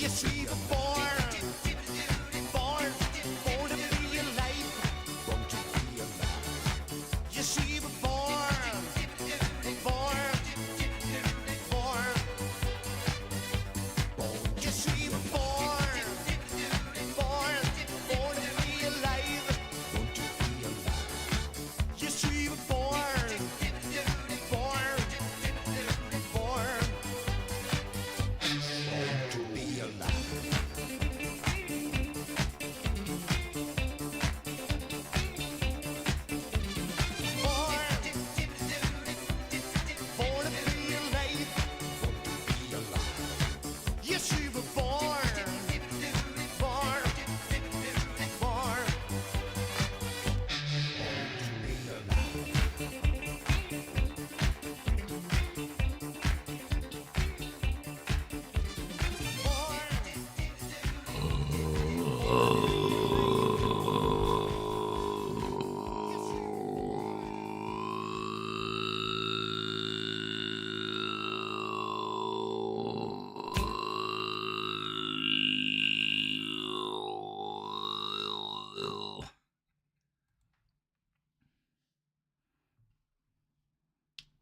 Yes, we were born to be alive, born to be alive. Yes, we were born, yes, we were born to be alive, born to be alive. Yes, we were born, to be alive. Born to be alive, born to be alive. Yes, we were born, born, to be alive.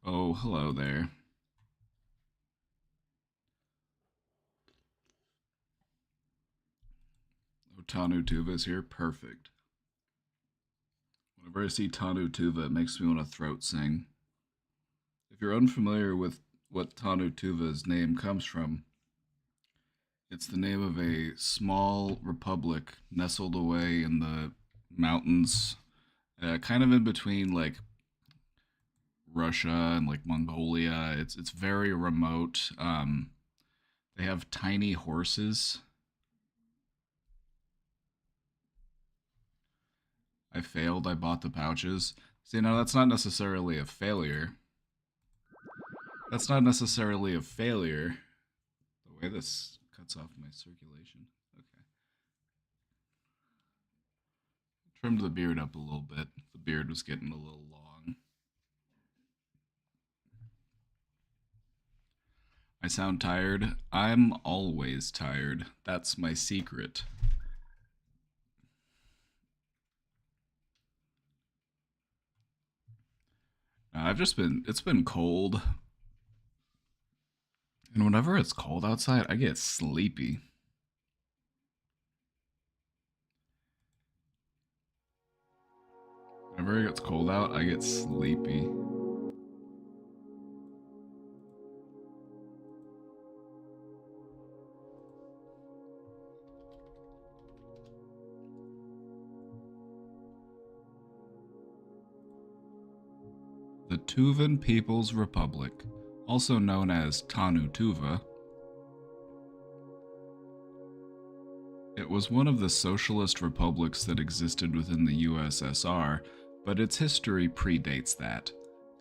Oh, hello there. Oh, Tanu Tuva's here. Perfect. Whenever I see Tanu Tuva, it makes me want to throat sing. If you're unfamiliar with what Tanu Tuva's name comes from, it's the name of a small republic nestled away in the mountains, kind of in between like Russia and like Mongolia. It's very remote. They have tiny horses. I failed. I bought the pouches. See, now that's not necessarily a failure. That's not necessarily a failure. The way this cuts off my circulation. Okay. Trimmed the beard up a little bit. The beard was getting a little long. I sound tired. I'm always tired. That's my secret. It's been cold. And whenever it's cold outside, I get sleepy. Whenever it gets cold out, I get sleepy. The Tuvan People's Republic, also known as Tanu Tuva, it was one of the socialist republics that existed within the USSR, but its history predates that.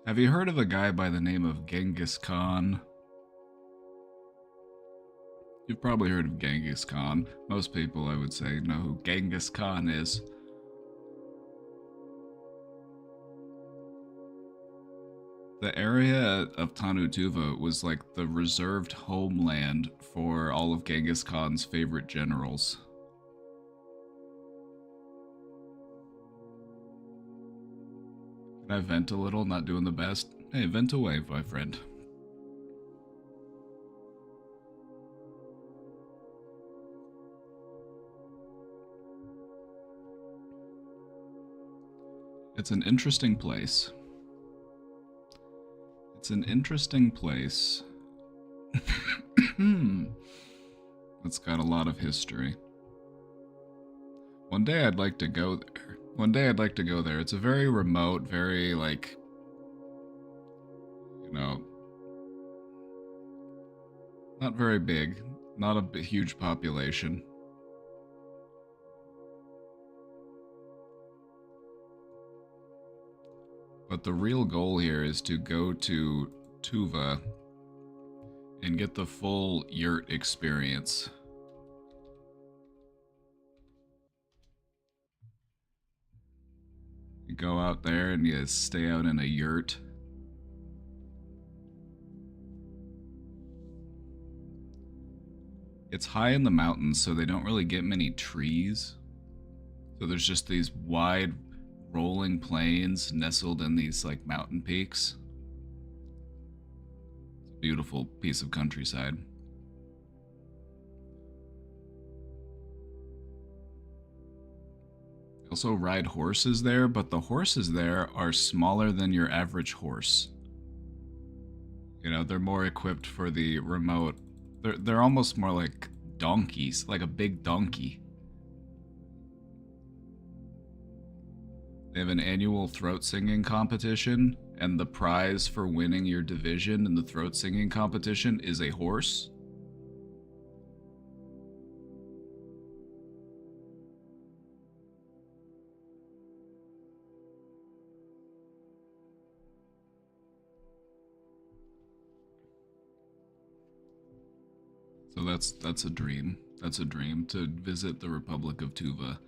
Have you heard of a guy by the name of Genghis Khan? You've probably heard of Genghis Khan. Most people, I would say, know who Genghis Khan is. The area of Tanu Tuva was like the reserved homeland for all of Genghis Khan's favorite generals. Can I vent a little? Not doing the best? Hey, vent away, my friend. It's an interesting place. It's an interesting place. It's got a lot of history. One day I'd like to go there. One day I'd like to go there. It's a very remote, very like, you know, not very big, not a huge population. But the real goal here is to go to Tuva and get the full yurt experience. You go out there and you stay out in a yurt. It's high in the mountains, so they don't really get many trees. So there's just these wide rolling plains nestled in these like mountain peaks. It's a beautiful piece of countryside. They also ride horses there, but the horses there are smaller than your average horse. You know, they're more equipped for the remote. They're almost more like donkeys, like a big donkey. They have an annual throat singing competition, and the prize for winning your division in the throat singing competition is a horse. So that's a dream. That's a dream to visit the Republic of Tuva,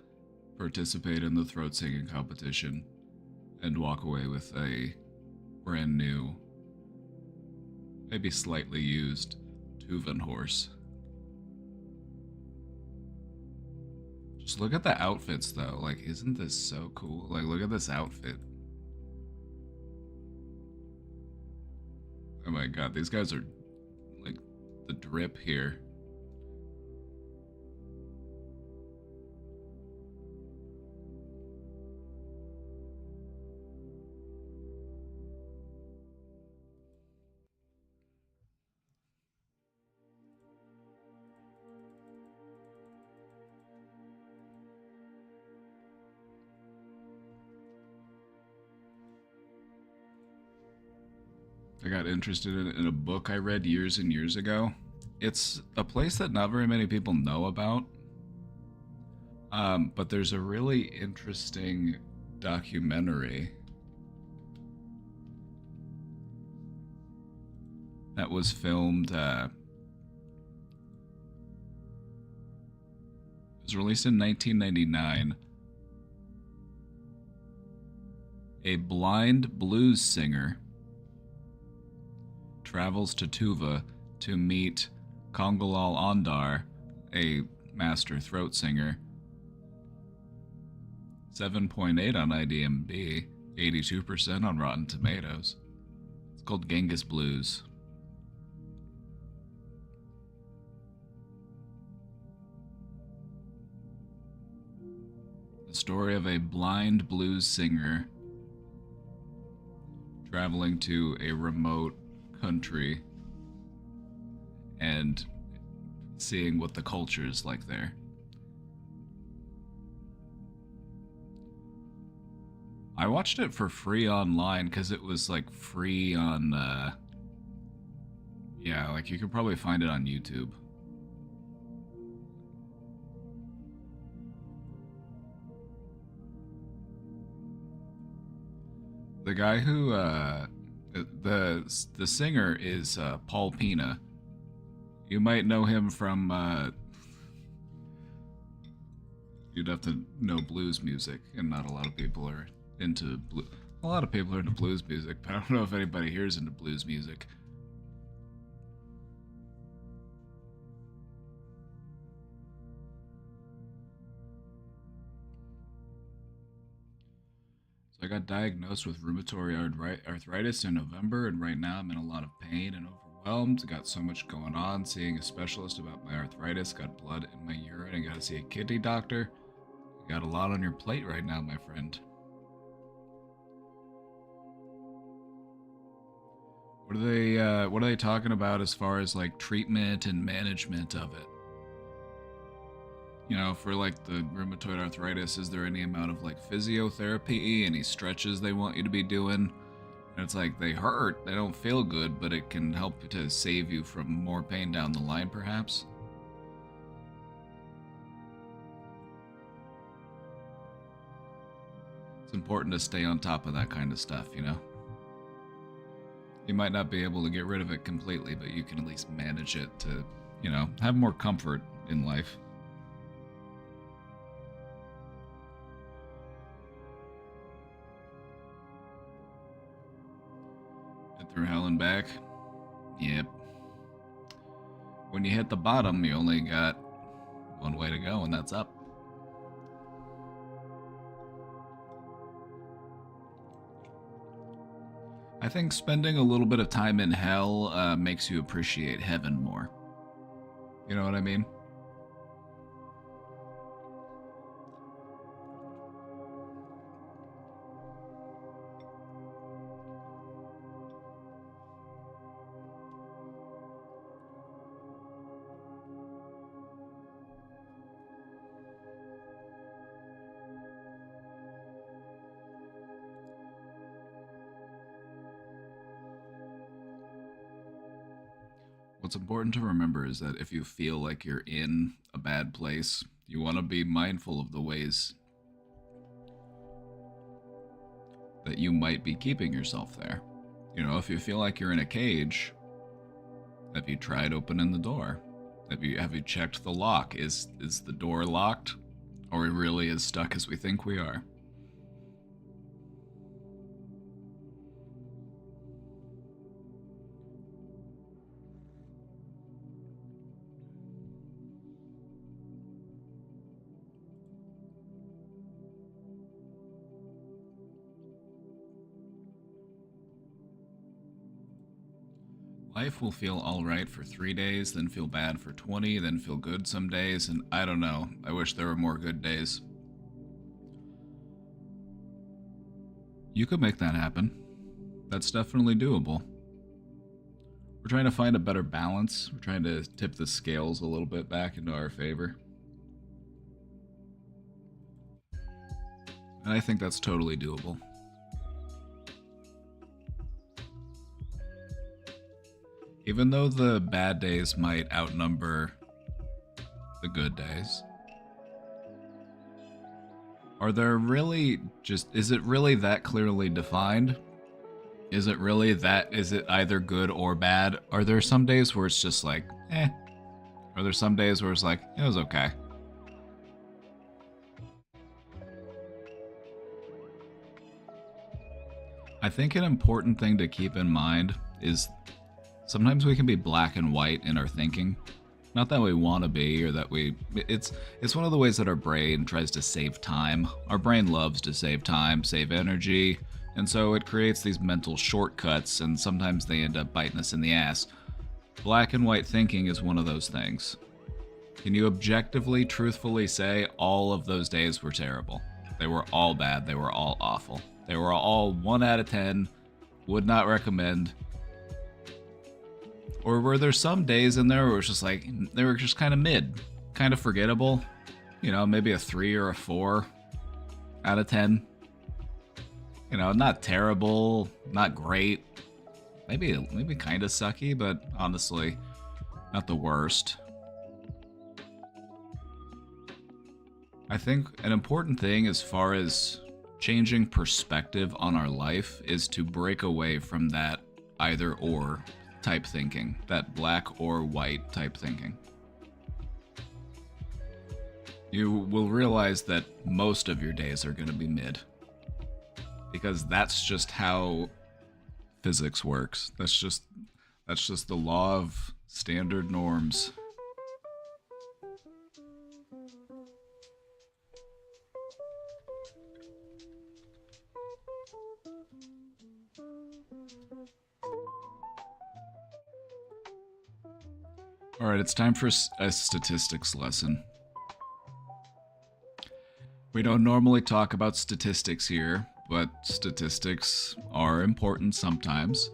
participate in the throat singing competition, and walk away with a brand new, maybe slightly used Tuvan horse. Just look at the outfits though. Like, isn't this so cool? Like, look at this outfit. Oh my god, these guys are like the drip here. I got interested in a book I read years and years ago. It's a place that not very many people know about. But there's a really interesting documentary that was filmed. It was released in 1999. A blind blues singer travels to Tuva to meet Kongalal Ondar, a master throat singer. 7.8 on IMDb, 82% on Rotten Tomatoes. It's called Genghis Blues. The story of a blind blues singer traveling to a remote country and seeing what the culture is like there. I watched it for free online because it was like free on yeah, like you could probably find it on YouTube. The guy who the singer is Paul Pina. You might know him from you'd have to know blues music, and not a lot of people are into blue. A lot of people are into blues music, but I don't know if anybody here is into blues music. So I got diagnosed with rheumatoid arthritis in November, and right now I'm in a lot of pain and overwhelmed. Got so much going on. Seeing a specialist about my arthritis. Got blood in my urine. I got to see a kidney doctor. You got a lot on your plate right now, my friend. What are they talking about as far as like treatment and management of it? You know, for like the rheumatoid arthritis, is there any amount of like physiotherapy, any stretches they want you to be doing? And it's like they hurt, they don't feel good, but it can help to save you from more pain down the line, perhaps. It's important to stay on top of that kind of stuff, you know? You might not be able to get rid of it completely, but you can at least manage it to, you know, have more comfort in life. And through hell and back? Yep. when you hit the bottom, you only got one way to go, and that's up. I think spending a little bit of time in hell makes you appreciate heaven more. You know what I mean? What's important to remember is that if you feel like you're in a bad place, you want to be mindful of the ways that you might be keeping yourself there. You know, if you feel like you're in a cage, have you tried opening the door? Have you checked the lock? Is the door locked? Or we really as stuck as we think we are? Life will feel alright for 3 days, then feel bad for 20, then feel good some days, and I don't know. I wish there were more good days. You could make that happen. That's definitely doable. We're trying to find a better balance. We're trying to tip the scales a little bit back into our favor. And I think that's totally doable. Even though the bad days might outnumber the good days, are there really is it really that clearly defined? Is it either good or bad? Are there some days where it's just like, eh? Are there some days where it's like, it was okay? I think an important thing to keep in mind is sometimes we can be black and white in our thinking. Not that we want to be, or that it's one of the ways that our brain tries to save time. Our brain loves to save time, save energy, and so it creates these mental shortcuts, and sometimes they end up biting us in the ass. Black and white thinking is one of those things. Can you objectively, truthfully say all of those days were terrible? They were all bad, they were all awful. They were all 1 out of 10, would not recommend. Or were there some days in there where it was just like, they were just kind of mid, kind of forgettable? You know, maybe a 3 or a 4 out of 10. You know, not terrible, not great. Maybe kind of sucky, but honestly, not the worst. I think an important thing as far as changing perspective on our life is to break away from that either or type thinking, that black or white type thinking. You will realize that most of your days are going to be mid, because that's just how physics works. That's just the law of standard norms. Alright, it's time for a statistics lesson. We don't normally talk about statistics here, but statistics are important sometimes.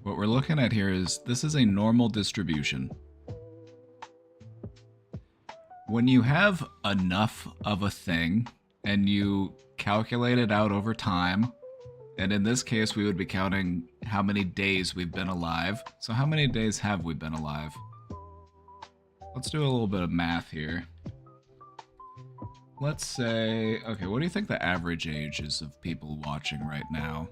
What we're looking at here is, this is a normal distribution. When you have enough of a thing, and you calculate it out over time, and in this case, we would be counting how many days we've been alive. So how many days have we been alive? Let's do a little bit of math here. Let's say, okay, what do you think the average age is of people watching right now?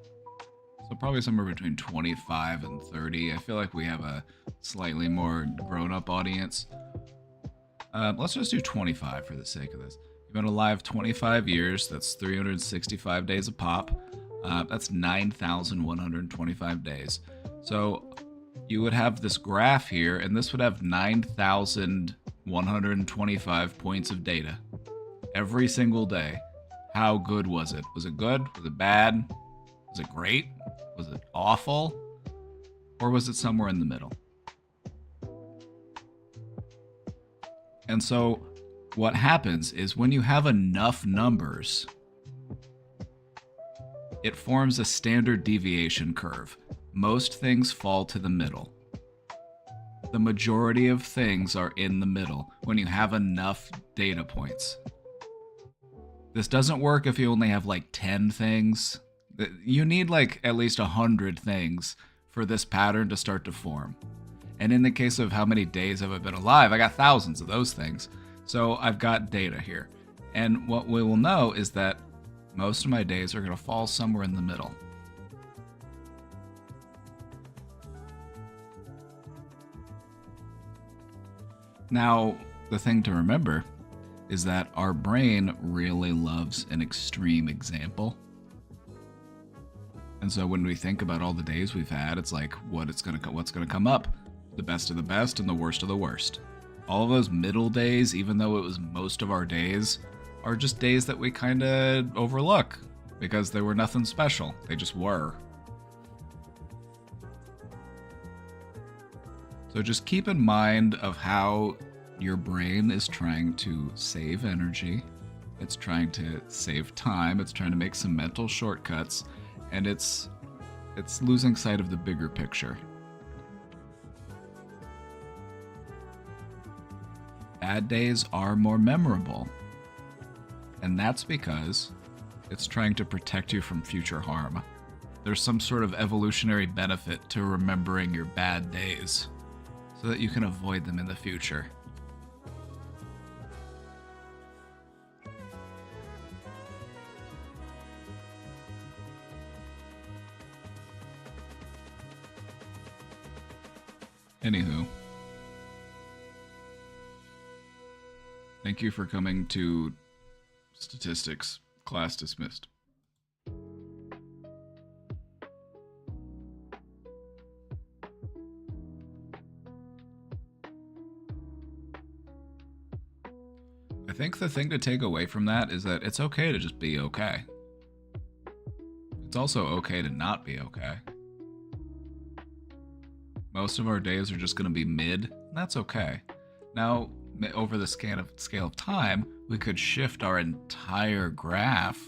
So probably somewhere between 25 and 30. I feel like we have a slightly more grown-up audience. Let's just do 25 for the sake of this. You've been alive 25 years. That's 365 days a pop. That's 9,125 days. So you would have this graph here, and this would have 9,125 points of data every single day. How good was it? Was it good? Was it bad? Was it great? Was it awful? Or was it somewhere in the middle? And so what happens is when you have enough numbers, it forms a standard deviation curve. Most things fall to the middle. The majority of things are in the middle when you have enough data points. This doesn't work if you only have like 10 things. You need like at least 100 things for this pattern to start to form. And in the case of how many days have I been alive, I got thousands of those things. So I've got data here. And what we will know is that most of my days are going to fall somewhere in the middle. Now, the thing to remember is that our brain really loves an extreme example. And so when we think about all the days we've had, it's like what's going to come up? The best of the best and the worst of the worst. All of those middle days, even though it was most of our days, are just days that we kind of overlook because they were nothing special. They just were. So just keep in mind of how your brain is trying to save energy. It's trying to save time. It's trying to make some mental shortcuts, and it's losing sight of the bigger picture. Bad days are more memorable. And that's because it's trying to protect you from future harm. There's some sort of evolutionary benefit to remembering your bad days so that you can avoid them in the future. Anywho, thank you for coming to statistics. Class dismissed. I think the thing to take away from that is that it's okay to just be okay. It's also okay to not be okay. Most of our days are just going to be mid, and that's okay. Now, over the scale of time, we could shift our entire graph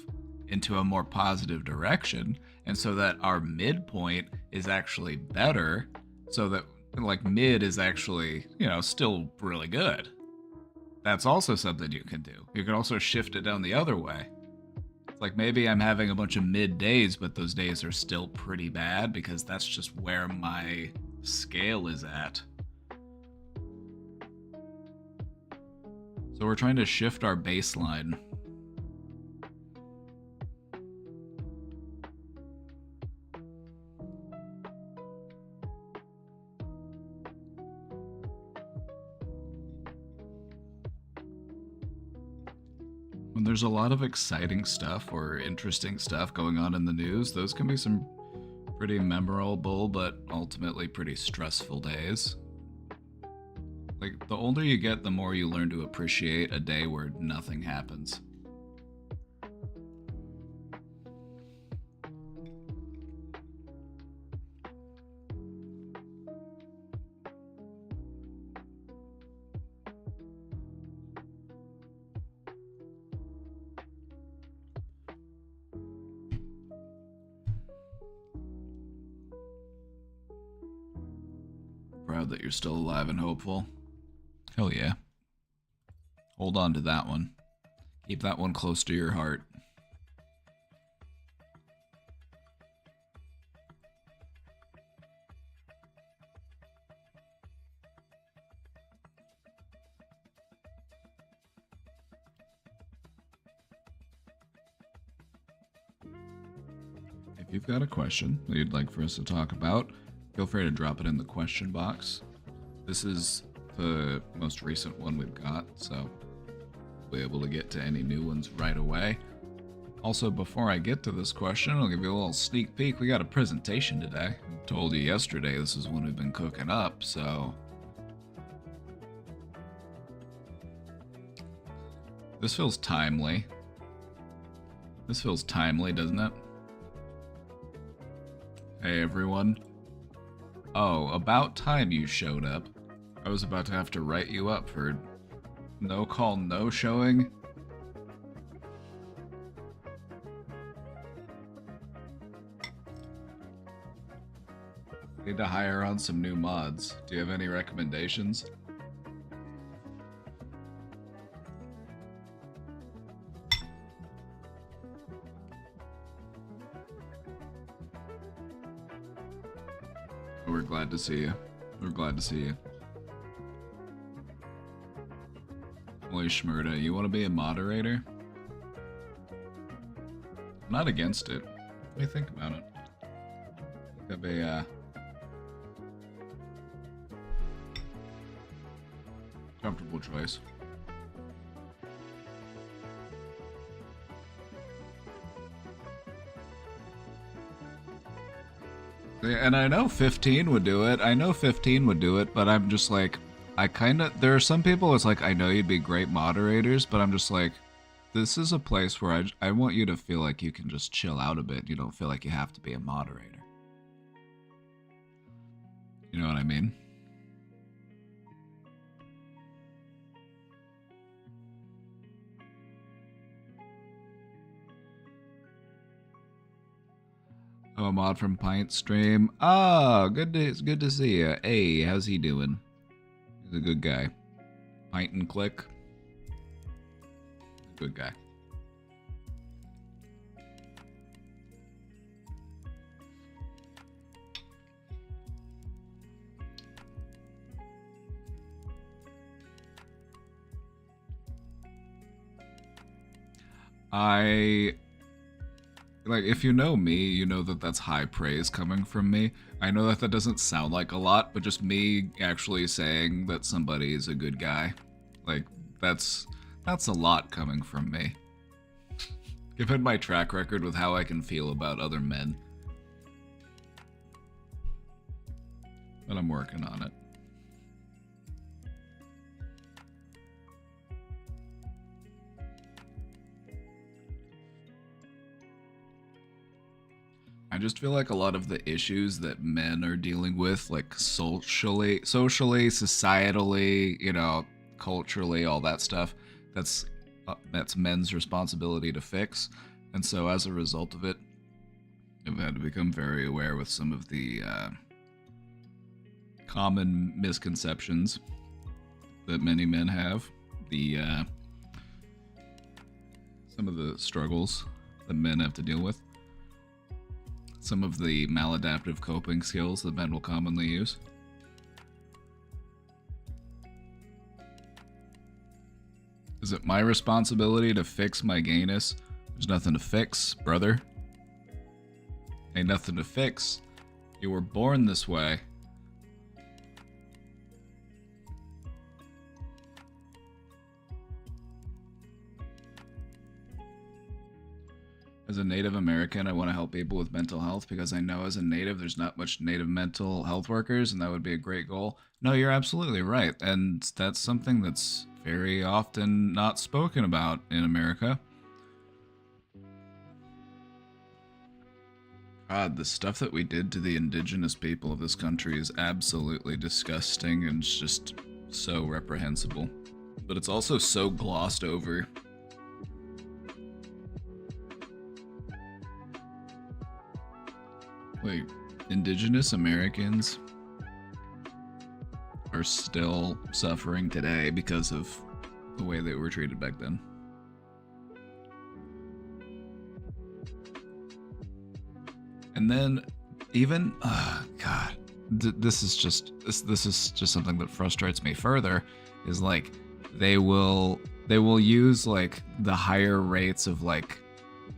into a more positive direction, and so that our midpoint is actually better, so that like mid is actually, still really good. That's also something you can do. You can also shift it down the other way. It's like maybe I'm having a bunch of mid days, but those days are still pretty bad because that's just where my scale is at. So we're trying to shift our baseline. When there's a lot of exciting stuff or interesting stuff going on in the news, those can be some pretty memorable but ultimately pretty stressful days. Like, the older you get, the more you learn to appreciate a day where nothing happens. Proud that you're still alive and hopeful. Hell yeah. Hold on to that one. Keep that one close to your heart. If you've got a question that you'd like for us to talk about, feel free to drop it in the question box. This is the most recent one we'll be able to get to any new ones right away. Also, before I get to this question, I'll give you a little sneak peek. We got a presentation today. I told you yesterday this is when we've been cooking up, so... This feels timely. This feels timely, doesn't it? Hey everyone. Oh, about time you showed up. I was about to have to write you up for no call, no showing. Need to hire on some new mods. Do you have any recommendations? We're glad to see you. We're glad to see you. Holy Schmurda, you want to be a moderator? I'm not against it. What do you think about it? Have a comfortable choice. And I know 15 would do it. I know 15 would do it, but I'm just like, there are some people it's like, I know you'd be great moderators, but I'm just like, this is a place where I want you to feel like you can just chill out a bit. You don't feel like you have to be a moderator. You know what I mean? Oh, a mod from Pint Stream. Oh, good to see you. Hey, how's he doing? He's a good guy. Pint and Click. Good guy. Like, if you know me, you know that that's high praise coming from me. I know that that doesn't sound like a lot, but just me actually saying that somebody is a good guy, like, that's a lot coming from me. Given my track record with how I can feel about other men. But I'm working on it. I just feel like a lot of the issues that men are dealing with, like socially, societally, you know, culturally, all that stuff, that's men's responsibility to fix. And so as a result of it, I've had to become very aware with some of the common misconceptions that many men have, some of the struggles that men have to deal with. Some of the maladaptive coping skills that men will commonly use. Is it my responsibility to fix my gayness? There's nothing to fix, brother. Ain't nothing to fix. You were born this way. As a Native American, I want to help people with mental health because I know as a Native, there's not much Native mental health workers, and that would be a great goal. No, you're absolutely right, and that's something that's very often not spoken about in America. God, the stuff that we did to the indigenous people of this country is absolutely disgusting and just so reprehensible. But it's also so glossed over. Wait, indigenous Americans are still suffering today because of the way they were treated back then. And then even, God, this is just something that frustrates me further, is like they will use like the higher rates of like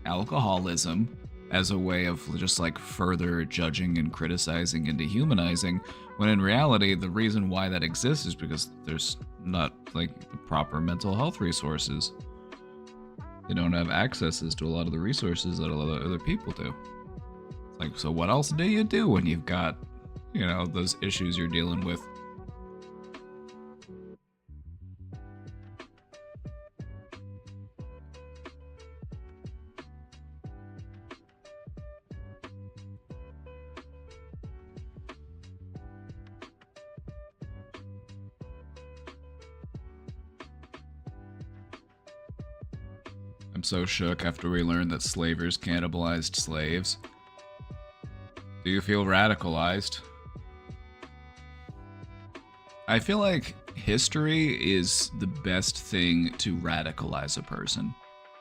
alcoholism as a way of just like further judging and criticizing and dehumanizing, when in reality the reason why that exists is because there's not like the proper mental health resources. They don't have accesses to a lot of the resources that a lot of other people do. It's like, so what else do you do when you've got, you know, those issues you're dealing with? I'm so shook after we learned that slavers cannibalized slaves. Do you feel radicalized? I feel like history is the best thing to radicalize a person.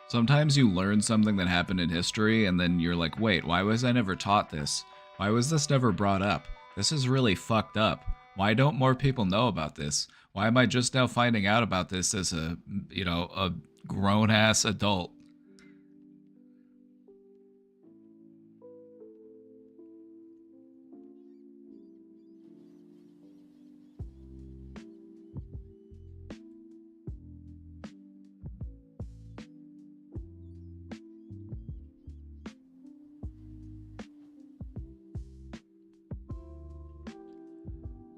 Sometimes you learn something that happened in history and then you're like, wait, why was I never taught this? Why was this never brought up? This is really fucked up. Why don't more people know about this? Why am I just now finding out about this as a, you know, a grown-ass adult?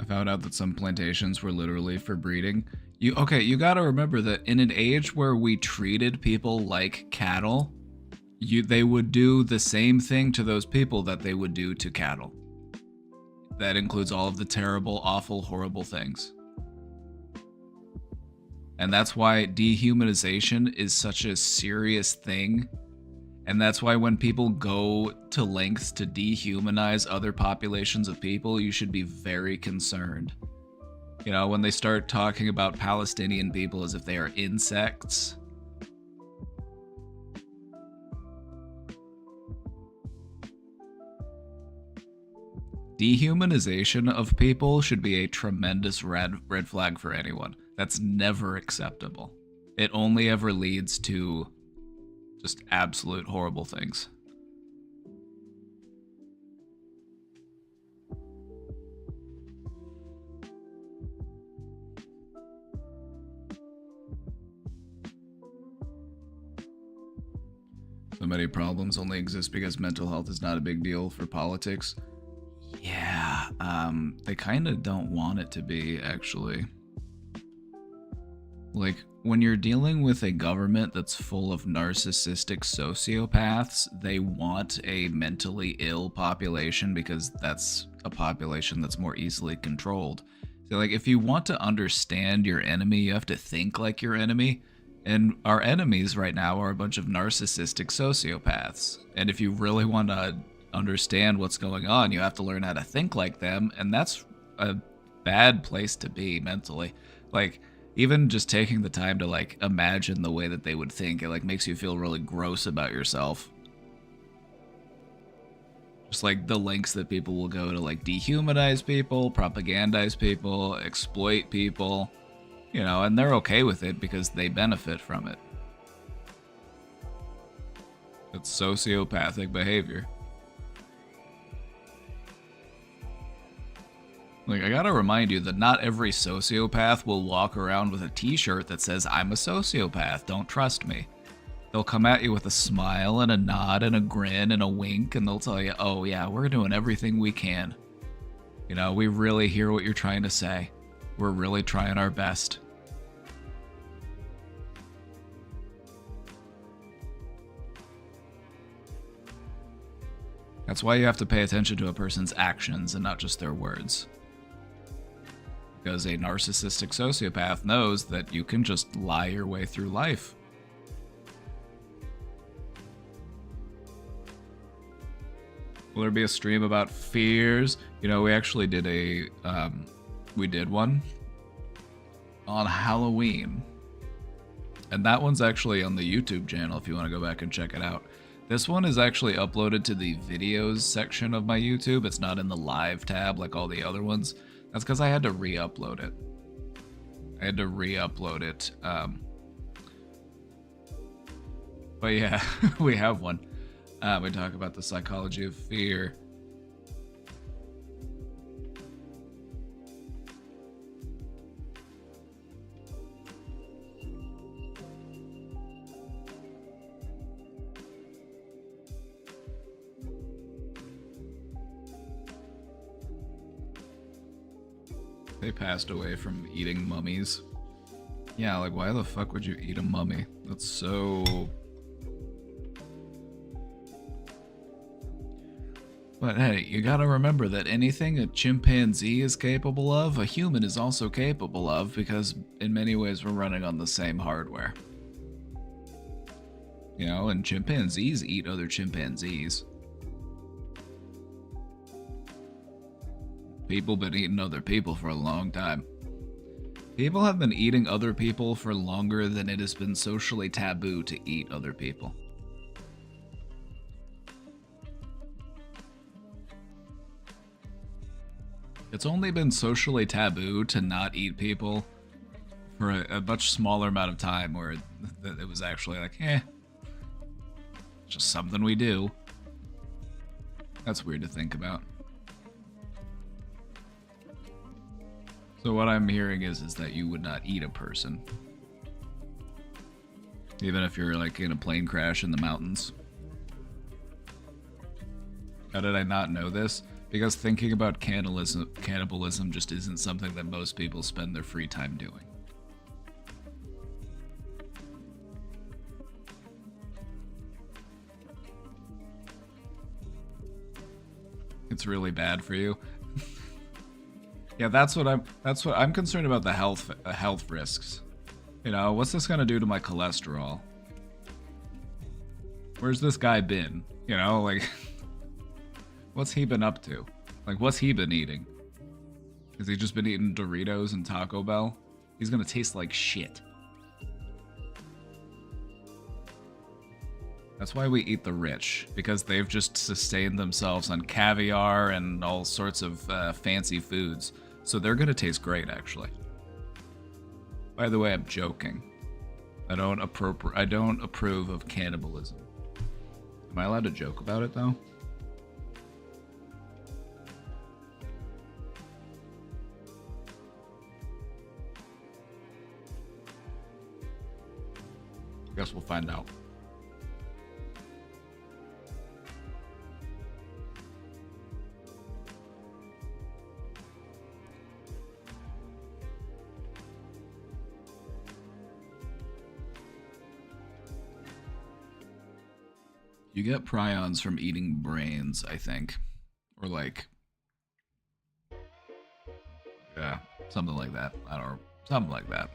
I found out that some plantations were literally for breeding. You gotta remember that in an age where we treated people like cattle, they would do the same thing to those people that they would do to cattle. That includes all of the terrible, awful, horrible things. And that's why dehumanization is such a serious thing. And that's why when people go to lengths to dehumanize other populations of people, you should be very concerned. You know, when they start talking about Palestinian people as if they are insects. Dehumanization of people should be a tremendous red flag for anyone. That's never acceptable. It only ever leads to just absolute horrible things. So many problems only exist because mental health is not a big deal for politics. Yeah, they kind of don't want it to be, actually. Like, when you're dealing with a government that's full of narcissistic sociopaths, they want a mentally ill population because that's a population that's more easily controlled. So, like, if you want to understand your enemy, you have to think like your enemy. And our enemies right now are a bunch of narcissistic sociopaths. And if you really want to understand what's going on, you have to learn how to think like them. And that's a bad place to be mentally. Like, even just taking the time to, like, imagine the way that they would think, it, like, makes you feel really gross about yourself. Just, like, the lengths that people will go to, like, dehumanize people, propagandize people, exploit people, you know, and they're okay with it because they benefit from it. It's sociopathic behavior. Like, I gotta remind you that not every sociopath will walk around with a t-shirt that says, "I'm a sociopath, don't trust me." They'll come at you with a smile and a nod and a grin and a wink, and they'll tell you, "Oh yeah, we're doing everything we can. You know, we really hear what you're trying to say. We're really trying our best." That's why you have to pay attention to a person's actions and not just their words. Because a narcissistic sociopath knows that you can just lie your way through life. Will there be a stream about fears? You know, we actually did we did one on Halloween. And that one's actually on the YouTube channel if you want to go back and check it out. This one is actually uploaded to the videos section of my YouTube. It's not in the live tab like all the other ones. That's because I had to re-upload it. But yeah, we have one. We talk about the psychology of fear. They passed away from eating mummies. Yeah, like why the fuck would you eat a mummy? That's so... But hey, you gotta remember that anything a chimpanzee is capable of, a human is also capable of, because in many ways we're running on the same hardware. You know, and chimpanzees eat other chimpanzees. People been eating other people for a long time. People have been eating other people for longer than it has been socially taboo to eat other people. It's only been socially taboo to not eat people for a much smaller amount of time where it was actually like, just something we do. That's weird to think about. So what I'm hearing is that you would not eat a person. Even if you're like in a plane crash in the mountains. How did I not know this? Because thinking about cannibalism just isn't something that most people spend their free time doing. It's really bad for you. Yeah, that's what I'm concerned about, the health risks. You know, what's this gonna do to my cholesterol? Where's this guy been? You know, like what's he been up to? Like, what's he been eating? Has he just been eating Doritos and Taco Bell? He's gonna taste like shit. That's why we eat the rich, because they've just sustained themselves on caviar and all sorts of fancy foods. So they're gonna taste great, actually. By the way, I'm joking. I don't approve of cannibalism. Am I allowed to joke about it, though? I guess we'll find out. You get prions from eating brains, I think. Or like... yeah, something like that. I don't know. Something like that.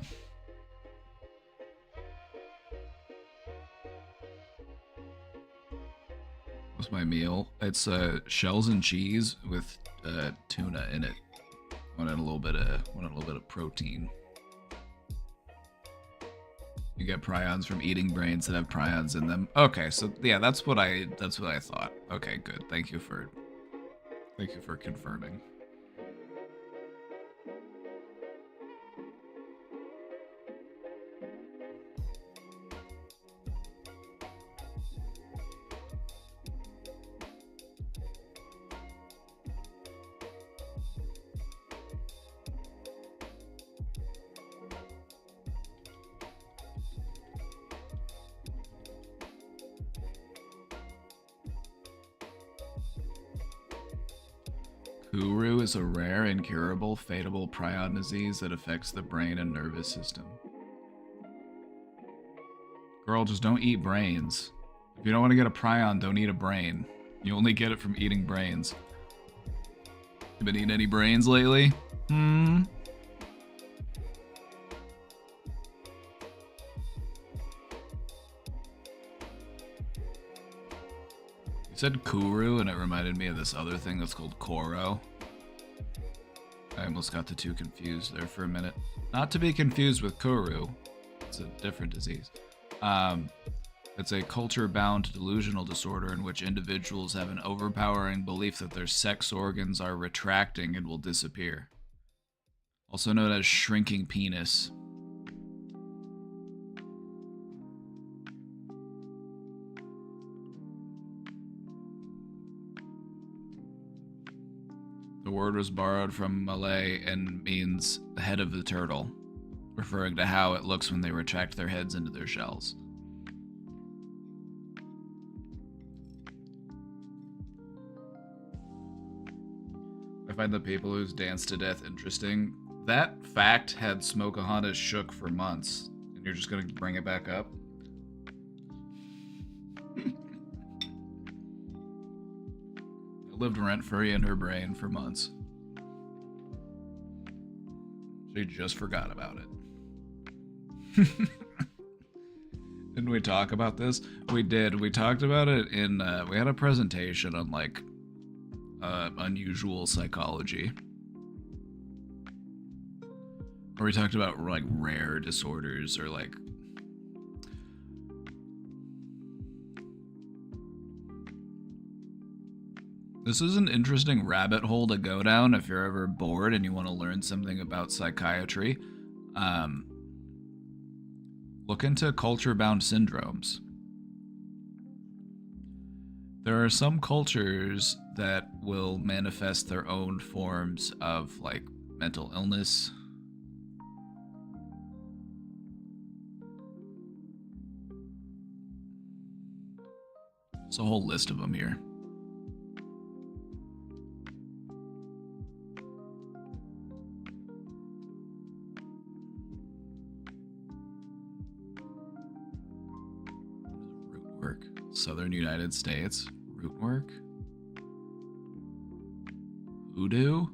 What's my meal? It's shells and cheese with tuna in it. Wanted a little bit of protein. You get prions from eating brains that have prions in them. Okay, so yeah, that's what I thought. Okay, good. Thank you for confirming. Kuru is a rare, incurable, fatable prion disease that affects the brain and nervous system. Girl, just don't eat brains. If you don't want to get a prion, don't eat a brain. You only get it from eating brains. You been eating any brains lately? You said Kuru, and it reminded me of this other thing that's called Koro. I almost got the two confused there for a minute. Not to be confused with Kuru. It's a different disease. It's a culture-bound delusional disorder in which individuals have an overpowering belief that their sex organs are retracting and will disappear. Also known as shrinking penis. The word was borrowed from Malay and means the head of the turtle, referring to how it looks when they retract their heads into their shells. I find the people who's danced to death interesting. that fact had Smokeahontas shook for months, and you're just gonna bring it back up? It lived rent-free in her brain for months. She just forgot about it. Didn't we talk about this? We did. We talked about it in, we had a presentation on, like, unusual psychology. Where we talked about, like, rare disorders or, like... This is an interesting rabbit hole to go down if you're ever bored and you want to learn something about psychiatry. Look into culture-bound syndromes. There are some cultures that will manifest their own forms of, like, mental illness. There's a whole list of them here. Southern United States. Root work? Voodoo?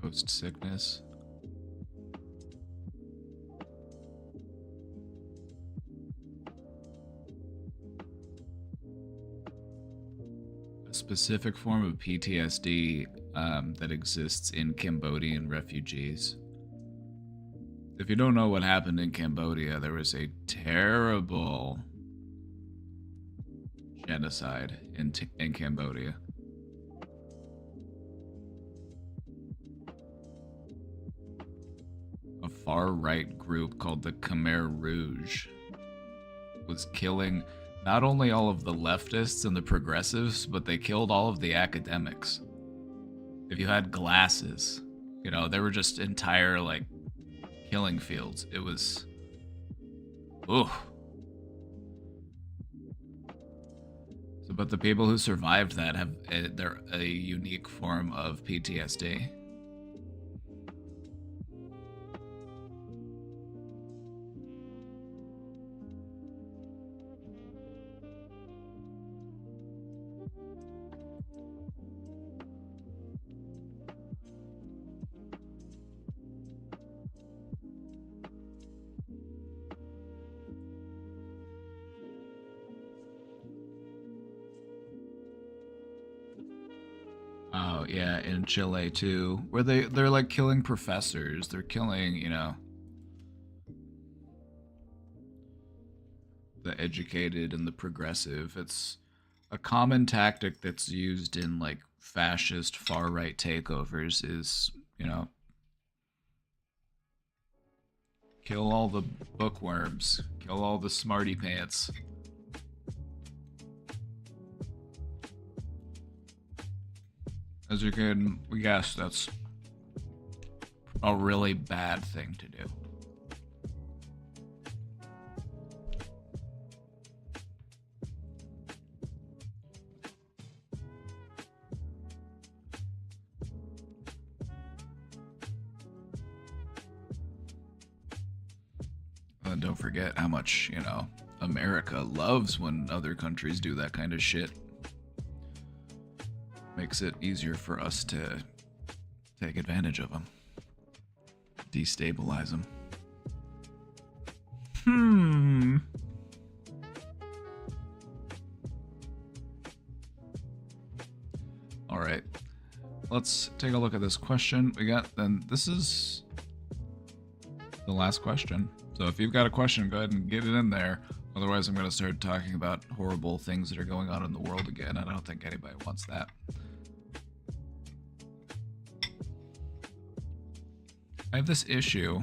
Ghost sickness. A specific form of PTSD that exists in Cambodian refugees. If you don't know what happened in Cambodia, there was a terrible genocide in Cambodia. A far-right group called the Khmer Rouge was killing not only all of the leftists and the progressives, but they killed all of the academics. If you had glasses, you know, they were just entire, like, killing fields. It was... ooh. So, but the people who survived that have they're a unique form of PTSD. Oh yeah, in Chile too, where they're like killing professors. They're killing, you know, the educated and the progressive. It's a common tactic that's used in like fascist far-right takeovers is, you know, kill all the bookworms, kill all the smarty pants. As you can guess, that's a really bad thing to do. And don't forget how much, you know, America loves when other countries do that kind of shit. Makes it easier for us to take advantage of them. Destabilize them. Alright. Let's take a look at this question. We got, then this is the last question. So if you've got a question, go ahead and get it in there. Otherwise, I'm going to start talking about horrible things that are going on in the world again. I don't think anybody wants that. I have this issue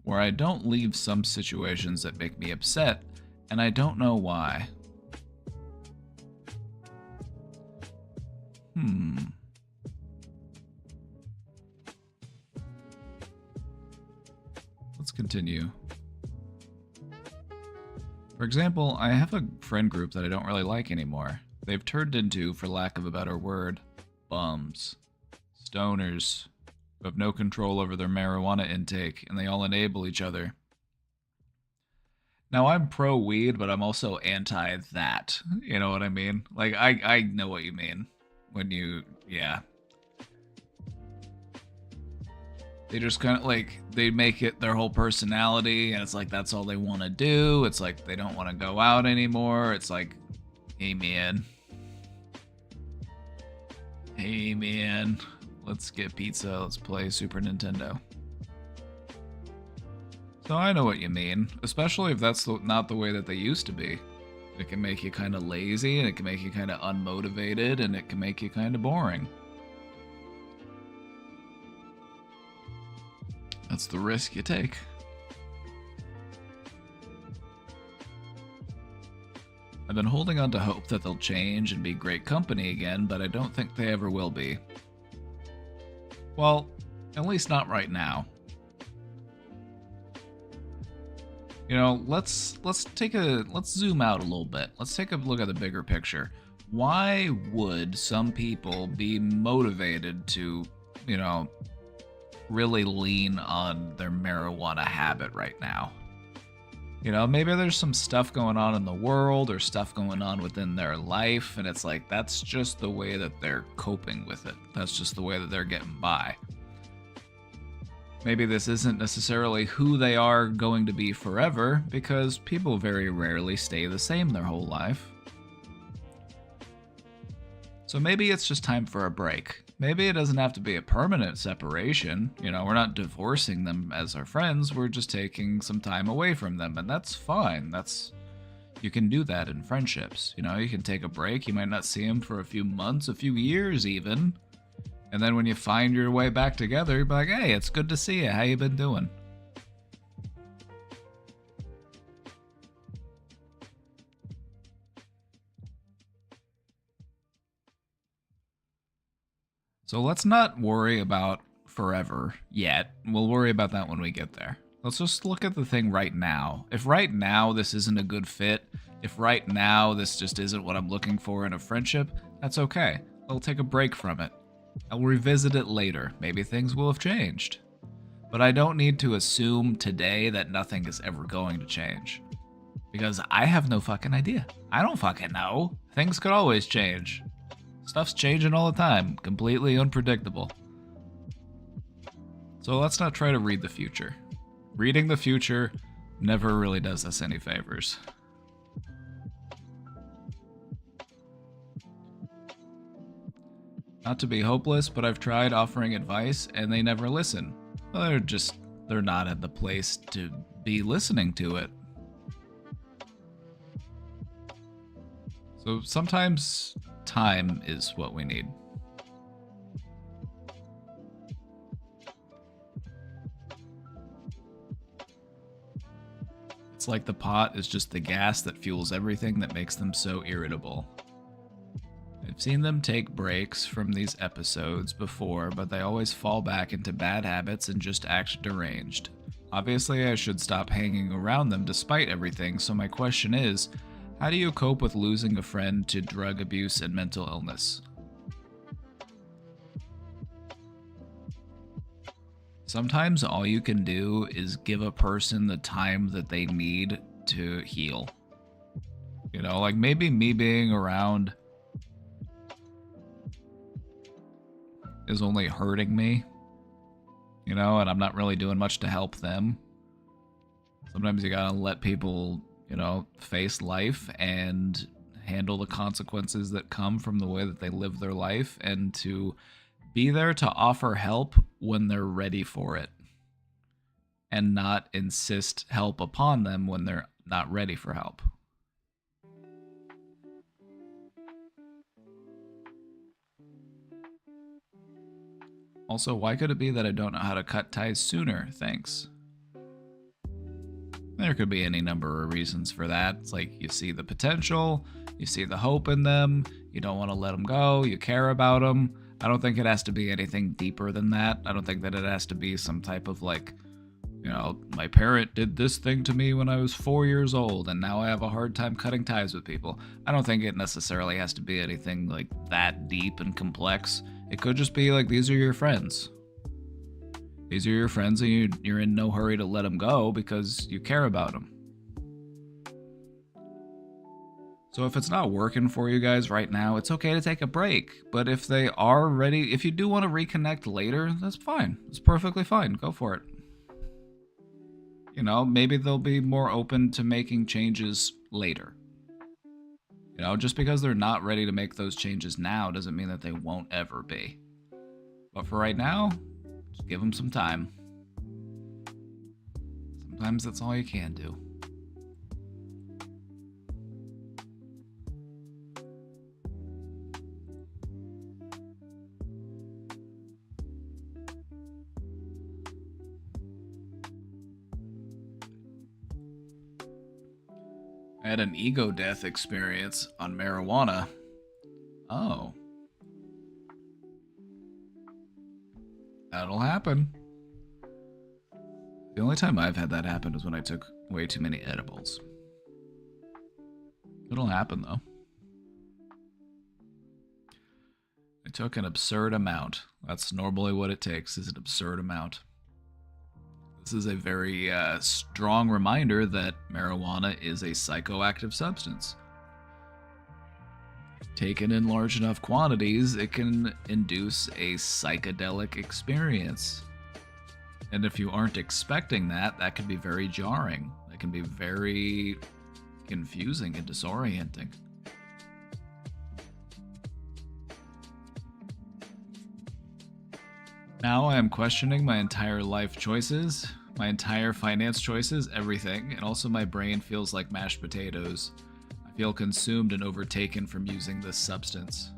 where I don't leave some situations that make me upset, and I don't know why. Let's continue. For example, I have a friend group that I don't really like anymore. They've turned into, for lack of a better word, bums. Stoners who have no control over their marijuana intake, and they all enable each other. Now, I'm pro-weed, but I'm also anti-that. You know what I mean? Like, I know what you mean. When you... yeah. They just kind of, like, they make it their whole personality, and it's like that's all they want to do. It's like they don't want to go out anymore. It's like, hey, man. Hey, man. Let's get pizza. Let's play Super Nintendo. So I know what you mean, especially if that's not the way that they used to be. It can make you kind of lazy, and it can make you kind of unmotivated, and it can make you kind of boring. That's the risk you take. I've been holding on to hope that they'll change and be great company again, but I don't think they ever will be. Well, at least not right now. You know, let's zoom out a little bit. Let's take a look at the bigger picture. Why would some people be motivated to, you know, really lean on their marijuana habit right now? You know, maybe there's some stuff going on in the world or stuff going on within their life, and it's like that's just the way that they're coping with it. That's just the way that they're getting by. Maybe this isn't necessarily who they are going to be forever, because people very rarely stay the same their whole life. So maybe it's just time for a break. Maybe it doesn't have to be a permanent separation. You know, we're not divorcing them as our friends, we're just taking some time away from them, and that's fine. You can do that in friendships. You know, you can take a break, you might not see them for a few months, a few years even. And then when you find your way back together, you're like, hey, it's good to see you. How you been doing? So let's not worry about forever yet. We'll worry about that when we get there. Let's just look at the thing right now. If right now this isn't a good fit, if right now this just isn't what I'm looking for in a friendship, that's okay. I'll take a break from it. I'll revisit it later. Maybe things will have changed. But I don't need to assume today that nothing is ever going to change. Because I have no fucking idea. I don't fucking know. Things could always change. Stuff's changing all the time. Completely unpredictable. So let's not try to read the future. Reading the future never really does us any favors. Not to be hopeless, but I've tried offering advice and they never listen. Well, they're not at the place to be listening to it. So sometimes time is what we need. It's like the pot is just the gas that fuels everything that makes them so irritable. I've seen them take breaks from these episodes before, but they always fall back into bad habits and just act deranged. Obviously, I should stop hanging around them despite everything, so my question is, how do you cope with losing a friend to drug abuse and mental illness? Sometimes all you can do is give a person the time that they need to heal. You know, like maybe me being around is only hurting me, you know, and I'm not really doing much to help them. Sometimes you gotta let people, you know, face life and handle the consequences that come from the way that they live their life, and to be there to offer help when they're ready for it, and not insist help upon them when they're not ready for help. Also, why could it be that I don't know how to cut ties sooner? Thanks. There could be any number of reasons for that. It's like you see the potential, you see the hope in them, you don't want to let them go, you care about them. I don't think it has to be anything deeper than that. I don't think that it has to be some type of like, you know, my parent did this thing to me when I was 4 years old and now I have a hard time cutting ties with people. I don't think it necessarily has to be anything like that deep and complex. It could just be like, these are your friends. These are your friends and you're in no hurry to let them go because you care about them. So if it's not working for you guys right now, it's okay to take a break. But if they are ready, if you do want to reconnect later, that's fine. It's perfectly fine. Go for it. You know, maybe they'll be more open to making changes later. You know, just because they're not ready to make those changes now doesn't mean that they won't ever be. But for right now, just give them some time. Sometimes that's all you can do. I had an ego death experience on marijuana. Oh. That'll happen. The only time I've had that happen is when I took way too many edibles. It'll happen, though. I took an absurd amount. That's normally what it takes, is an absurd amount. This is a very strong reminder that marijuana is a psychoactive substance. Taken in large enough quantities, it can induce a psychedelic experience. And if you aren't expecting that, that can be very jarring. That can be very confusing and disorienting. Now I am questioning my entire life choices, my entire finance choices, everything, and also my brain feels like mashed potatoes. I feel consumed and overtaken from using this substance.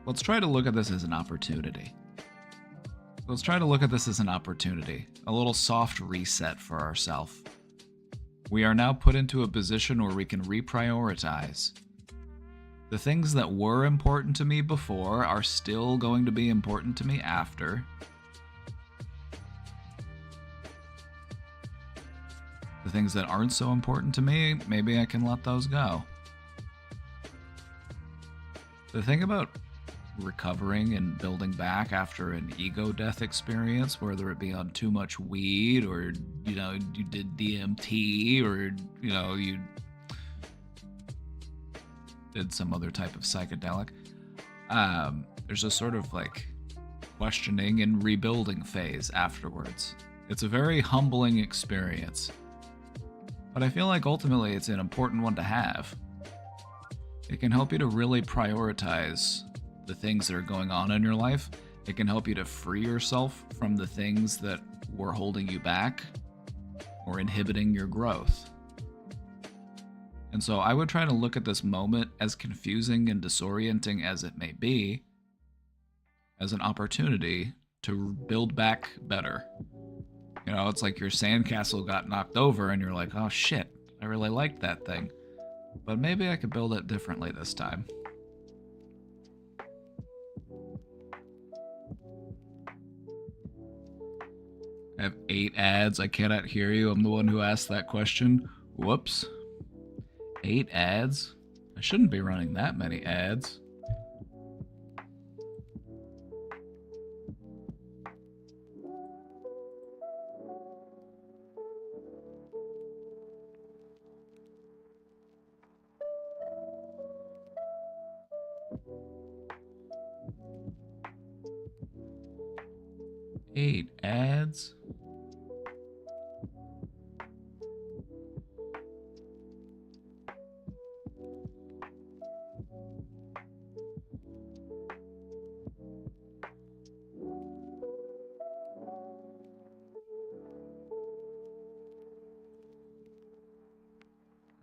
Let's try to look at this as an opportunity. Let's try to look at this as an opportunity, a little soft reset for ourselves. We are now put into a position where we can reprioritize. The things that were important to me before are still going to be important to me after. The things that aren't so important to me, maybe I can let those go. The thing about recovering and building back after an ego death experience, whether it be on too much weed or, you know, you did DMT or, you know, you did some other type of psychedelic, there's a sort of like questioning and rebuilding phase afterwards. It's a very humbling experience, but I feel like ultimately it's an important one to have. It can help you to really prioritize the things that are going on in your life. It can help you to free yourself from the things that were holding you back or inhibiting your growth. And so I would try to look at this moment, as confusing and disorienting as it may be, as an opportunity to build back better. You know, it's like your sandcastle got knocked over and you're like, oh shit, I really liked that thing, but maybe I could build it differently this time. I have 8 ads. I cannot hear you. I'm the one who asked that question. Whoops. 8 ads? I shouldn't be running that many ads. Eight ads?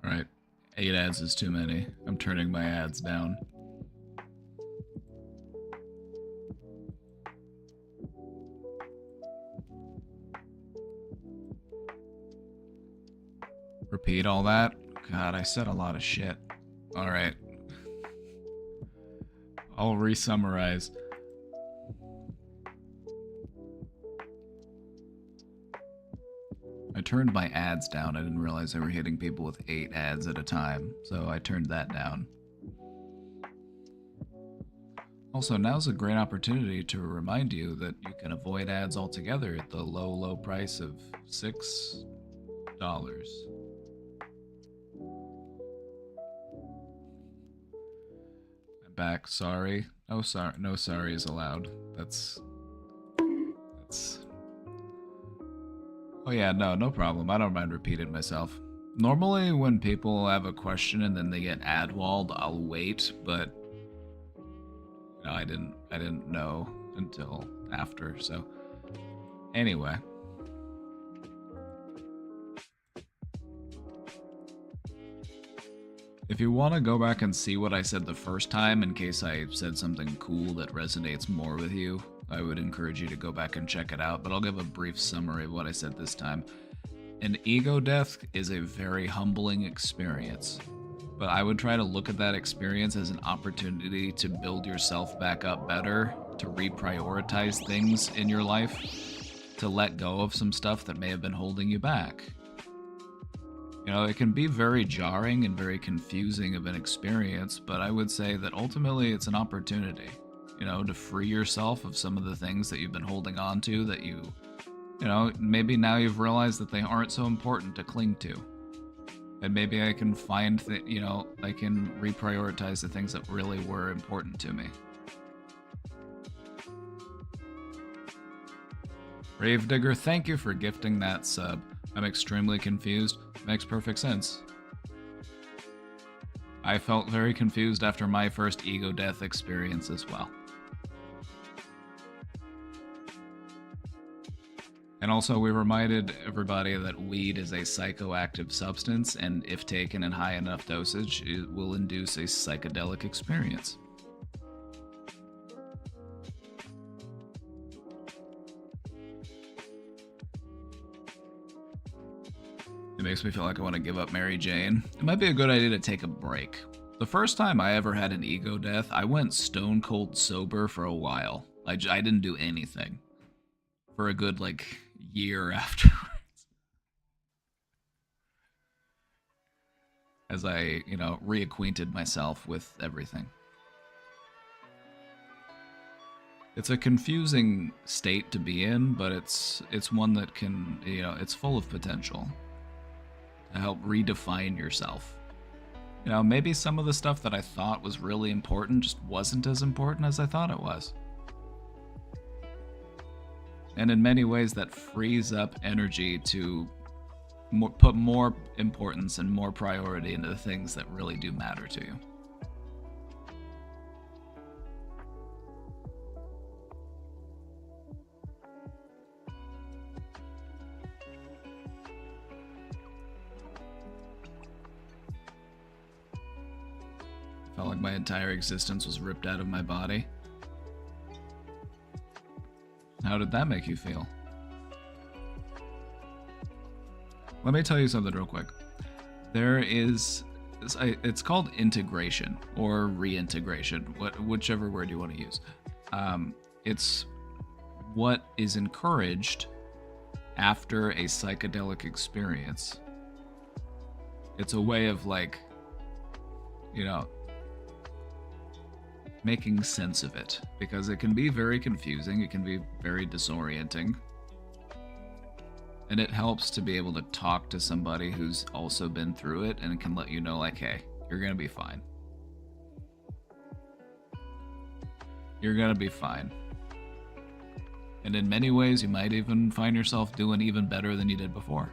All right. 8 ads is too many. I'm turning my ads down. Repeat all that? God, I said a lot of shit. Alright. I'll re-summarize. I turned my ads down. I didn't realize I were hitting people with 8 ads at a time, so I turned that down. Also, now's a great opportunity to remind you that you can avoid ads altogether at the low, low price of $6. I'm back. Sorry. No sorry is allowed. That's... Oh yeah, no problem. I don't mind repeating myself. Normally when people have a question and then they get ad walled, I'll wait, but you know, I didn't know until after, so anyway. If you want to go back and see what I said the first time in case I said something cool that resonates more with you, I would encourage you to go back and check it out, but I'll give a brief summary of what I said this time. An ego death is a very humbling experience, but I would try to look at that experience as an opportunity to build yourself back up better, to reprioritize things in your life, to let go of some stuff that may have been holding you back. You know, it can be very jarring and very confusing of an experience, but I would say that ultimately it's an opportunity. You know, to free yourself of some of the things that you've been holding on to that you know, maybe now you've realized that they aren't so important to cling to. And maybe I can find that, you know, I can reprioritize the things that really were important to me. Gravedigger, thank you for gifting that sub. I'm extremely confused. Makes perfect sense. I felt very confused after my first ego death experience as well. And also, we reminded everybody that weed is a psychoactive substance, and if taken in high enough dosage, it will induce a psychedelic experience. It makes me feel like I want to give up Mary Jane. It might be a good idea to take a break. The first time I ever had an ego death, I went stone cold sober for a while. I didn't do anything. For a good, year afterwards. As I, reacquainted myself with everything. It's a confusing state to be in, but it's one that can, it's full of potential to help redefine yourself. Maybe some of the stuff that I thought was really important just wasn't as important as I thought it was. And in many ways, that frees up energy to put more importance and more priority into the things that really do matter to you. Felt like my entire existence was ripped out of my body. How did that make you feel? Let me tell you something real quick. There is, it's called integration or reintegration, whichever word you want to use. It's what is encouraged after a psychedelic experience. It's a way of making sense of it, because it can be very confusing, it can be very disorienting, and it helps to be able to talk to somebody who's also been through it and can let you know, hey, you're gonna be fine. You're gonna be fine. And in many ways, you might even find yourself doing even better than you did before.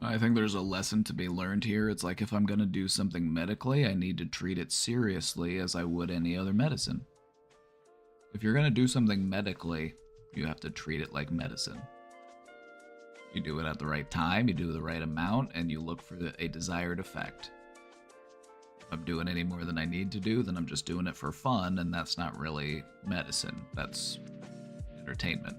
I think there's a lesson to be learned here. It's like if I'm going to do something medically, I need to treat it seriously as I would any other medicine. If you're going to do something medically, you have to treat it like medicine. You do it at the right time, you do the right amount, and you look for a desired effect. If I'm doing any more than I need to do, then I'm just doing it for fun, and that's not really medicine. That's entertainment.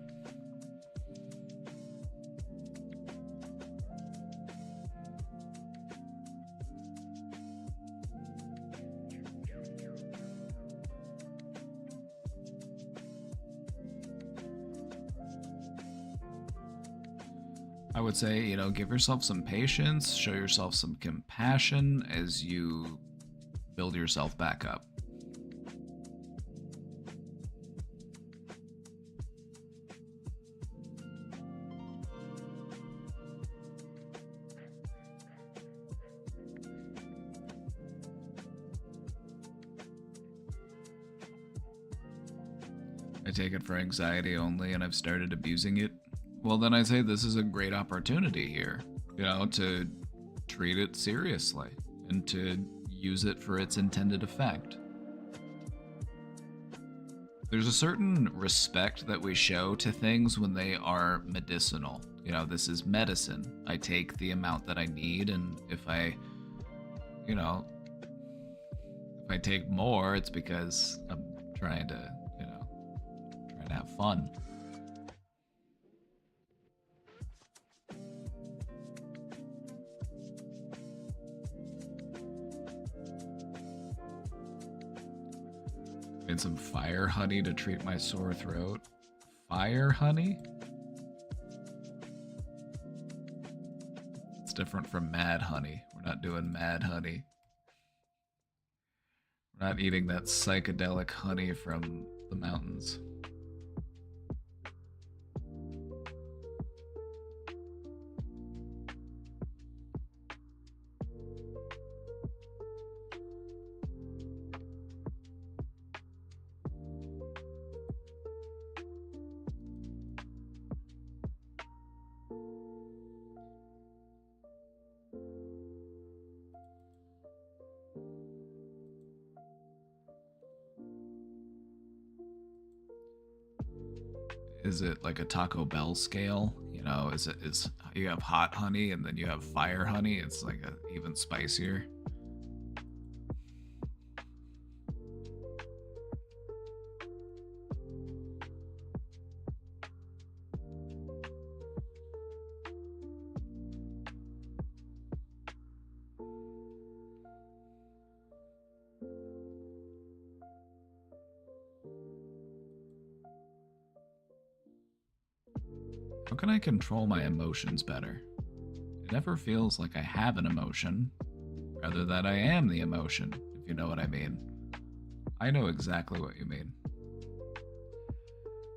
I would say, give yourself some patience, show yourself some compassion as you build yourself back up. I take it for anxiety only and I've started abusing it. Well, then I say this is a great opportunity here, to treat it seriously and to use it for its intended effect. There's a certain respect that we show to things when they are medicinal. This is medicine. I take the amount that I need, and if I take more, it's because I'm trying to have fun. Made some fire honey to treat my sore throat. Fire honey? It's different from mad honey. We're not doing mad honey. We're not eating that psychedelic honey from the mountains. Is it like a Taco Bell scale? Is you have hot honey and then you have fire honey? It's like even spicier. How can I control my emotions better? It never feels like I have an emotion, rather that I am the emotion, if you know what I mean. I know exactly what you mean.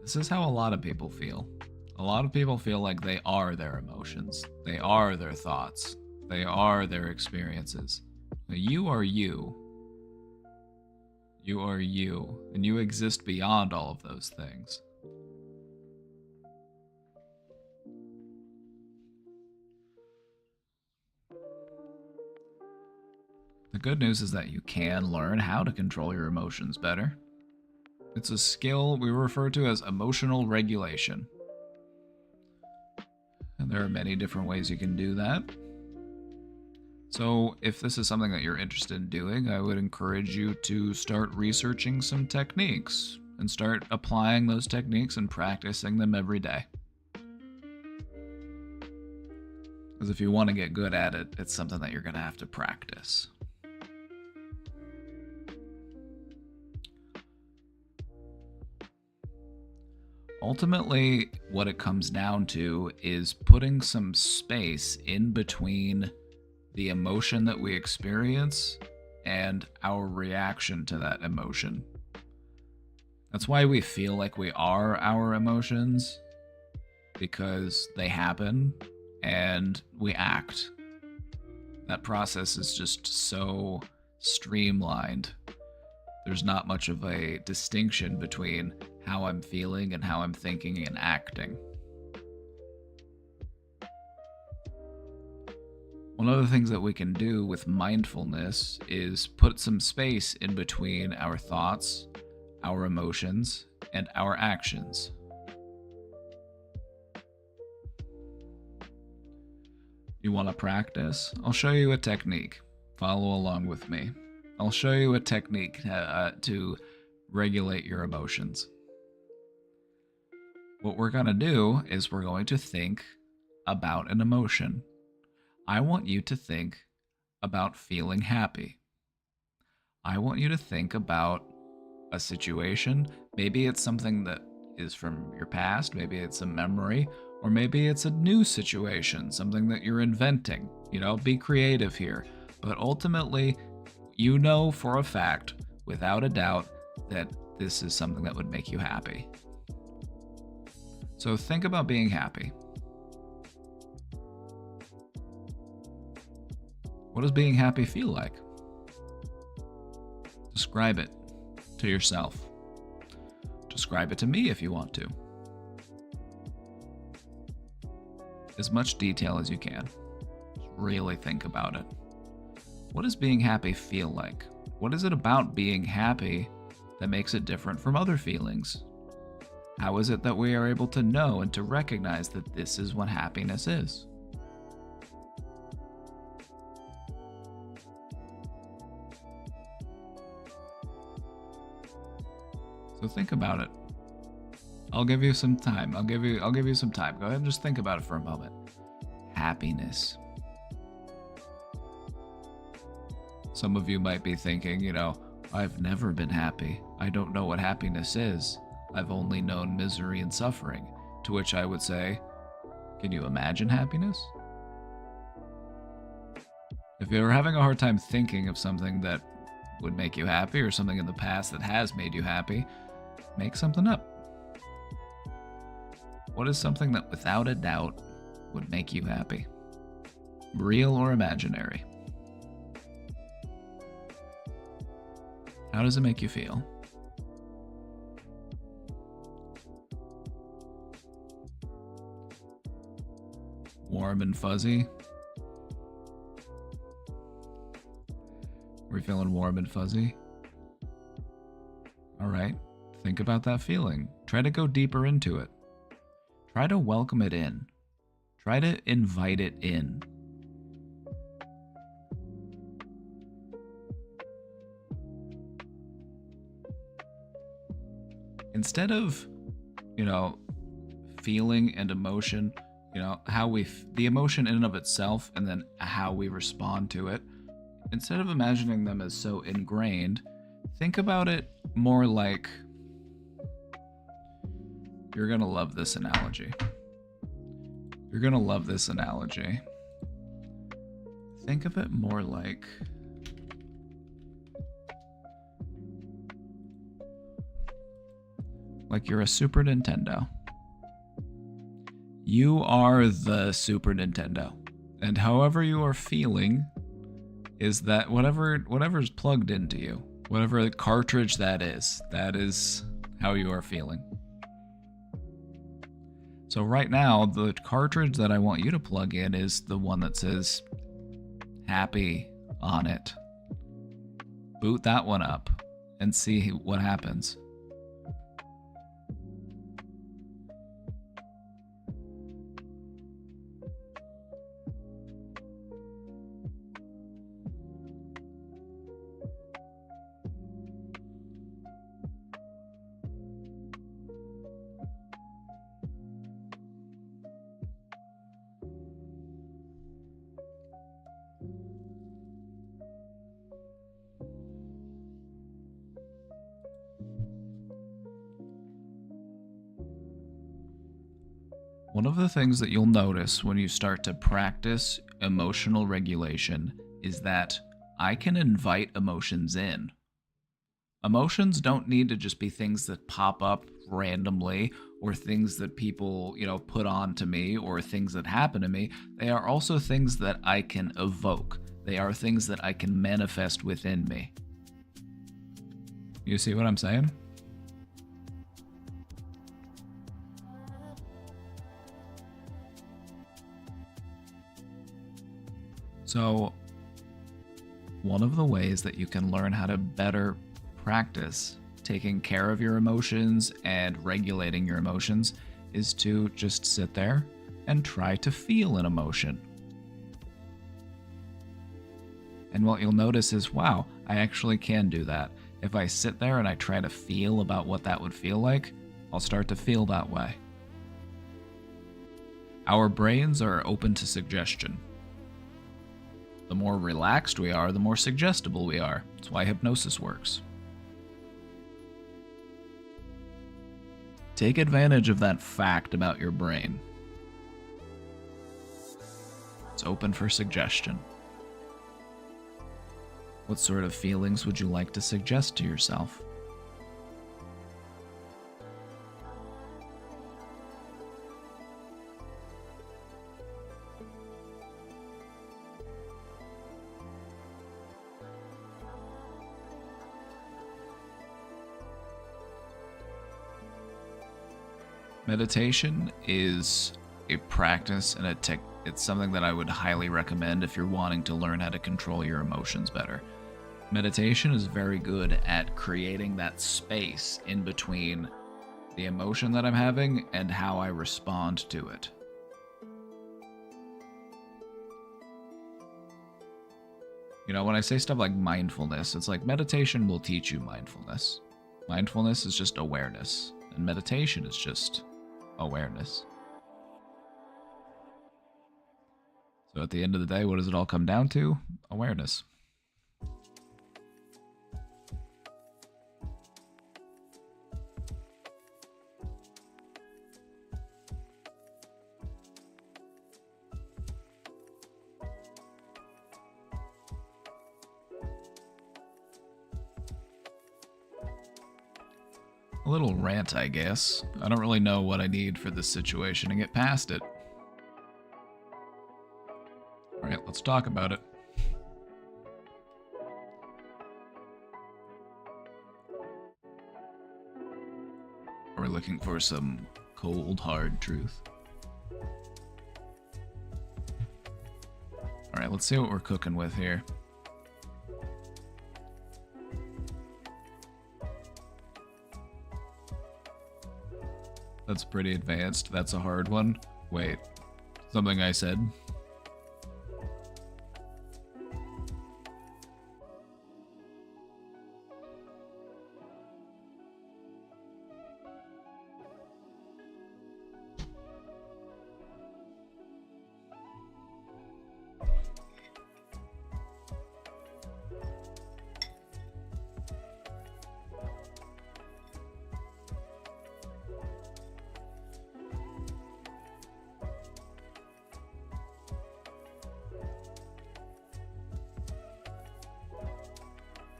This is how a lot of people feel. A lot of people feel like they are their emotions. They are their thoughts. They are their experiences. Now, you are you. You are you, and you exist beyond all of those things. The good news is that you can learn how to control your emotions better. It's a skill we refer to as emotional regulation. And there are many different ways you can do that. So if this is something that you're interested in doing, I would encourage you to start researching some techniques and start applying those techniques and practicing them every day. Because if you want to get good at it, it's something that you're going to have to practice. Ultimately, what it comes down to is putting some space in between the emotion that we experience and our reaction to that emotion. That's why we feel like we are our emotions, because they happen and we act. That process is just so streamlined. There's not much of a distinction between how I'm feeling and how I'm thinking and acting. One of the things that we can do with mindfulness is put some space in between our thoughts, our emotions, and our actions. You want to practice? I'll show you a technique. Follow along with me. I'll show you a technique to regulate your emotions. What we're going to do is we're going to think about an emotion. I want you to think about feeling happy. I want you to think about a situation. Maybe it's something that is from your past, maybe it's a memory, or maybe it's a new situation, something that you're inventing. Be creative here. But ultimately, you know for a fact, without a doubt, that this is something that would make you happy. So think about being happy. What does being happy feel like? Describe it to yourself. Describe it to me if you want to. As much detail as you can. Just really think about it. What does being happy feel like? What is it about being happy that makes it different from other feelings? How is it that we are able to know and to recognize that this is what happiness is? So think about it. I'll give you some time. I'll give you some time. Go ahead and just think about it for a moment. Happiness. Some of you might be thinking, I've never been happy. I don't know what happiness is. I've only known misery and suffering. To which I would say, can you imagine happiness? If you're having a hard time thinking of something that would make you happy or something in the past that has made you happy, make something up. What is something that without a doubt would make you happy? Real or imaginary? How does it make you feel? Warm and fuzzy? We're feeling warm and fuzzy? All right, think about that feeling. Try to go deeper into it. Try to welcome it in. Try to invite it in. Instead of, feeling and emotion, the emotion in and of itself and then how we respond to it, instead of imagining them as so ingrained, think about it more like, you're going to love this analogy. You're going to love this analogy. Think of it more like you're a Super Nintendo. You are the Super Nintendo. And however you are feeling is that whatever's plugged into you, whatever cartridge that is how you are feeling. So right now, the cartridge that I want you to plug in is the one that says happy on it. Boot that one up and see what happens. One of the things that you'll notice when you start to practice emotional regulation is that I can invite emotions in. Emotions don't need to just be things that pop up randomly or things that people, put on to me or things that happen to me. They are also things that I can evoke. They are things that I can manifest within me. You see what I'm saying? So, one of the ways that you can learn how to better practice taking care of your emotions and regulating your emotions is to just sit there and try to feel an emotion. And what you'll notice is, wow, I actually can do that. If I sit there and I try to feel about what that would feel like, I'll start to feel that way. Our brains are open to suggestion. The more relaxed we are, the more suggestible we are. That's why hypnosis works. Take advantage of that fact about your brain. It's open for suggestion. What sort of feelings would you like to suggest to yourself? Meditation is a practice and it's something that I would highly recommend if you're wanting to learn how to control your emotions better. Meditation is very good at creating that space in between the emotion that I'm having and how I respond to it. You know, when I say stuff like mindfulness, it's like meditation will teach you mindfulness. Mindfulness is just awareness, and meditation is just awareness. So at the end of the day, what does it all come down to? Awareness. A little rant, I guess. I don't really know what I need for this situation to get past it. Alright, let's talk about it. Are we looking for some cold, hard truth? Alright, let's see what we're cooking with here. That's pretty advanced. That's a hard one. Wait, something I said?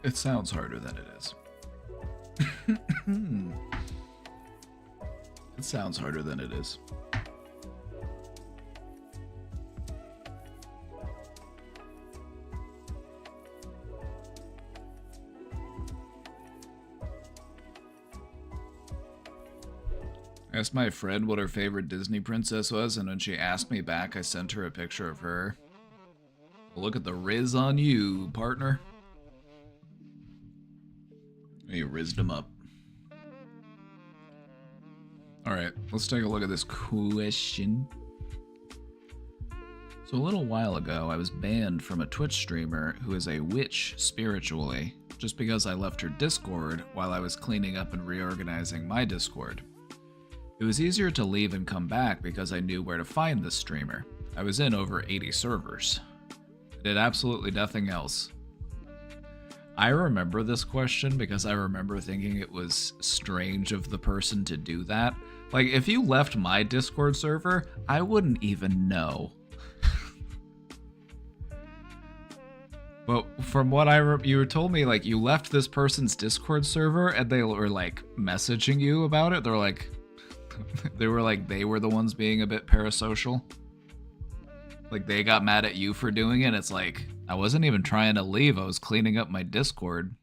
It sounds harder than it is. It sounds harder than it is. I asked my friend what her favorite Disney princess was, and when she asked me back, I sent her a picture of her. Well, look at the riz on you, partner. You rizzed him up. Alright, let's take a look at this question. So a little while ago, I was banned from a Twitch streamer who is a witch spiritually, just because I left her Discord while I was cleaning up and reorganizing my Discord. It was easier to leave and come back because I knew where to find this streamer. I was in over 80 servers. I did absolutely nothing else. I remember this question because I remember thinking it was strange of the person to do that. Like, if you left my Discord server, I wouldn't even know. But from what you told me, like, you left this person's Discord server and they were, like, messaging you about it. They're like, they were the ones being a bit parasocial. Like, they got mad at you for doing it. It's like, I wasn't even trying to leave. I was cleaning up my Discord.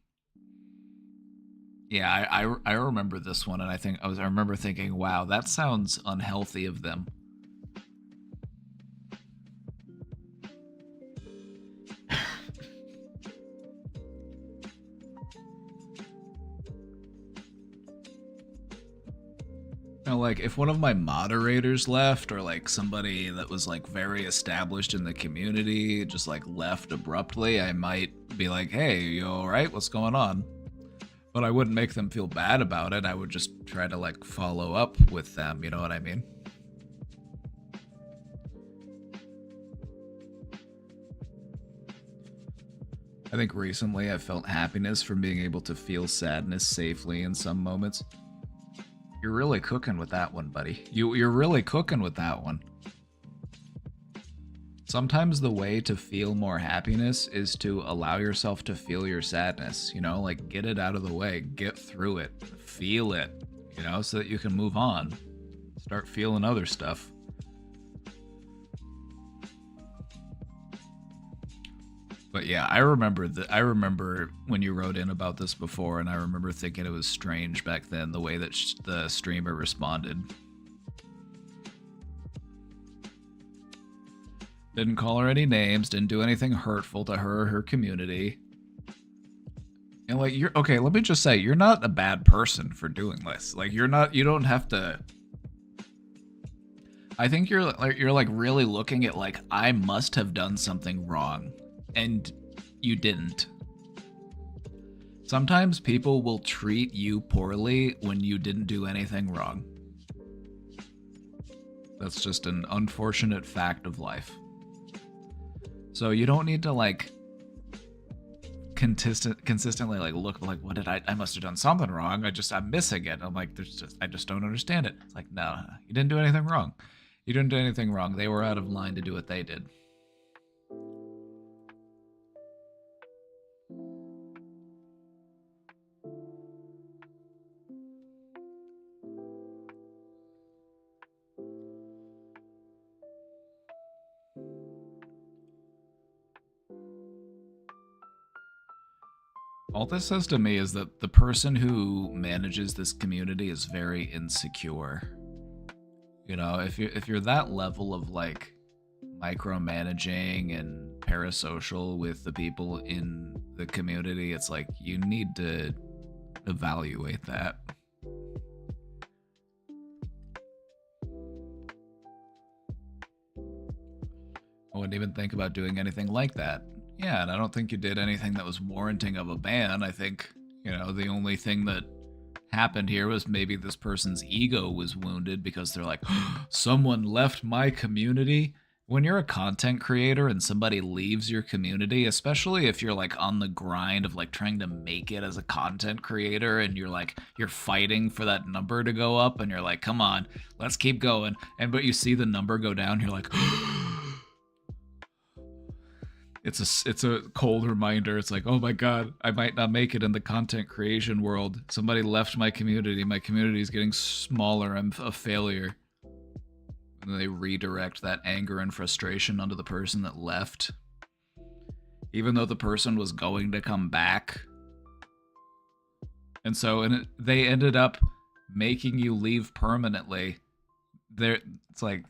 Yeah, I remember this one, and I remember thinking, wow, that sounds unhealthy of them. like if one of my moderators left or like somebody that was like very established in the community just like left abruptly, I might be like, hey, you all right? What's going on? But I wouldn't make them feel bad about it. I would just try to like follow up with them. You know what I mean? I think recently I felt happiness from being able to feel sadness safely in some moments. You're really cooking with that one, buddy. You're really cooking with that one. Sometimes the way to feel more happiness is to allow yourself to feel your sadness, you know, like get it out of the way, get through it, feel it, you know, so that you can move on. Start feeling other stuff. But yeah, I remember when you wrote in about this before, and I remember thinking it was strange back then the way that the streamer responded. Didn't call her any names, didn't do anything hurtful to her or her community. And like, you're okay, let me just say, you're not a bad person for doing this. Like, you don't have to. I think you're like really looking at like, I must have done something wrong. And you didn't. Sometimes people will treat you poorly when you didn't do anything wrong. That's just an unfortunate fact of life. So you don't need to like consistently like look like, what did I must have done something wrong. I'm missing it. I'm like, I just don't understand it. It's like, no, you didn't do anything wrong. You didn't do anything wrong. They were out of line to do what they did. All this says to me is that the person who manages this community is very insecure. You know, if you're that level of like micromanaging and parasocial with the people in the community, it's like you need to evaluate that. I wouldn't even think about doing anything like that. Yeah, and I don't think you did anything that was warranting of a ban. I think, you know, the only thing that happened here was maybe this person's ego was wounded because they're like, someone left my community. When you're a content creator and somebody leaves your community, especially if you're like on the grind of like trying to make it as a content creator and you're fighting for that number to go up and you're like, come on, let's keep going. But you see the number go down, you're like, It's a cold reminder. It's like, oh my god, I might not make it in the content creation world. Somebody left my community. My community is getting smaller. I'm a failure. And they redirect that anger and frustration onto the person that left. Even though the person was going to come back. And so they ended up making you leave permanently. It's like...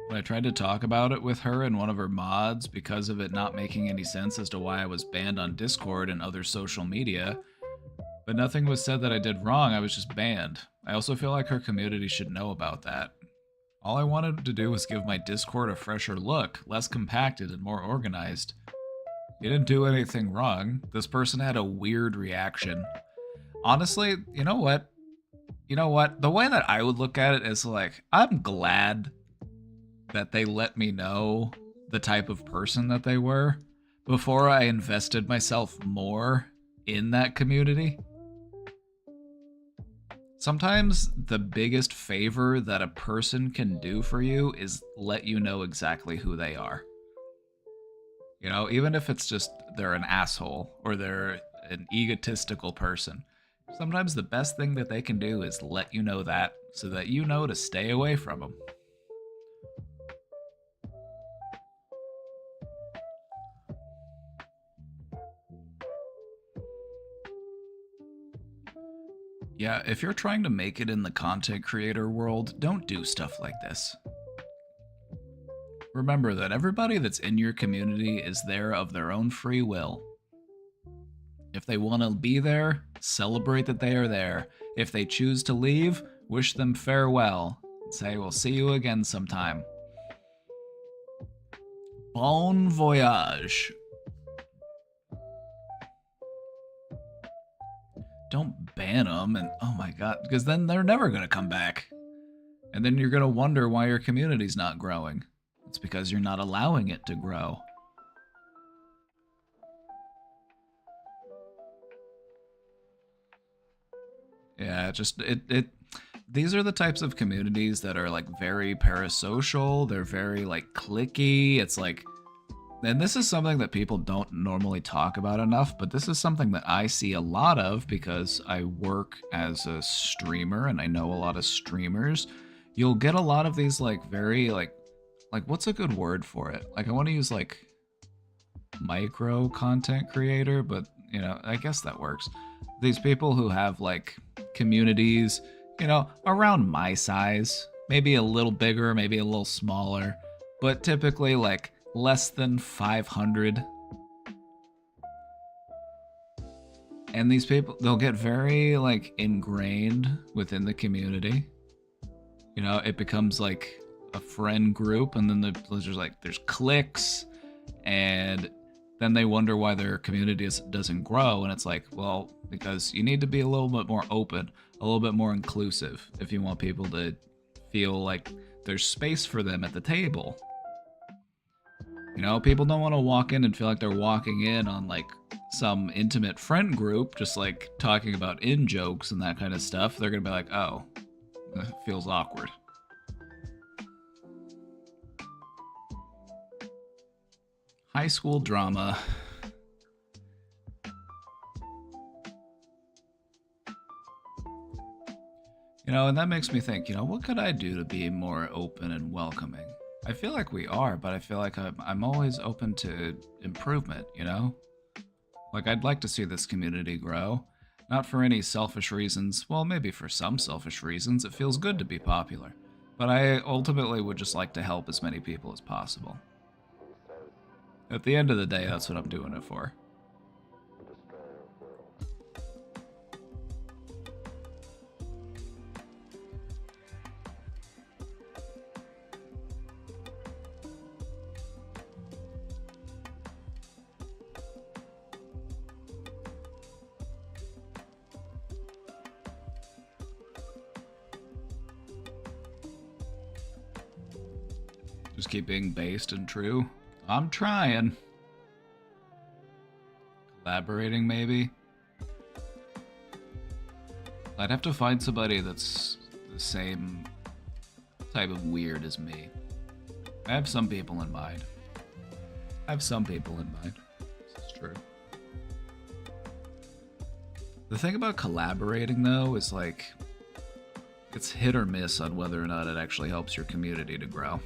When I tried to talk about it with her and one of her mods because of it not making any sense as to why I was banned on Discord and other social media, but nothing was said that I did wrong, I was just banned. I also feel like her community should know about that. All I wanted to do was give my Discord a fresher look, less compacted and more organized. You didn't do anything wrong. This person had a weird reaction. Honestly, you know what? The way that I would look at it is like, I'm glad that they let me know the type of person that they were before I invested myself more in that community. Sometimes the biggest favor that a person can do for you is let you know exactly who they are. You know, even if it's just they're an asshole or they're an egotistical person. Sometimes the best thing that they can do is let you know that so that you know to stay away from them. Yeah, if you're trying to make it in the content creator world, don't do stuff like this. Remember that everybody that's in your community is there of their own free will. If they want to be there, celebrate that they are there. If they choose to leave, wish them farewell. Say we'll see you again sometime. Bon voyage. Don't ban them, and oh my god, because then they're never going to come back. And then you're going to wonder why your community's not growing. It's because you're not allowing it to grow. Yeah, just these are the types of communities that are like very parasocial, they're very like cliquey. It's like, and this is something that people don't normally talk about enough, but this is something that I see a lot of because I work as a streamer and I know a lot of streamers. You'll get a lot of these like very like what's a good word for it? Like I want to use like micro content creator, but you know, I guess that works. These people who have like communities, you know, around my size, maybe a little bigger, maybe a little smaller, but typically like less than 500. And these people, they'll get very like ingrained within the community. You know, it becomes like a friend group, and then there's cliques, and then they wonder why their community doesn't grow. And it's like, well, because you need to be a little bit more open, a little bit more inclusive if you want people to feel like there's space for them at the table. You know, people don't want to walk in and feel like they're walking in on like some intimate friend group, just like talking about in-jokes and that kind of stuff. They're going to be like, oh, it feels awkward. High school drama. You know, and that makes me think, you know, what could I do to be more open and welcoming? I feel like we are, but I feel like I'm always open to improvement, you know? Like, I'd like to see this community grow. Not for any selfish reasons. Well, maybe for some selfish reasons. It feels good to be popular. But I ultimately would just like to help as many people as possible. At the end of the day, that's what I'm doing it for. Just keep being based and true. I'm trying. Collaborating, maybe? I'd have to find somebody that's the same type of weird as me. I have some people in mind. This is true. The thing about collaborating, though, is like, it's hit or miss on whether or not it actually helps your community to grow.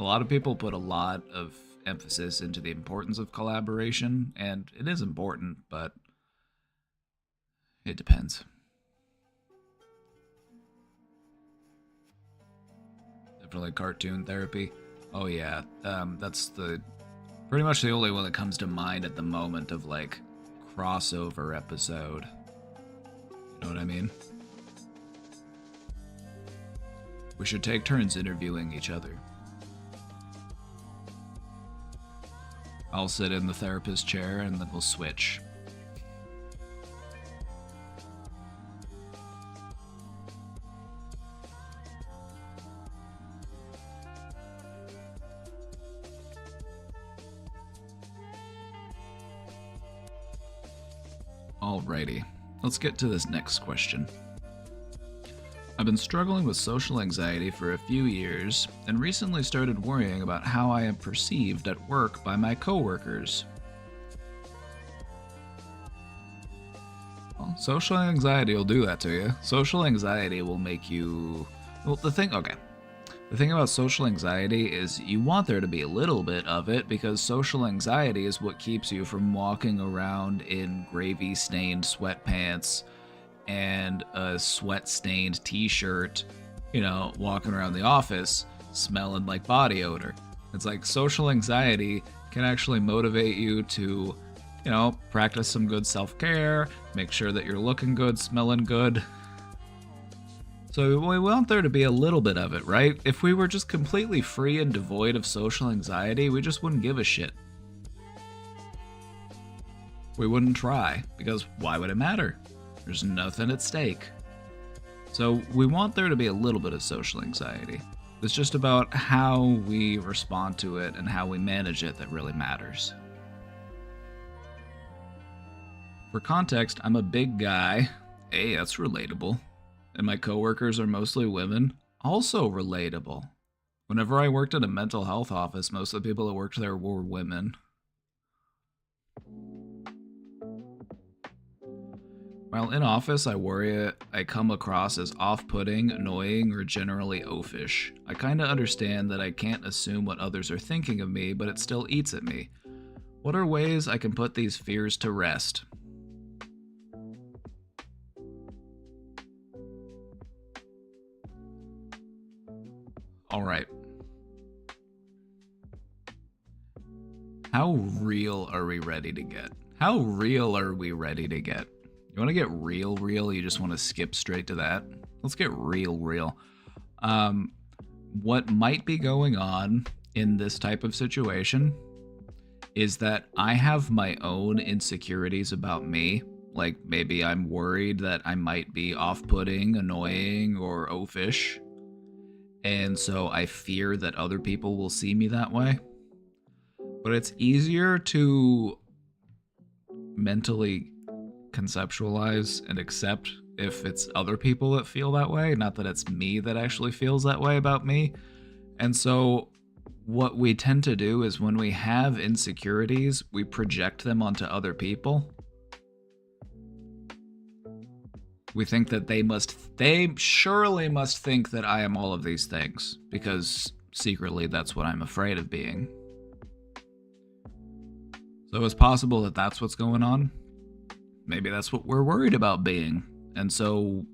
A lot of people put a lot of emphasis into the importance of collaboration, and it is important, but it depends. Definitely cartoon therapy. Oh yeah, that's pretty much the only one that comes to mind at the moment of like crossover episode. You know what I mean? We should take turns interviewing each other. I'll sit in the therapist chair and then we'll switch. Alrighty, let's get to this next question. I've been struggling with social anxiety for a few years, and recently started worrying about how I am perceived at work by my coworkers. Well, social anxiety will do that to you. Social anxiety will make you... Well, the thing about social anxiety is you want there to be a little bit of it, because social anxiety is what keeps you from walking around in gravy-stained sweatpants and a sweat-stained t-shirt, you know, walking around the office smelling like body odor. It's like social anxiety can actually motivate you to, you know, practice some good self-care, make sure that you're looking good, smelling good. So we want there to be a little bit of it, right? If we were just completely free and devoid of social anxiety, we just wouldn't give a shit. We wouldn't try, because why would it matter? There's nothing at stake. So we want there to be a little bit of social anxiety. It's just about how we respond to it and how we manage it that really matters. For context, I'm a big guy. Hey, that's relatable. And my coworkers are mostly women. Also relatable. Whenever I worked at a mental health office, most of the people that worked there were women. While in office, I worry I come across as off-putting, annoying, or generally oafish. I kinda understand that I can't assume what others are thinking of me, but it still eats at me. What are ways I can put these fears to rest? Alright. How real are we ready to get? How real are we ready to get? You want to get real? You just want to skip straight to that? Let's get real. What might be going on in this type of situation is that I have my own insecurities about me. Like maybe I'm worried that I might be off-putting, annoying, or oafish. And so I fear that other people will see me that way. But it's easier to mentally conceptualize and accept if it's other people that feel that way, not that it's me that actually feels that way about me. And so what we tend to do is when we have insecurities, we project them onto other people. We think that they surely must think that I am all of these things, because secretly that's what I'm afraid of being. So it's possible that that's what's going on. Maybe that's what we're worried about being. And so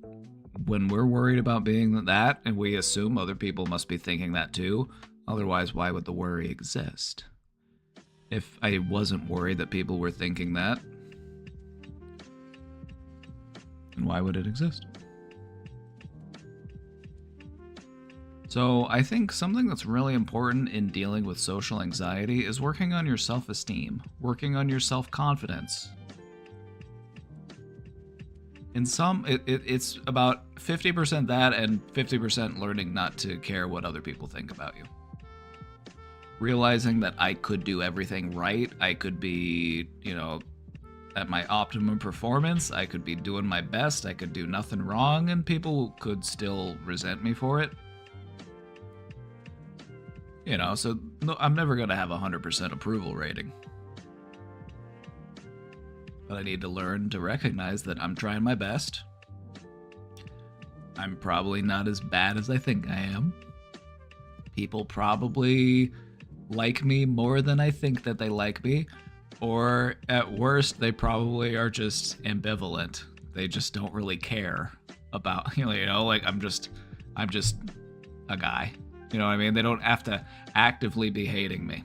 when we're worried about being that, and we assume other people must be thinking that too, otherwise why would the worry exist? If I wasn't worried that people were thinking that, then why would it exist? So I think something that's really important in dealing with social anxiety is working on your self-esteem, working on your self-confidence. In some, it's about 50% that and 50% learning not to care what other people think about you. Realizing that I could do everything right, I could be, at my optimum performance, I could be doing my best, I could do nothing wrong, and people could still resent me for it. So no, I'm never going to have a 100% approval rating. But I need to learn to recognize that I'm trying my best. I'm probably not as bad as I think I am. People probably like me more than I think that they like me. Or at worst, they probably are just ambivalent. They just don't really care about, I'm just a guy. You know what I mean? They don't have to actively be hating me.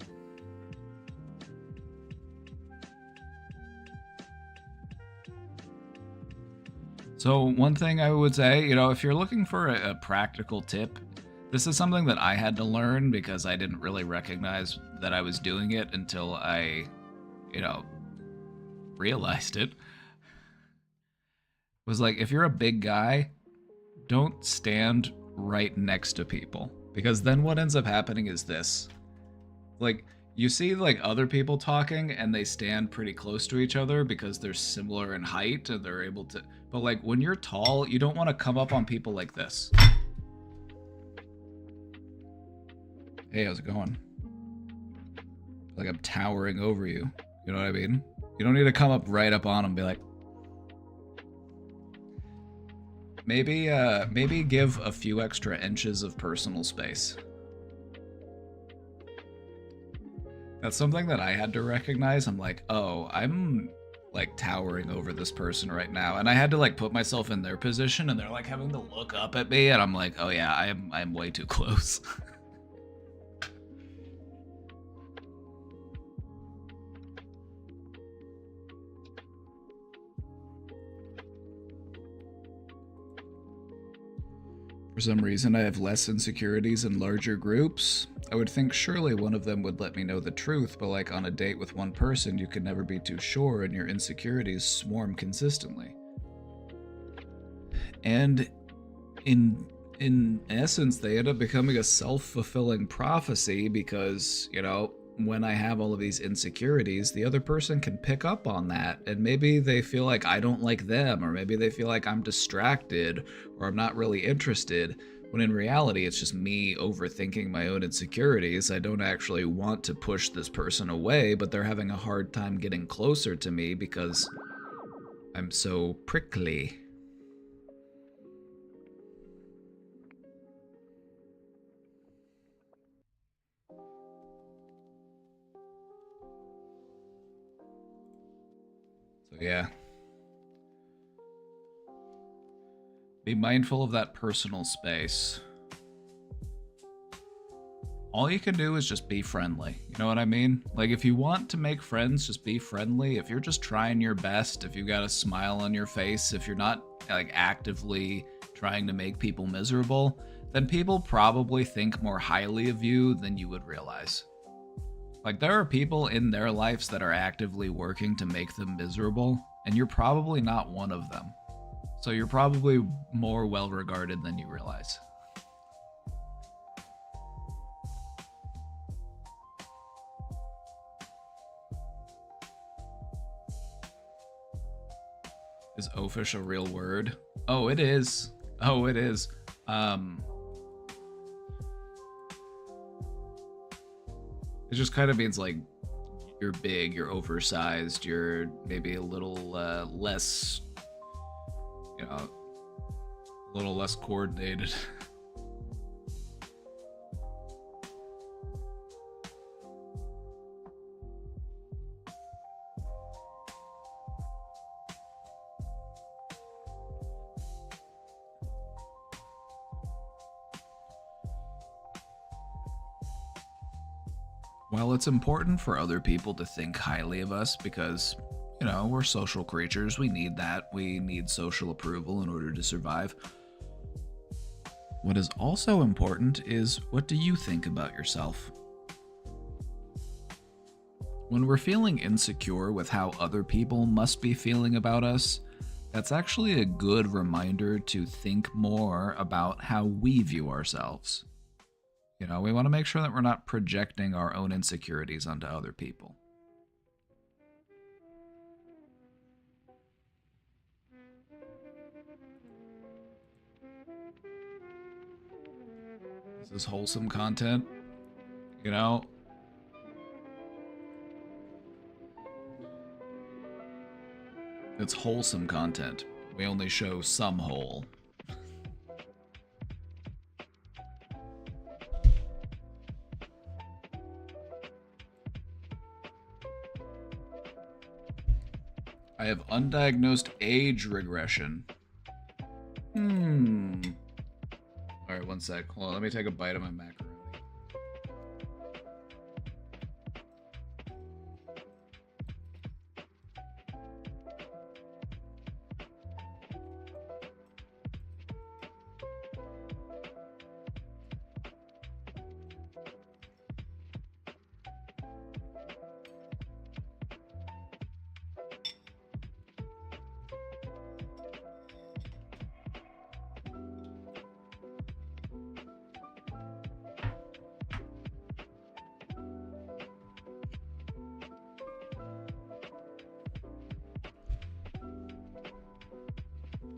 So one thing I would say, if you're looking for a practical tip, this is something that I had to learn because I didn't really recognize that I was doing it until I, realized it. Was like, if you're a big guy, don't stand right next to people. Because then what ends up happening is this. Like, you see other people talking and they stand pretty close to each other because they're similar in height and they're able to... But when you're tall, you don't want to come up on people like this. Hey, how's it going? Like I'm towering over you. You know what I mean? You don't need to come up right up on them and be like... Maybe give a few extra inches of personal space. That's something that I had to recognize. I'm like, oh, I'm like towering over this person right now, and I had to like put myself in their position, and they're like having to look up at me, and I'm like, oh yeah, I'm way too close. For some reason, I have less insecurities in larger groups. I would think surely one of them would let me know the truth, but like on a date with one person, you can never be too sure and your insecurities swarm consistently. And in essence, they end up becoming a self-fulfilling prophecy because, you know, when I have all of these insecurities, the other person can pick up on that, and maybe they feel like I don't like them, or maybe they feel like I'm distracted or I'm not really interested, when in reality it's just me overthinking my own insecurities. I don't actually want to push this person away, but they're having a hard time getting closer to me because I'm so prickly. So yeah. Be mindful of that personal space. All you can do is just be friendly. You know what I mean? Like, if you want to make friends, just be friendly. If you're just trying your best, if you got a smile on your face, if you're not like actively trying to make people miserable, then people probably think more highly of you than you would realize. Like, there are people in their lives that are actively working to make them miserable, and you're probably not one of them. So you're probably more well regarded than you realize. Is oafish a real word? Oh, it is. Oh, it is. It just kind of means like you're big, you're oversized, you're maybe a little less, you know, a little less coordinated. While it's important for other people to think highly of us because, you know, we're social creatures, we need that. We need social approval in order to survive. What is also important is, what do you think about yourself? When we're feeling insecure with how other people must be feeling about us, that's actually a good reminder to think more about how we view ourselves. You know, we want to make sure that we're not projecting our own insecurities onto other people. This is wholesome content, you know? It's wholesome content. We only show some whole. I have undiagnosed age regression. Alright, one sec. Hold on, let me take a bite of my macaroni.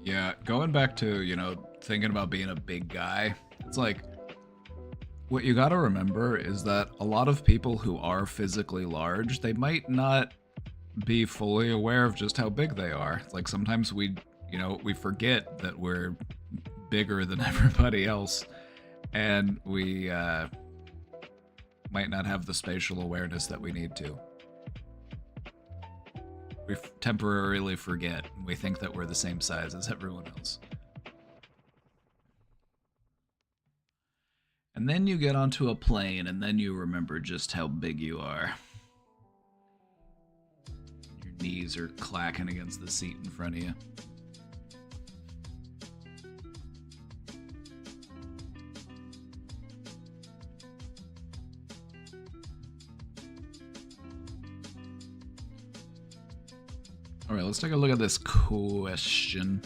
Yeah, going back to, you know, thinking about being a big guy, it's like, what you gotta remember is that a lot of people who are physically large, they might not be fully aware of just how big they are. Like, sometimes we forget that we're bigger than everybody else, and we might not have the spatial awareness that we need to. We temporarily forget. We think that we're the same size as everyone else. And then you get onto a plane, and then you remember just how big you are. Your knees are clacking against the seat in front of you. All right, let's take a look at this question.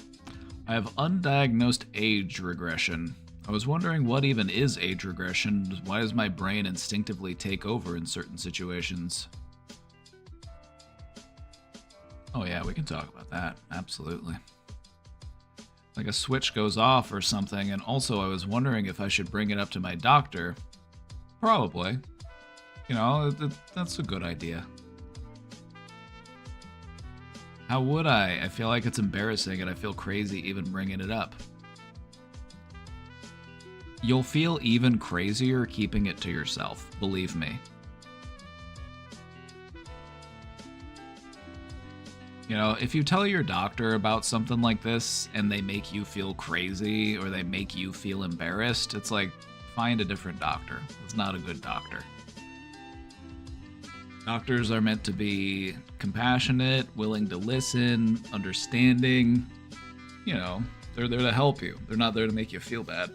I have undiagnosed age regression. I was wondering what even is age regression? Why does my brain instinctively take over in certain situations? Oh yeah, we can talk about that. Absolutely. Like a switch goes off or something, and also I was wondering if I should bring it up to my doctor. Probably. You know, that's a good idea. How would I? I feel like it's embarrassing and I feel crazy even bringing it up. You'll feel even crazier keeping it to yourself, believe me. You know, if you tell your doctor about something like this and they make you feel crazy or they make you feel embarrassed, it's like, find a different doctor. It's not a good doctor. Doctors are meant to be compassionate, willing to listen, understanding. You know, they're there to help you. They're not there to make you feel bad.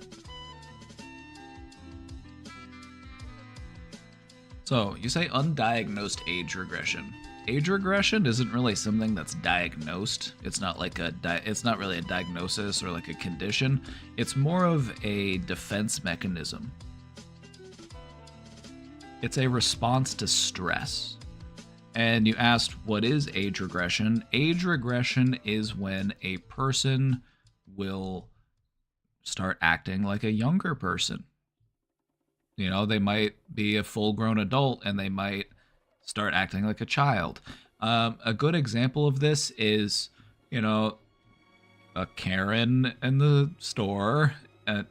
So, you say undiagnosed age regression. Age regression isn't really something that's diagnosed. It's not like it's not really a diagnosis or like a condition. It's more of a defense mechanism. It's a response to stress. And you asked, what is age regression? Age regression is when a person will start acting like a younger person. You know, they might be a full-grown adult and they might start acting like a child. A good example of this is, you know, a Karen in the store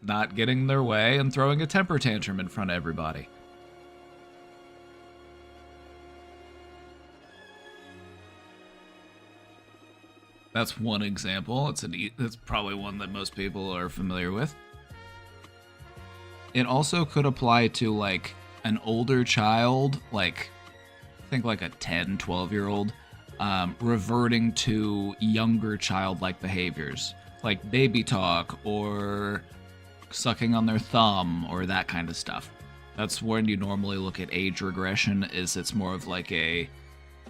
not getting their way and throwing a temper tantrum in front of everybody. That's one example. It's probably one that most people are familiar with. It also could apply to like an older child, like think like a 10, 12-year-old, reverting to younger childlike behaviors, like baby talk or sucking on their thumb or that kind of stuff. That's when you normally look at age regression, is it's more of like a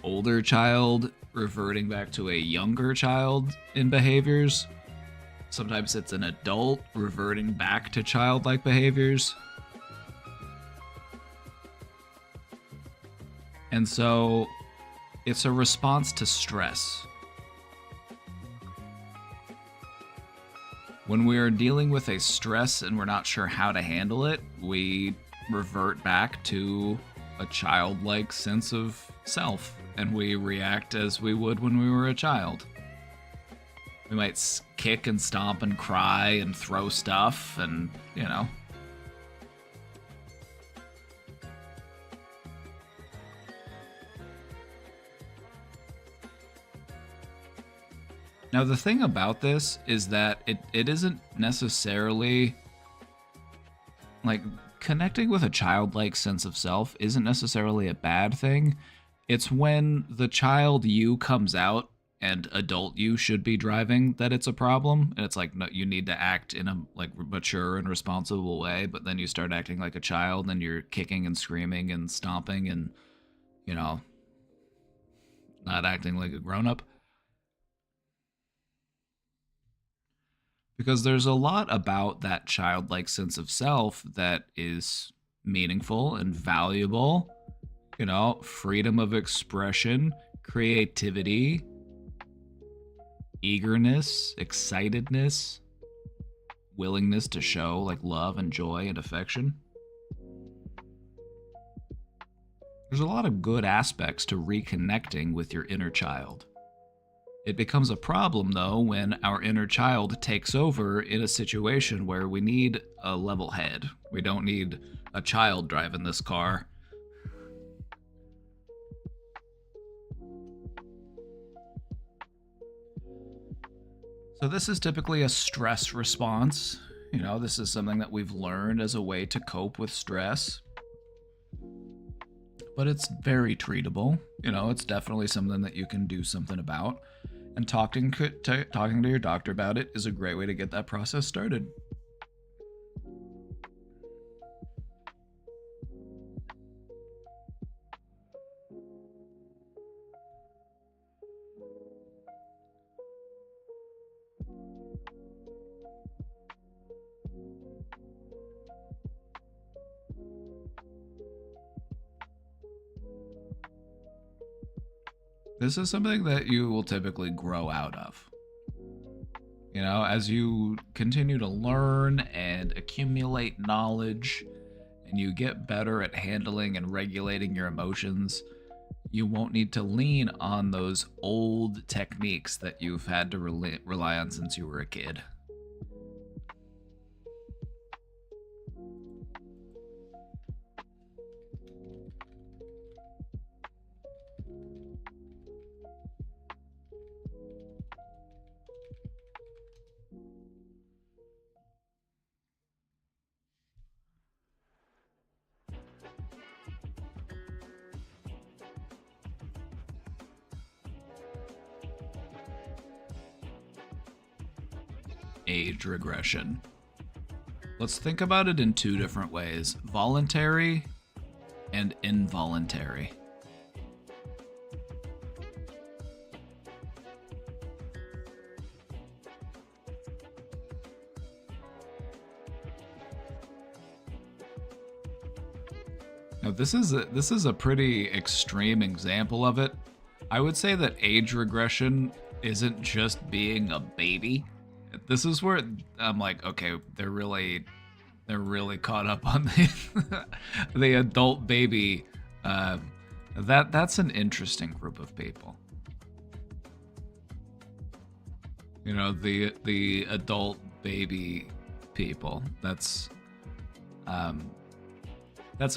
older child reverting back to a younger child in behaviors. Sometimes it's an adult reverting back to childlike behaviors. And so it's a response to stress. When we are dealing with a stress and we're not sure how to handle it, we revert back to a childlike sense of self, and we react as we would when we were a child. We might kick and stomp and cry and throw stuff and, you know. Now, the thing about this is that it isn't necessarily, like, connecting with a childlike sense of self isn't necessarily a bad thing. It's when the child you comes out and adult you should be driving that it's a problem. And it's like, no, you need to act in a like mature and responsible way, but then you start acting like a child and you're kicking and screaming and stomping and, you know, not acting like a grown-up. Because there's a lot about that childlike sense of self that is meaningful and valuable. You know, freedom of expression, creativity, eagerness, excitedness, willingness to show like love and joy and affection. There's a lot of good aspects to reconnecting with your inner child. It becomes a problem, though, when our inner child takes over in a situation where we need a level head. We don't need a child driving this car. So this is typically a stress response. You know, this is something that we've learned as a way to cope with stress. But it's very treatable. You know, it's definitely something that you can do something about. And talking to your doctor about it is a great way to get that process started. This is something that you will typically grow out of. You know, as you continue to learn and accumulate knowledge and you get better at handling and regulating your emotions, you won't need to lean on those old techniques that you've had to rely on since you were a kid. Age regression. Let's think about it in two different ways: voluntary and involuntary. Now this is a pretty extreme example of it. I would say that age regression isn't just being a baby. This is where I'm like, okay, they're really caught up on the the adult baby. That's an interesting group of people. You know, the adult baby people. That's a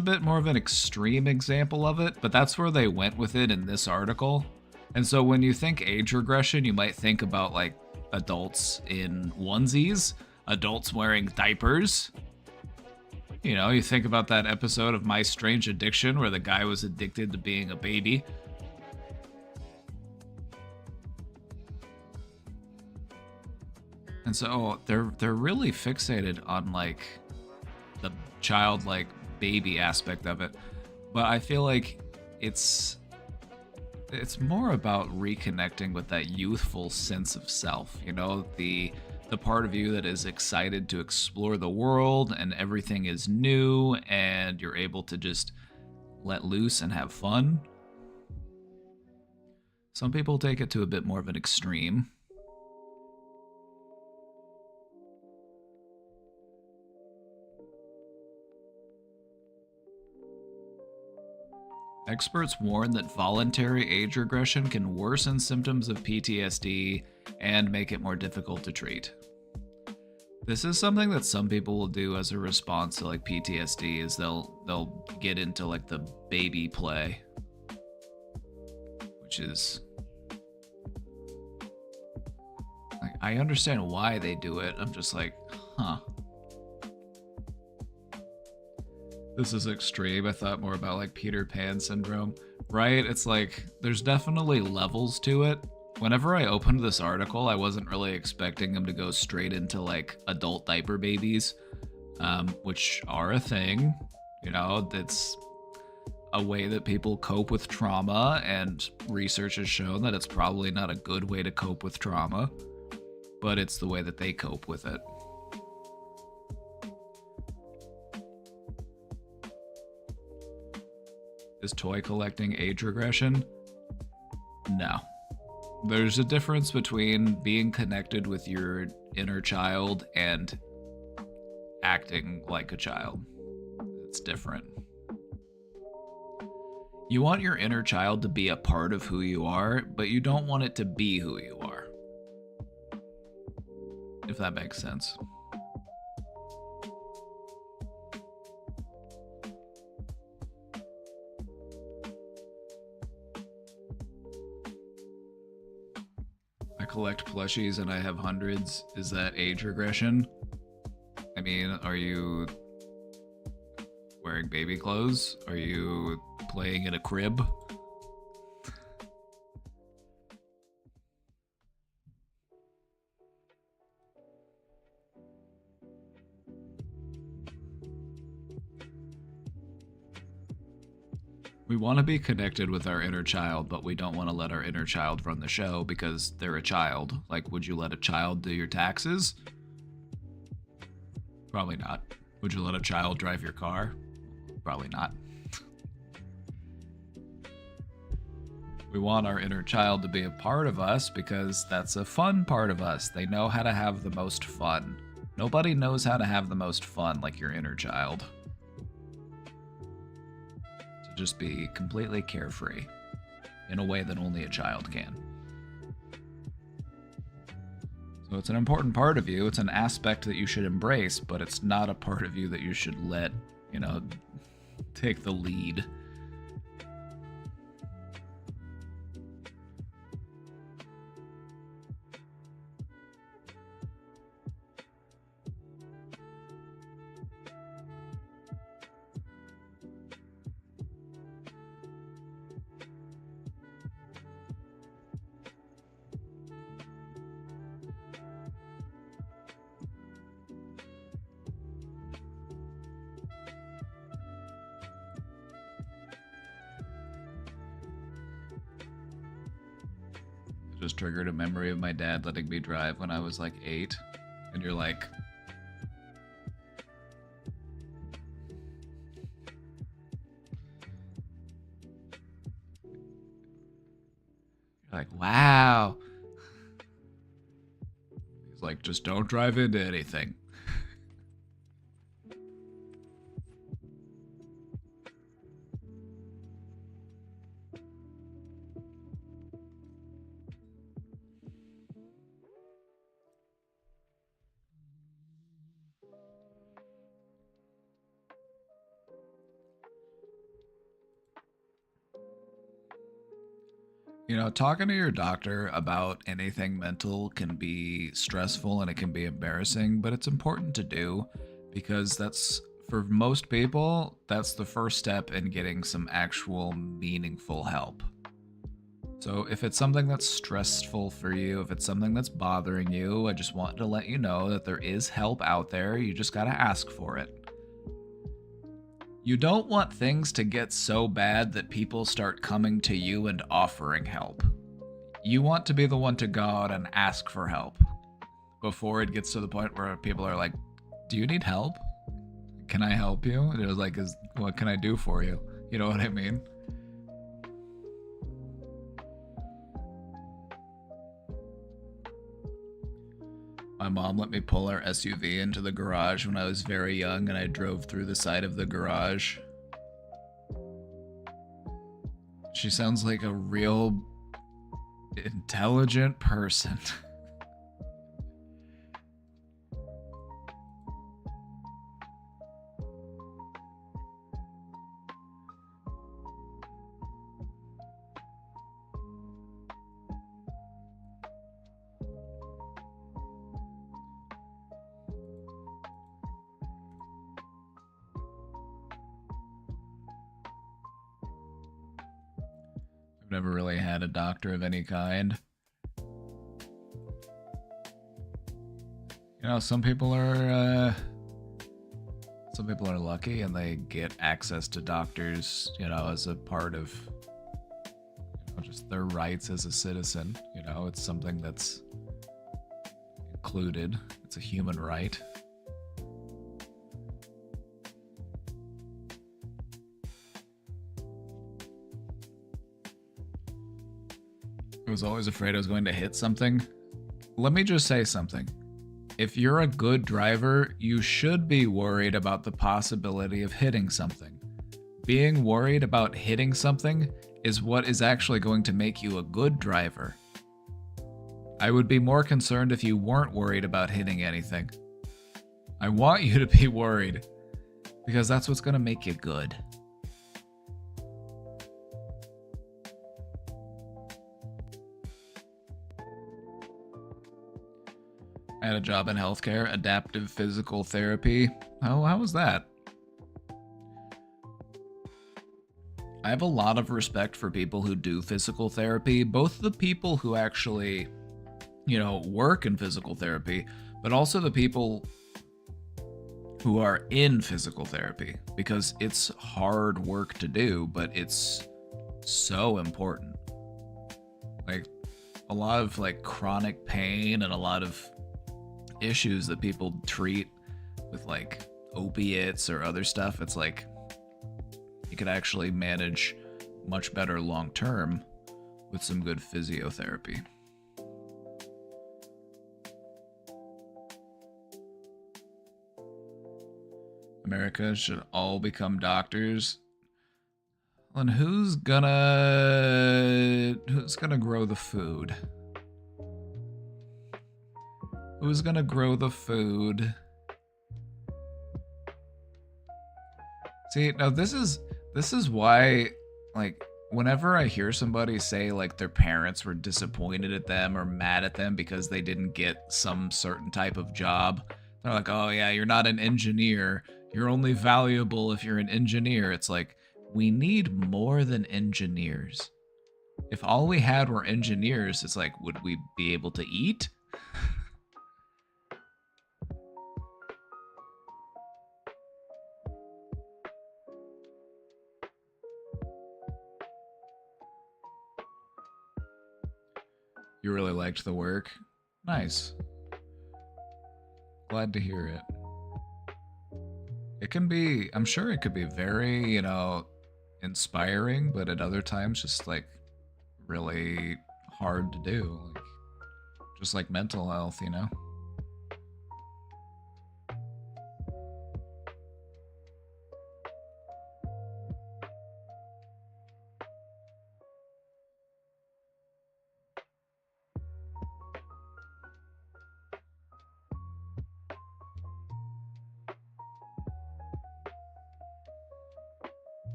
bit more of an extreme example of it, but that's where they went with it in this article. And so when you think age regression, you might think about like adults in onesies, adults wearing diapers. You know, you think about that episode of My Strange Addiction where the guy was addicted to being a baby. And so they're really fixated on like the childlike baby aspect of it. But I feel like it's more about reconnecting with that youthful sense of self, you know, the part of you that is excited to explore the world and everything is new and you're able to just let loose and have fun. Some people take it to a bit more of an extreme. Experts warn that voluntary age regression can worsen symptoms of PTSD and make it more difficult to treat. This is something that some people will do as a response to like PTSD, is they'll get into like the baby play, which is like, I understand why they do it. I'm just like, huh. This is extreme. I thought more about like Peter Pan syndrome, right? It's like there's definitely levels to it. Whenever I opened this article, I wasn't really expecting them to go straight into like adult diaper babies, which are a thing. You know, that's a way that people cope with trauma, and research has shown that it's probably not a good way to cope with trauma, but it's the way that they cope with it. Is toy collecting age regression? No. There's a difference between being connected with your inner child and acting like a child. It's different. You want your inner child to be a part of who you are, but you don't want it to be who you are. If that makes sense. collect plushies and I have hundreds, is that age regression? I mean, are you wearing baby clothes? Are you playing in a crib? We want to be connected with our inner child, but we don't want to let our inner child run the show because they're a child. Like, would you let a child do your taxes? Probably not. Would you let a child drive your car? Probably not. We want our inner child to be a part of us because that's a fun part of us. They know how to have the most fun. Nobody knows how to have the most fun like your inner child. To just be completely carefree in a way that only a child can. So it's an important part of you. It's an aspect that you should embrace, but it's not a part of you that you should let, take the lead. Just triggered a memory of my dad letting me drive when I was like 8, and you're like, wow. He's like, just don't drive into anything. Talking to your doctor about anything mental can be stressful and it can be embarrassing, but it's important to do because that's, for most people, that's the first step in getting some actual meaningful help. So if it's something that's stressful for you, if it's something that's bothering you, I just want to let you know that there is help out there. You just gotta ask for it. You don't want things to get so bad that people start coming to you and offering help. You want to be the one to go out and ask for help before it gets to the point where people are like, do you need help? Can I help you? And it was like, what can I do for you? You know what I mean? My mom let me pull our SUV into the garage when I was very young, and I drove through the side of the garage. She sounds like a real intelligent person. Never really had a doctor of any kind. Some people are lucky and they get access to doctors, as a part of just their rights as a citizen. It's something that's included. It's a human right. I was always afraid I was going to hit something. Let me just say something. If you're a good driver, you should be worried about the possibility of hitting something. Being worried about hitting something is what is actually going to make you a good driver. I would be more concerned if you weren't worried about hitting anything. I want you to be worried, because that's what's going to make you good. I had a job in healthcare, adaptive physical therapy. How was that? I have a lot of respect for people who do physical therapy, both the people who actually, work in physical therapy, but also the people who are in physical therapy, because it's hard work to do, but it's so important. Like a lot of like chronic pain and a lot of issues that people treat with like opiates or other stuff, it's like you could actually manage much better long term with some good physiotherapy. America should all become doctors. And who's gonna grow the food? Who's gonna grow the food? See, now this is why, like, whenever I hear somebody say like their parents were disappointed at them or mad at them because they didn't get some certain type of job, they're like, oh yeah, you're not an engineer. You're only valuable if you're an engineer. It's like, we need more than engineers. If all we had were engineers, it's like, would we be able to eat? You really liked the work? Nice. Glad to hear it. It can be, I'm sure it could be very, inspiring, but at other times just like really hard to do. Like, just like mental health,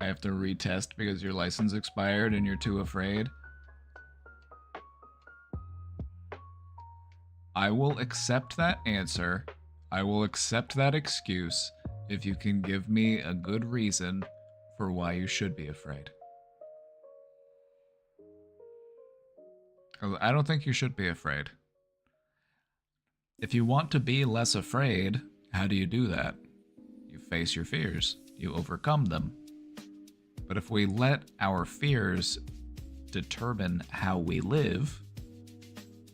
I have to retest because your license expired and you're too afraid. I will accept that answer. I will accept that excuse if you can give me a good reason for why you should be afraid. I don't think you should be afraid. If you want to be less afraid, how do you do that? You face your fears. You overcome them. But if we let our fears determine how we live,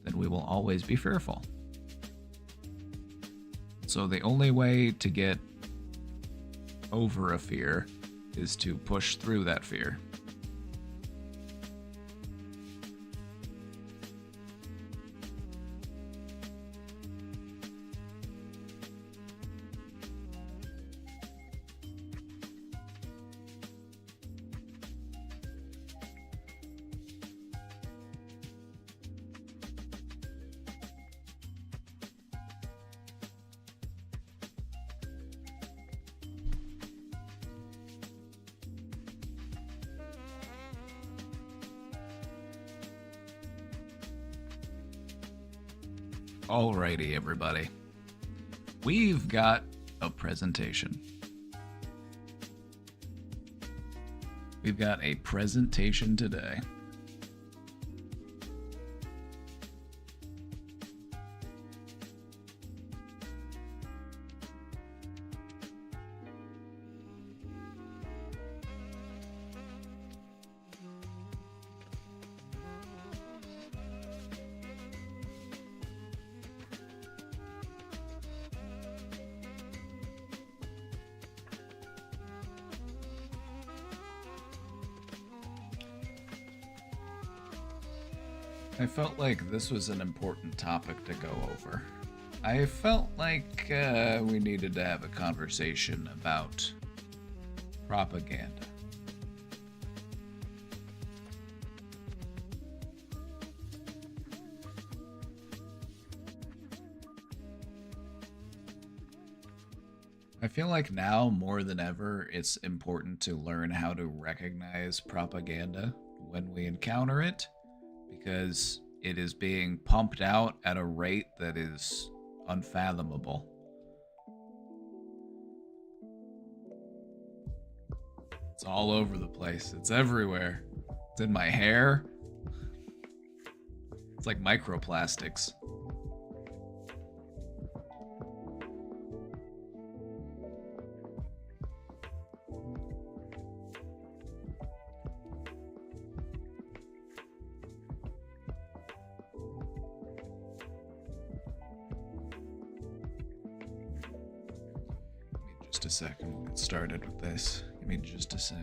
then we will always be fearful. So the only way to get over a fear is to push through that fear. Alrighty, everybody. We've got a presentation. We've got a presentation today. I felt like this was an important topic to go over. I felt like we needed to have a conversation about propaganda. I feel like now more than ever, it's important to learn how to recognize propaganda when we encounter it. Because it is being pumped out at a rate that is unfathomable. It's all over the place. It's everywhere. It's in my hair. It's like microplastics. Just a second, we'll get started with this. Give me just a sec.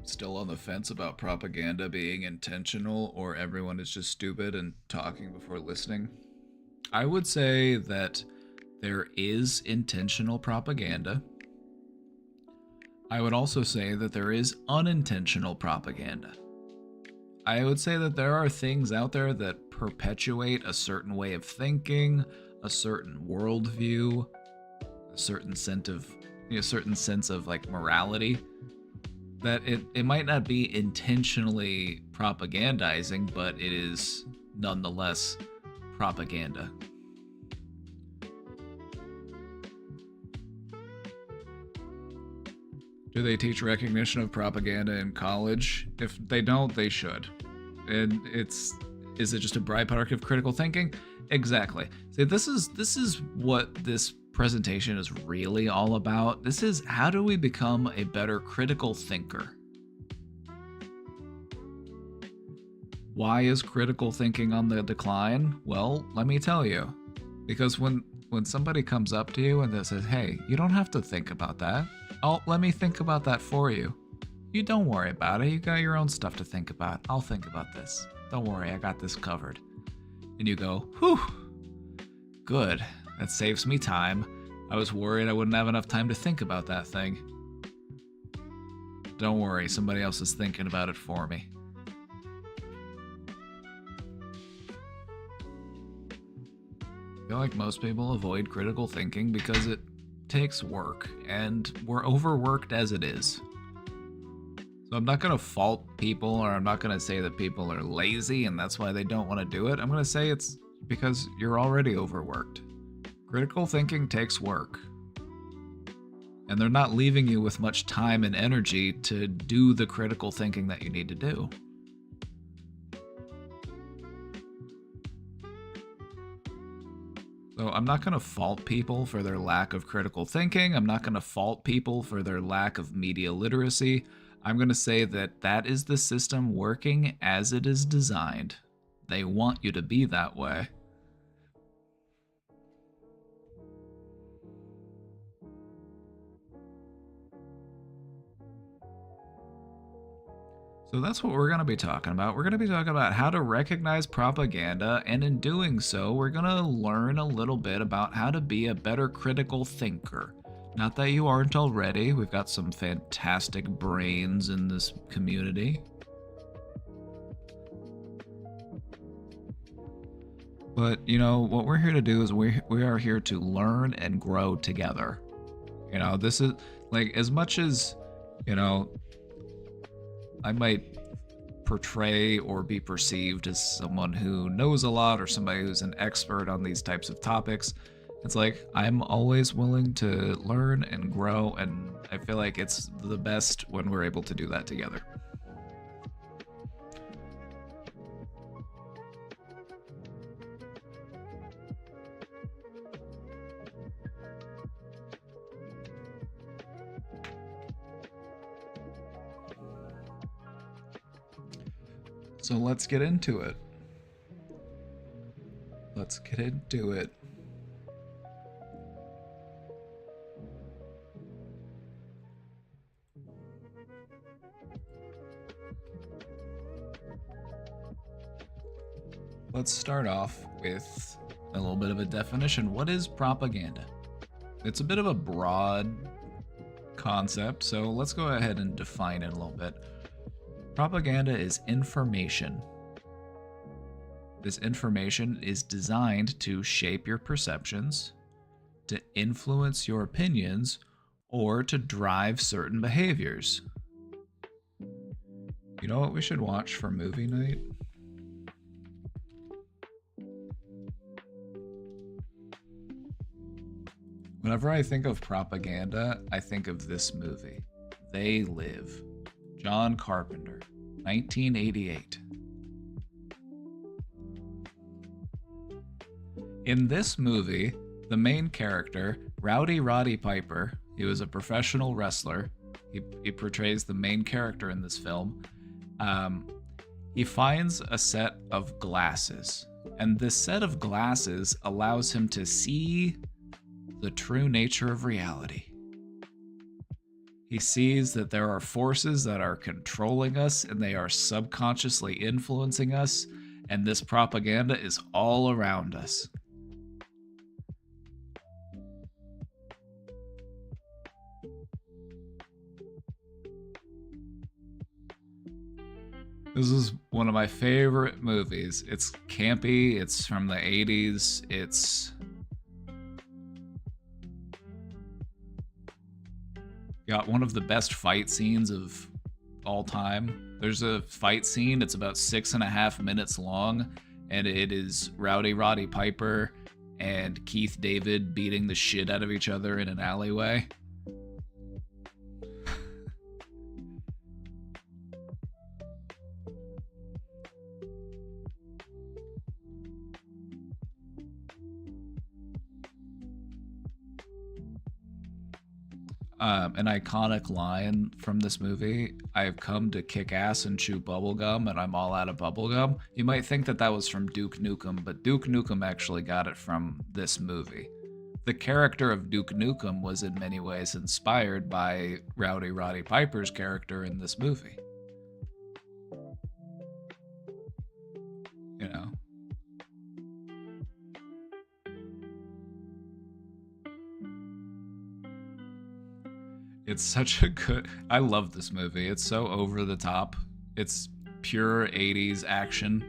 Still on the fence about propaganda being intentional or everyone is just stupid and talking before listening. I would say that there is intentional propaganda. I would also say that there is unintentional propaganda. I would say that there are things out there that perpetuate a certain way of thinking, a certain worldview, a certain sense of like morality, that it might not be intentionally propagandizing, but it is nonetheless propaganda. Do they teach recognition of propaganda in college? If they don't, they should. And is it just a byproduct of critical thinking? Exactly. See, this is what this presentation is really all about. This is how do we become a better critical thinker? Why is critical thinking on the decline? Well, let me tell you. Because when somebody comes up to you and they says, "Hey, you don't have to think about that. Let me think about that for you. You don't worry about it. You got your own stuff to think about. I'll think about this. Don't worry, I got this covered." And you go, "Whew, good. That saves me time. I was worried I wouldn't have enough time to think about that thing. Don't worry, somebody else is thinking about it for me." I feel like most people avoid critical thinking because it takes work, and we're overworked as it is. So I'm not going to fault people, or I'm not going to say that people are lazy and that's why they don't want to do it. I'm going to say it's because you're already overworked. Critical thinking takes work. And they're not leaving you with much time and energy to do the critical thinking that you need to do. So I'm not going to fault people for their lack of critical thinking. I'm not going to fault people for their lack of media literacy. I'm going to say that that is the system working as it is designed. They want you to be that way. So that's what we're going to be talking about. We're going to be talking about how to recognize propaganda, and in doing so, we're going to learn a little bit about how to be a better critical thinker. Not that you aren't already. We've got some fantastic brains in this community. But, you know, what we're here to do is we are here to learn and grow together. You know, this is, like, as much as, you know, I might portray or be perceived as someone who knows a lot or somebody who's an expert on these types of topics, it's like I'm always willing to learn and grow, and I feel like it's the best when we're able to do that together. So let's get into it. Let's get into it. Let's start off with a little bit of a definition. What is propaganda? It's a bit of a broad concept, so let's go ahead and define it a little bit. Propaganda is information. This information is designed to shape your perceptions, to influence your opinions, or to drive certain behaviors. You know what we should watch for movie night? Whenever I think of propaganda, I think of this movie, They Live, John Carpenter, 1988. In this movie, the main character, Rowdy Roddy Piper, he was a professional wrestler. He portrays the main character in this film. He finds a set of glasses, and this set of glasses allows him to see the true nature of reality. He sees that there are forces that are controlling us and they are subconsciously influencing us, and this propaganda is all around us. This is one of my favorite movies. It's campy, it's from the 80s, it's got one of the best fight scenes of all time. There's a fight scene, it's about 6.5 minutes long, and it is Rowdy Roddy Piper and Keith David beating the shit out of each other in an alleyway. An iconic line from this movie, I've come to kick ass and chew bubblegum, and I'm all out of bubblegum. You might think that that was from Duke Nukem, but Duke Nukem actually got it from this movie. The character of Duke Nukem was in many ways inspired by Rowdy Roddy Piper's character in this movie. You know? It's such a good... I love this movie. It's so over the top. It's pure 80s action.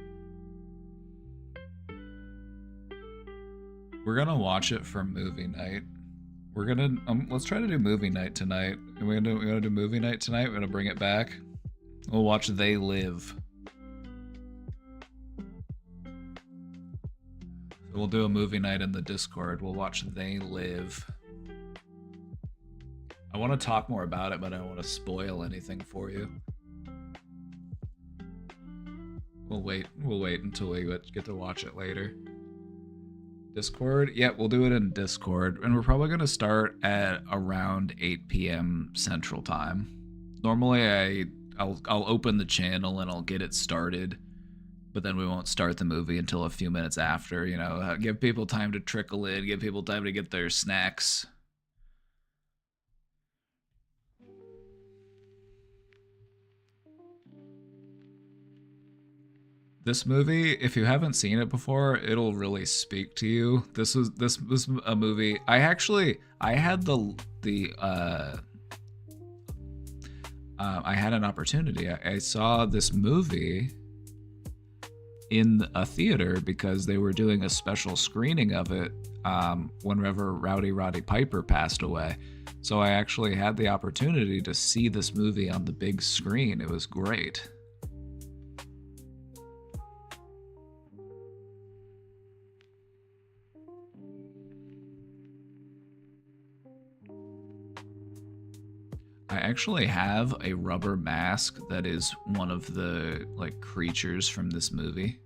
We're gonna watch it for movie night. We're gonna... let's try to do movie night tonight. We're gonna do movie night tonight. We're gonna bring it back. We'll watch They Live. We'll do a movie night in the Discord. We'll watch They Live. I want to talk more about it, but I don't want to spoil anything for you. We'll wait until we get to watch it later. Discord? Yeah, we'll do it in Discord. And we're probably going to start at around 8 p.m. Central Time. Normally, I'll open the channel and I'll get it started, but then we won't start the movie until a few minutes after, you know, give people time to trickle in, give people time to get their snacks. This movie, if you haven't seen it before, it'll really speak to you. This was a movie. I had I had an opportunity. I saw this movie in a theater because they were doing a special screening of it whenever Rowdy Roddy Piper passed away. So I actually had the opportunity to see this movie on the big screen. It was great. I actually have a rubber mask that is one of the creatures from this movie.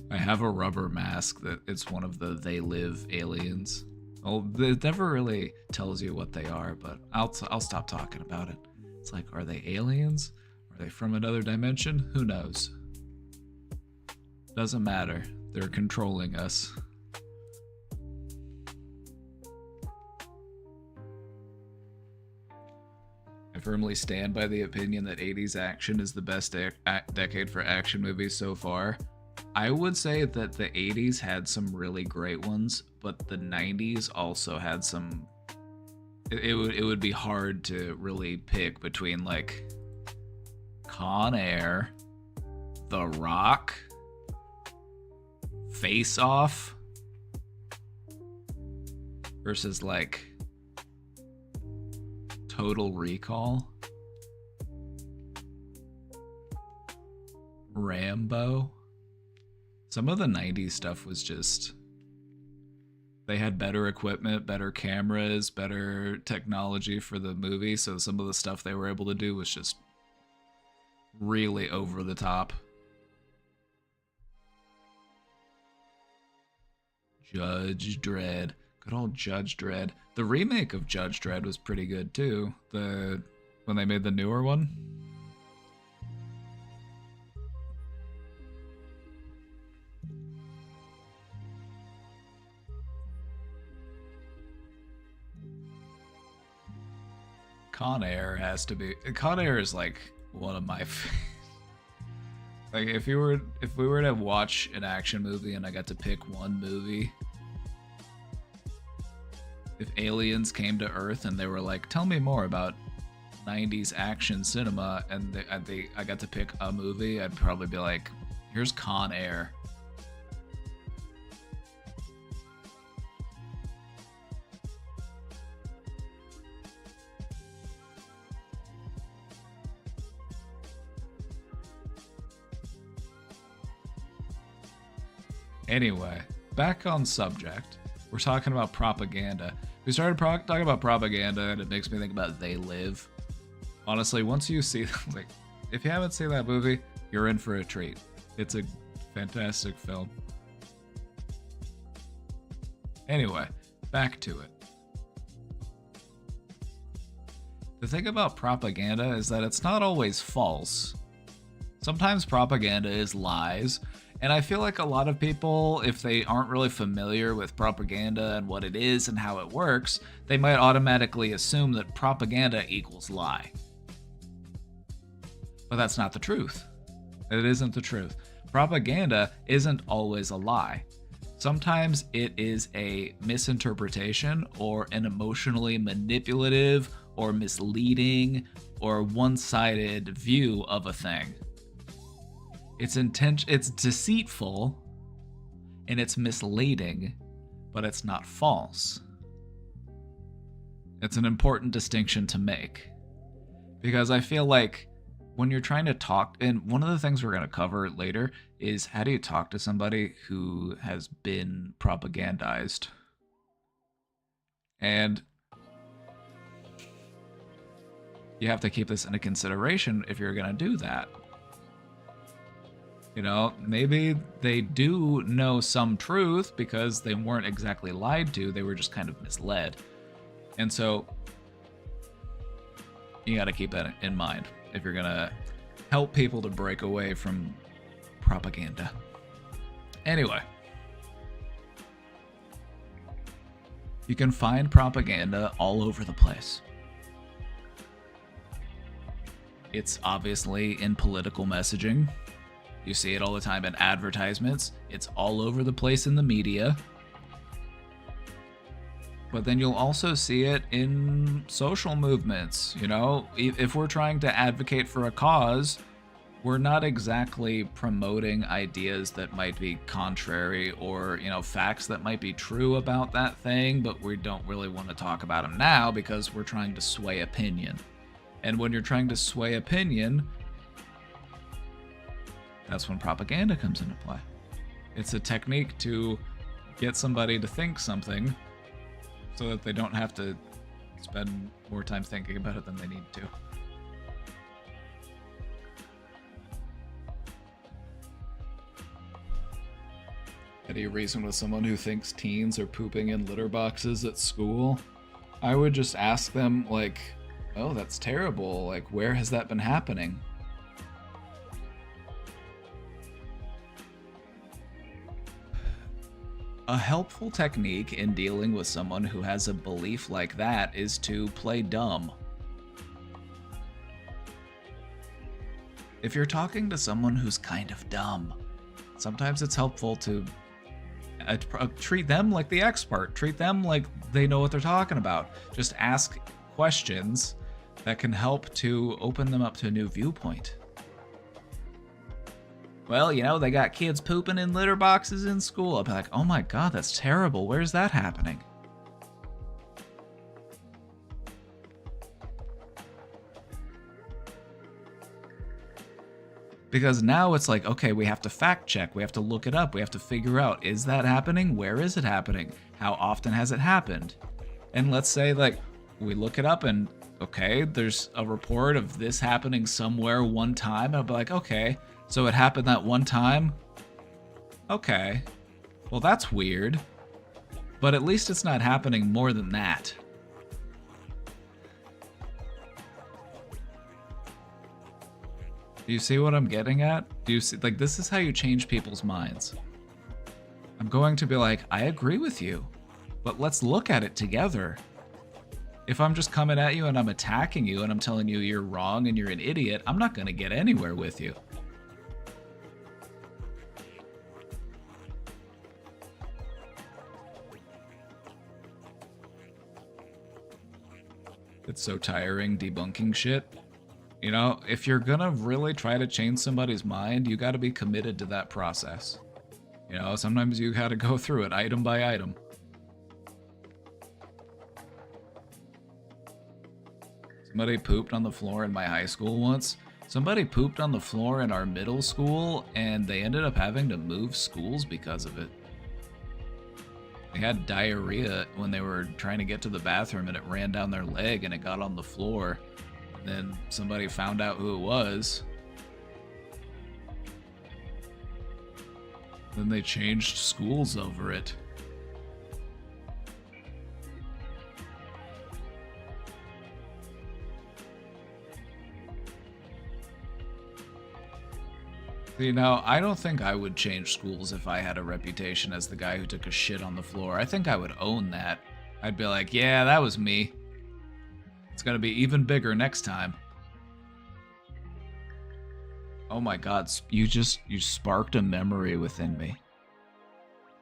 I have a rubber mask that it's one of the They Live aliens. Well, it never really tells you what they are, but I'll stop talking about it. It's like, are they aliens? Are Are they from another dimension? Who knows? Doesn't matter. They're controlling us. I firmly stand by the opinion that 80s action is the best decade for action movies so far. I would say that the 80s had some really great ones, but the 90s also had some... It would be hard to really pick between, like, Con Air, The Rock, Face Off, versus, like, Total Recall, Rambo. Some of the 90s stuff was just... They had better equipment, better cameras, better technology for the movie, so some of the stuff they were able to do was just really over the top. Judge Dredd. Good old Judge Dredd. The remake of Judge Dredd was pretty good too. When they made the newer one. Con Air has to be... Con Air is like one of my... Like if we were to watch an action movie and I got to pick one movie, if aliens came to Earth and they were like, tell me more about 90s action cinema, and I got to pick a movie, I'd probably be like, here's Con Air. Anyway, back on subject. We're talking about propaganda. We started talking about propaganda, and it makes me think about They Live. Honestly, once you see, like, if you haven't seen that movie, you're in for a treat. It's a fantastic film. Anyway, back to it. The thing about propaganda is that it's not always false. Sometimes propaganda is lies. And I feel like a lot of people, if they aren't really familiar with propaganda and what it is and how it works, they might automatically assume that propaganda equals lie. But that's not the truth. It isn't the truth. Propaganda isn't always a lie. Sometimes it is a misinterpretation or an emotionally manipulative or misleading or one-sided view of a thing. It's deceitful and it's misleading, but it's not false. It's an important distinction to make, because I feel like when you're trying to talk, and one of the things we're going to cover later is how do you talk to somebody who has been propagandized? And you have to keep this into consideration if you're going to do that. You know, maybe they do know some truth because they weren't exactly lied to, they were just kind of misled. And so you got to keep that in mind if you're going to help people to break away from propaganda. Anyway, you can find propaganda all over the place. It's obviously in political messaging. You see it all the time in advertisements. It's all over the place in the media. But then you'll also see it in social movements. You know, if we're trying to advocate for a cause, we're not exactly promoting ideas that might be contrary or, you know, facts that might be true about that thing, but we don't really want to talk about them now because we're trying to sway opinion. And when you're trying to sway opinion, that's when propaganda comes into play. It's a technique to get somebody to think something so that they don't have to spend more time thinking about it than they need to. How do you reason with someone who thinks teens are pooping in litter boxes at school? I would just ask them, like, oh, that's terrible. Like, where has that been happening? A helpful technique in dealing with someone who has a belief like that is to play dumb. If you're talking to someone who's kind of dumb, sometimes it's helpful to treat them like the expert. Treat them like they know what they're talking about. Just ask questions that can help to open them up to a new viewpoint. Well, you know, they got kids pooping in litter boxes in school. I'll be like, oh my god, that's terrible. Where's that happening? Because now it's like, okay, we have to fact check. We have to look it up. We have to figure out, is that happening? Where is it happening? How often has it happened? And let's say, like, we look it up and, okay, there's a report of this happening somewhere one time. I'll be like, okay, so it happened that one time? Okay. Well, that's weird. But at least it's not happening more than that. Do you see what I'm getting at? Do you see, like, this is how you change people's minds. I'm going to be like, I agree with you, but let's look at it together. If I'm just coming at you and I'm attacking you and I'm telling you you're wrong and you're an idiot, I'm not going to get anywhere with you. It's so tiring debunking shit. You know, if you're gonna really try to change somebody's mind, you gotta be committed to that process. You know, sometimes you gotta go through it item by item. Somebody pooped on the floor in my high school once. Somebody pooped on the floor in our middle school, and they ended up having to move schools because of it. They had diarrhea when they were trying to get to the bathroom, and it ran down their leg and it got on the floor. Then somebody found out who it was. Then they changed schools over it. See, now, I don't think I would change schools if I had a reputation as the guy who took a shit on the floor. I think I would own that. I'd be like, yeah, that was me. It's gonna be even bigger next time. Oh my god, you sparked a memory within me.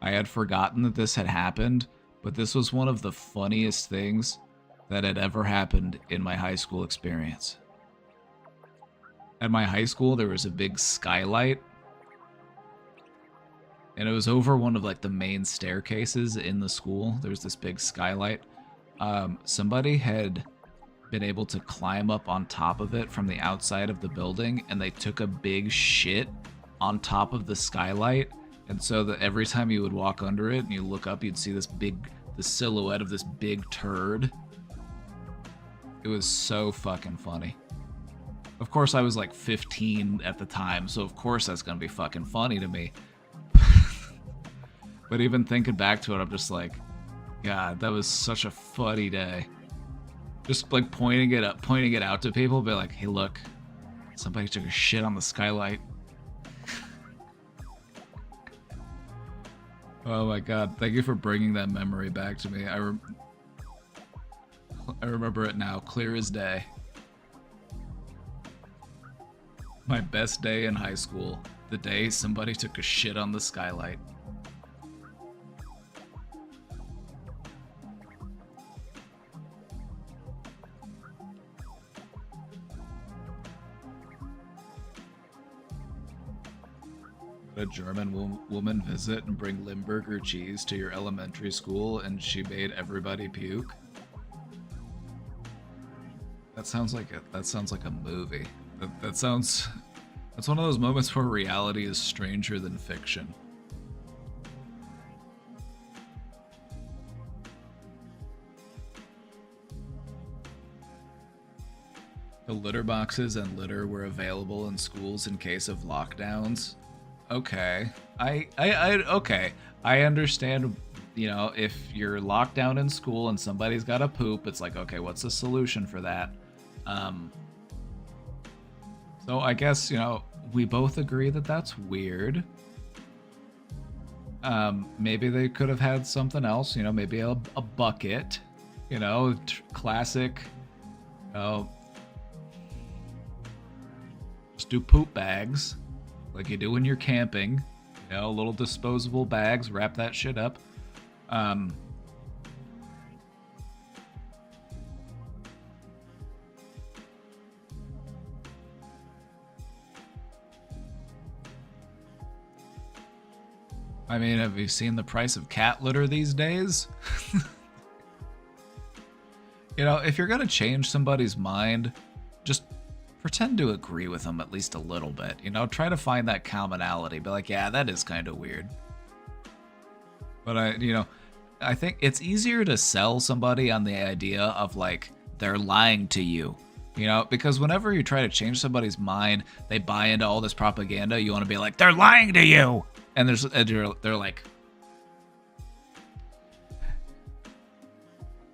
I had forgotten that this had happened, but this was one of the funniest things that had ever happened in my high school experience. At my high school, there was a big skylight, and it was over one of like the main staircases in the school. There was this big skylight. Somebody had been able to climb up on top of it from the outside of the building, and they took a big shit on top of the skylight, and so that every time you would walk under it and you look up, you'd see the silhouette of this big turd. It was so fucking funny. Of course, I was like 15 at the time, so of course that's gonna be fucking funny to me. But even thinking back to it, I'm just like, God, that was such a funny day. Just like pointing it out to people, be like, hey, look, somebody took a shit on the skylight. Oh my god, thank you for bringing that memory back to me. I remember it now, clear as day. My best day in high school, the day somebody took a shit on the skylight. A German woman visit and bring Limburger cheese to your elementary school, and she made everybody puke. That sounds like a movie. That's one of those moments where reality is stranger than fiction. The litter boxes and litter were available in schools in case of lockdowns. Okay. Okay. I understand, you know, if you're locked down in school and somebody's got to poop, it's like, okay, what's the solution for that? So I guess, you know, we both agree that that's weird. Maybe they could have had something else, maybe a bucket, classic, just do poop bags like you do when you're camping, little disposable bags, wrap that shit up. I mean, have you seen the price of cat litter these days? If you're going to change somebody's mind, just pretend to agree with them at least a little bit. Try to find that commonality. Be like, yeah, that is kind of weird. But I think it's easier to sell somebody on the idea of like, they're lying to you. Because whenever you try to change somebody's mind, they buy into all this propaganda. You want to be like, they're lying to you. And they're like,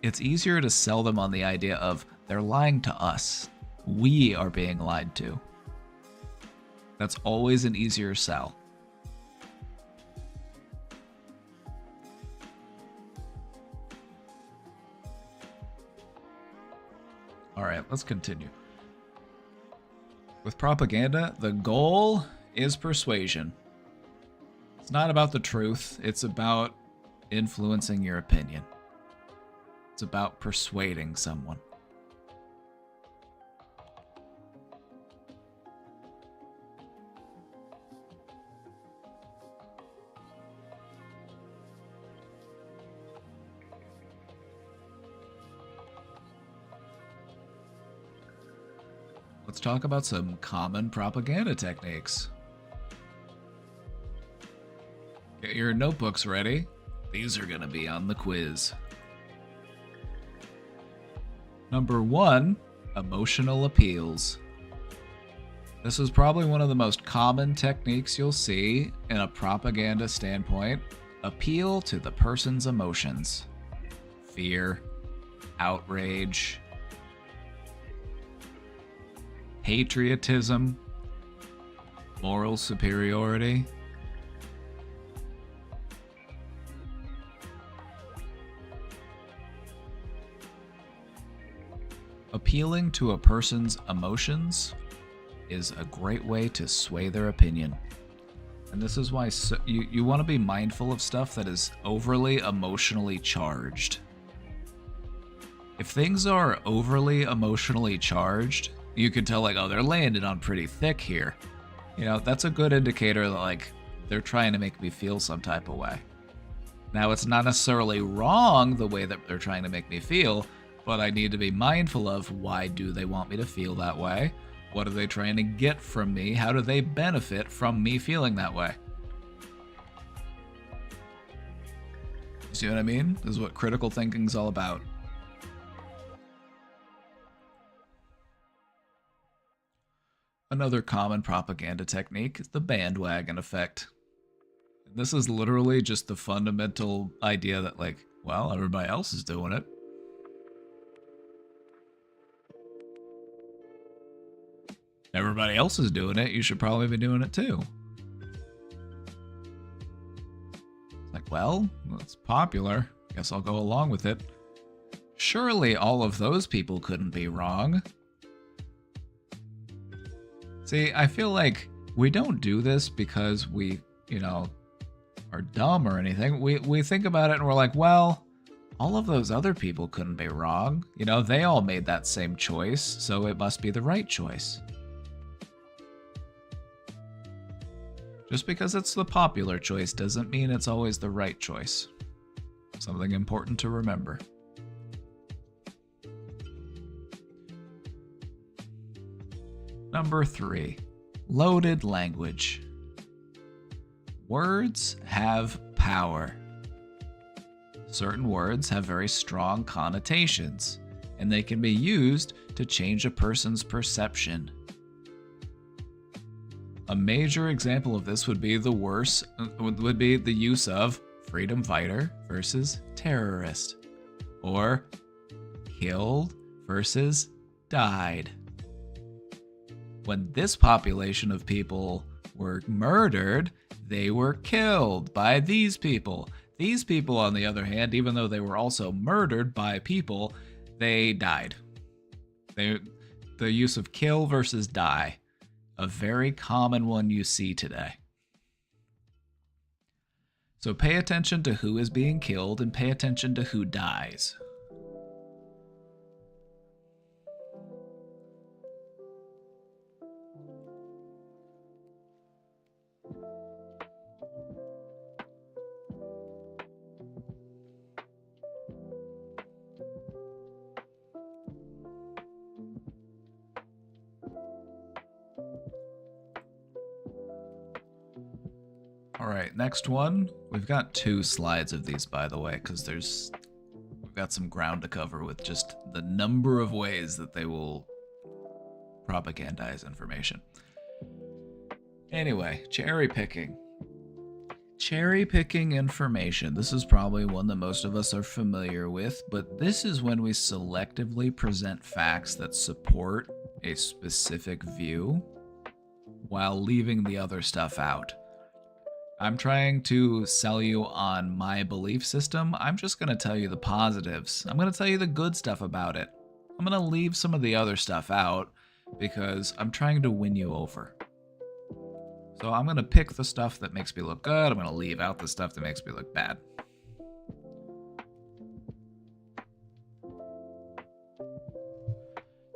it's easier to sell them on the idea of they're lying to us. We are being lied to. That's always an easier sell. All right, let's continue. With propaganda, the goal is persuasion. It's not about the truth, it's about influencing your opinion. It's about persuading someone. Let's talk about some common propaganda techniques. Get your notebooks ready. These are going to be on the quiz. Number 1, emotional appeals. This is probably one of the most common techniques you'll see in a propaganda standpoint. Appeal to the person's emotions. Fear, outrage, patriotism, moral superiority. Appealing to a person's emotions is a great way to sway their opinion. And this is why you want to be mindful of stuff that is overly emotionally charged. If things are overly emotionally charged, you can tell like, oh, they're laying it on pretty thick here. That's a good indicator that like they're trying to make me feel some type of way. Now, it's not necessarily wrong the way that they're trying to make me feel, but I need to be mindful of why do they want me to feel that way? What are they trying to get from me? How do they benefit from me feeling that way? You see what I mean? This is what critical thinking is all about. Another common propaganda technique is the bandwagon effect. This is literally just the fundamental idea that like, well, everybody else is doing it. Everybody else is doing it, you should probably be doing it too. It's like, well, it's popular. Guess I'll go along with it. Surely all of those people couldn't be wrong. See, I feel like we don't do this because we, are dumb or anything. We think about it and we're like, well, all of those other people couldn't be wrong. They all made that same choice, so it must be the right choice. Just because it's the popular choice doesn't mean it's always the right choice. Something important to remember. Number 3, loaded language. Words have power. Certain words have very strong connotations, and they can be used to change a person's perception. A major example of this would be the use of freedom fighter versus terrorist, or killed versus died. When this population of people were murdered, they were killed by these people. These people, on the other hand, even though they were also murdered by people, they died. The use of kill versus die, a very common one you see today. So pay attention to who is being killed and pay attention to who dies. All right, next one. We've got 2 slides of these, by the way, because we've got some ground to cover with just the number of ways that they will propagandize information. Anyway, cherry picking. Cherry picking information. This is probably one that most of us are familiar with, but this is when we selectively present facts that support a specific view while leaving the other stuff out. I'm trying to sell you on my belief system. I'm just going to tell you the positives. I'm going to tell you the good stuff about it. I'm going to leave some of the other stuff out because I'm trying to win you over. So I'm going to pick the stuff that makes me look good. I'm going to leave out the stuff that makes me look bad.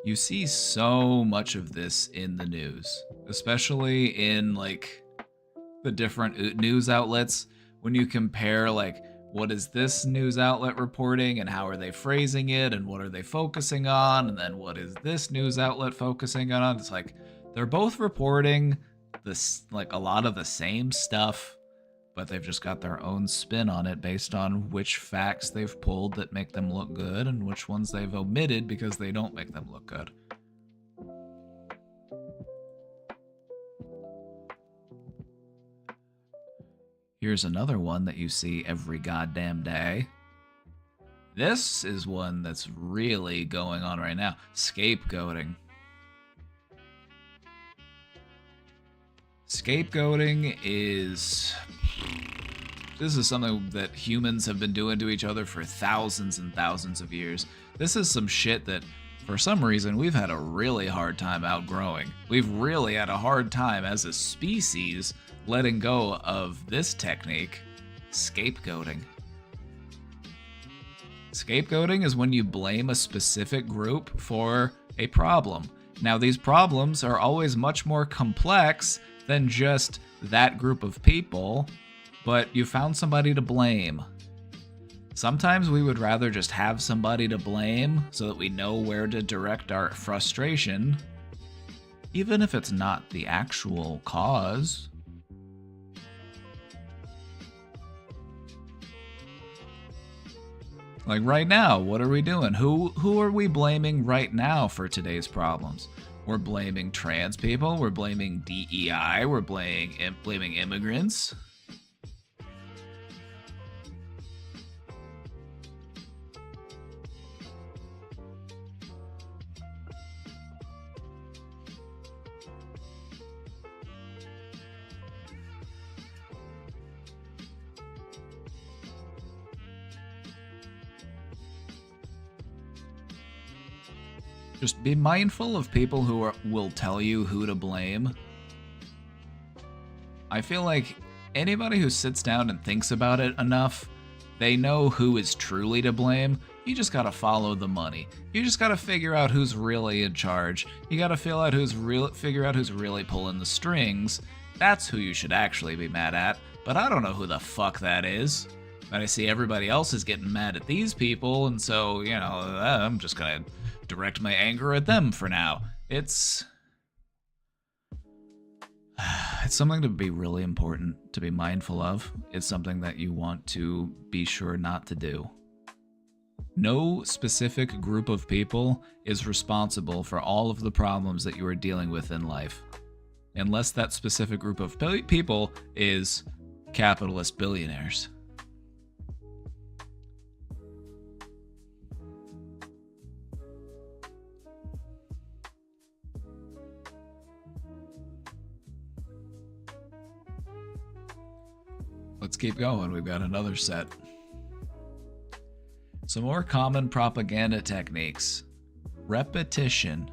You see so much of this in the news, especially in like the different news outlets. When you compare like what is this news outlet reporting and how are they phrasing it and what are they focusing on, and then what is this news outlet focusing on, it's like they're both reporting this like a lot of the same stuff, but they've just got their own spin on it based on which facts they've pulled that make them look good and which ones they've omitted because they don't make them look good. Here's another one that you see every goddamn day. This is one that's really going on right now. Scapegoating. Scapegoating is... This is something that humans have been doing to each other for thousands and thousands of years. This is some shit that, for some reason, we've had a really hard time outgrowing. We've really had a hard time as a species letting go of this technique, scapegoating. Scapegoating is when you blame a specific group for a problem. Now, these problems are always much more complex than just that group of people, but you found somebody to blame. Sometimes we would rather just have somebody to blame so that we know where to direct our frustration, even if it's not the actual cause. Like right now, what are we doing? Who are we blaming right now for today's problems? We're blaming trans people, we're blaming DEI, we're blaming immigrants. Just be mindful of people who will tell you who to blame. I feel like anybody who sits down and thinks about it enough, they know who is truly to blame. You just gotta follow the money. You just gotta figure out who's really in charge. You gotta figure out who's really pulling the strings. That's who you should actually be mad at. But I don't know who the fuck that is. But I see everybody else is getting mad at these people, and so, you know, I'm just gonna direct my anger at them for now. It's something to be really important to be mindful of. It's something that you want to be sure not to do. No specific group of people is responsible for all of the problems that you are dealing with in life, unless that specific group of people is capitalist billionaires. Let's keep going. We've got another set. Some more common propaganda techniques. Repetition.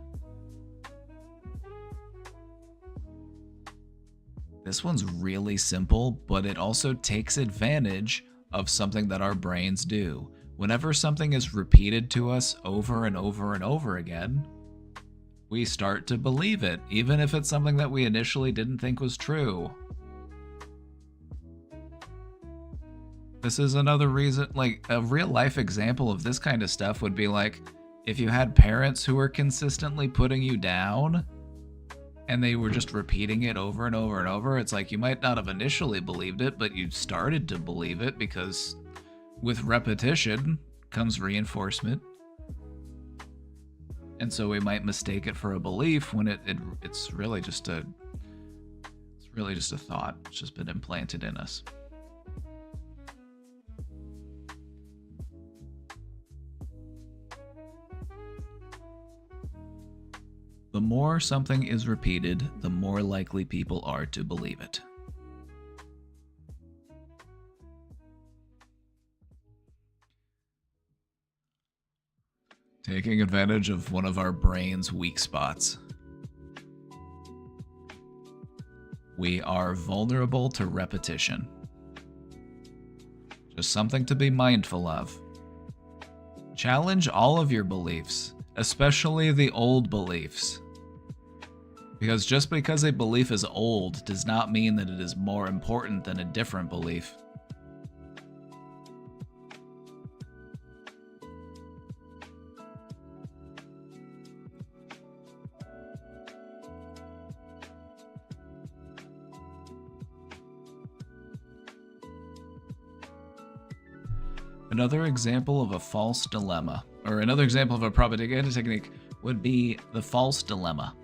This one's really simple, but it also takes advantage of something that our brains do. Whenever something is repeated to us over and over and over again, we start to believe it, even if it's something that we initially didn't think was true. This is another reason, like a real life example of this kind of stuff would be like if you had parents who were consistently putting you down and they were just repeating it over and over and over. It's like you might not have initially believed it, but you started to believe it because with repetition comes reinforcement. And so we might mistake it for a belief when it's really just a thought. It's just been implanted in us. The more something is repeated, the more likely people are to believe it. Taking advantage of one of our brain's weak spots. We are vulnerable to repetition. Just something to be mindful of. Challenge all of your beliefs, especially the old beliefs. Because just because a belief is old does not mean that it is more important than a different belief. Another example of a false dilemma, or another example of a propaganda technique, would be the false dilemma.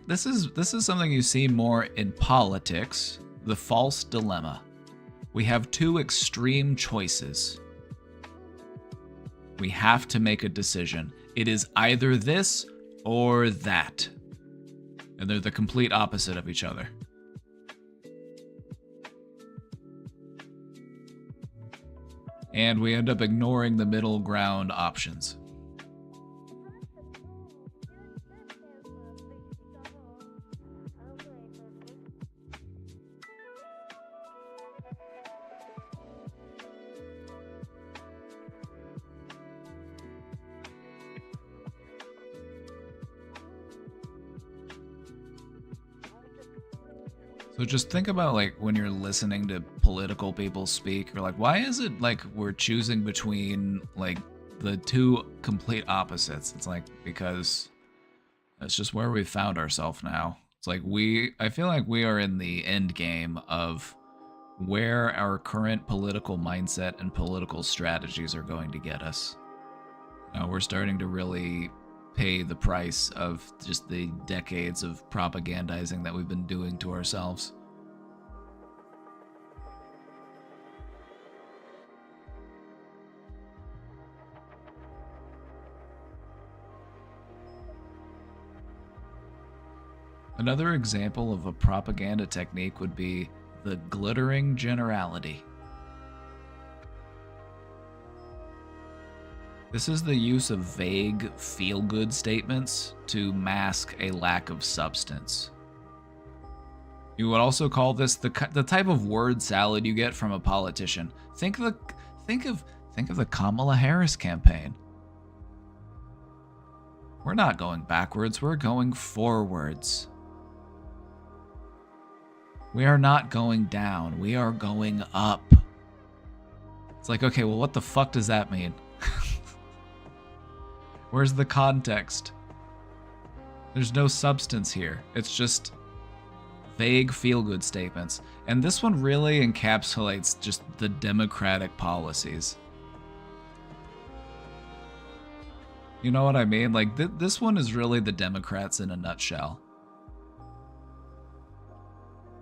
This is something you see more in politics, the false dilemma. We have two extreme choices. We have to make a decision. It is either this or that. And they're the complete opposite of each other. And we end up ignoring the middle ground options. So just think about like when you're listening to political people speak, you're like, why is it like we're choosing between like the two complete opposites? It's like because that's just where we've found ourselves now. It's like I feel like we are in the end game of where our current political mindset and political strategies are going to get us. Now we're starting to really pay the price of just the decades of propagandizing that we've been doing to ourselves. Another example of a propaganda technique would be the glittering generality. This is the use of vague, feel-good statements to mask a lack of substance. You would also call this the type of word salad you get from a politician. Think of the Kamala Harris campaign. We're not going backwards, we're going forwards. We are not going down, we are going up. It's like, okay, well, what the fuck does that mean? Where's the context? There's no substance here. It's just vague feel-good statements. And this one really encapsulates just the Democratic policies. You know what I mean? Like, this one is really the Democrats in a nutshell.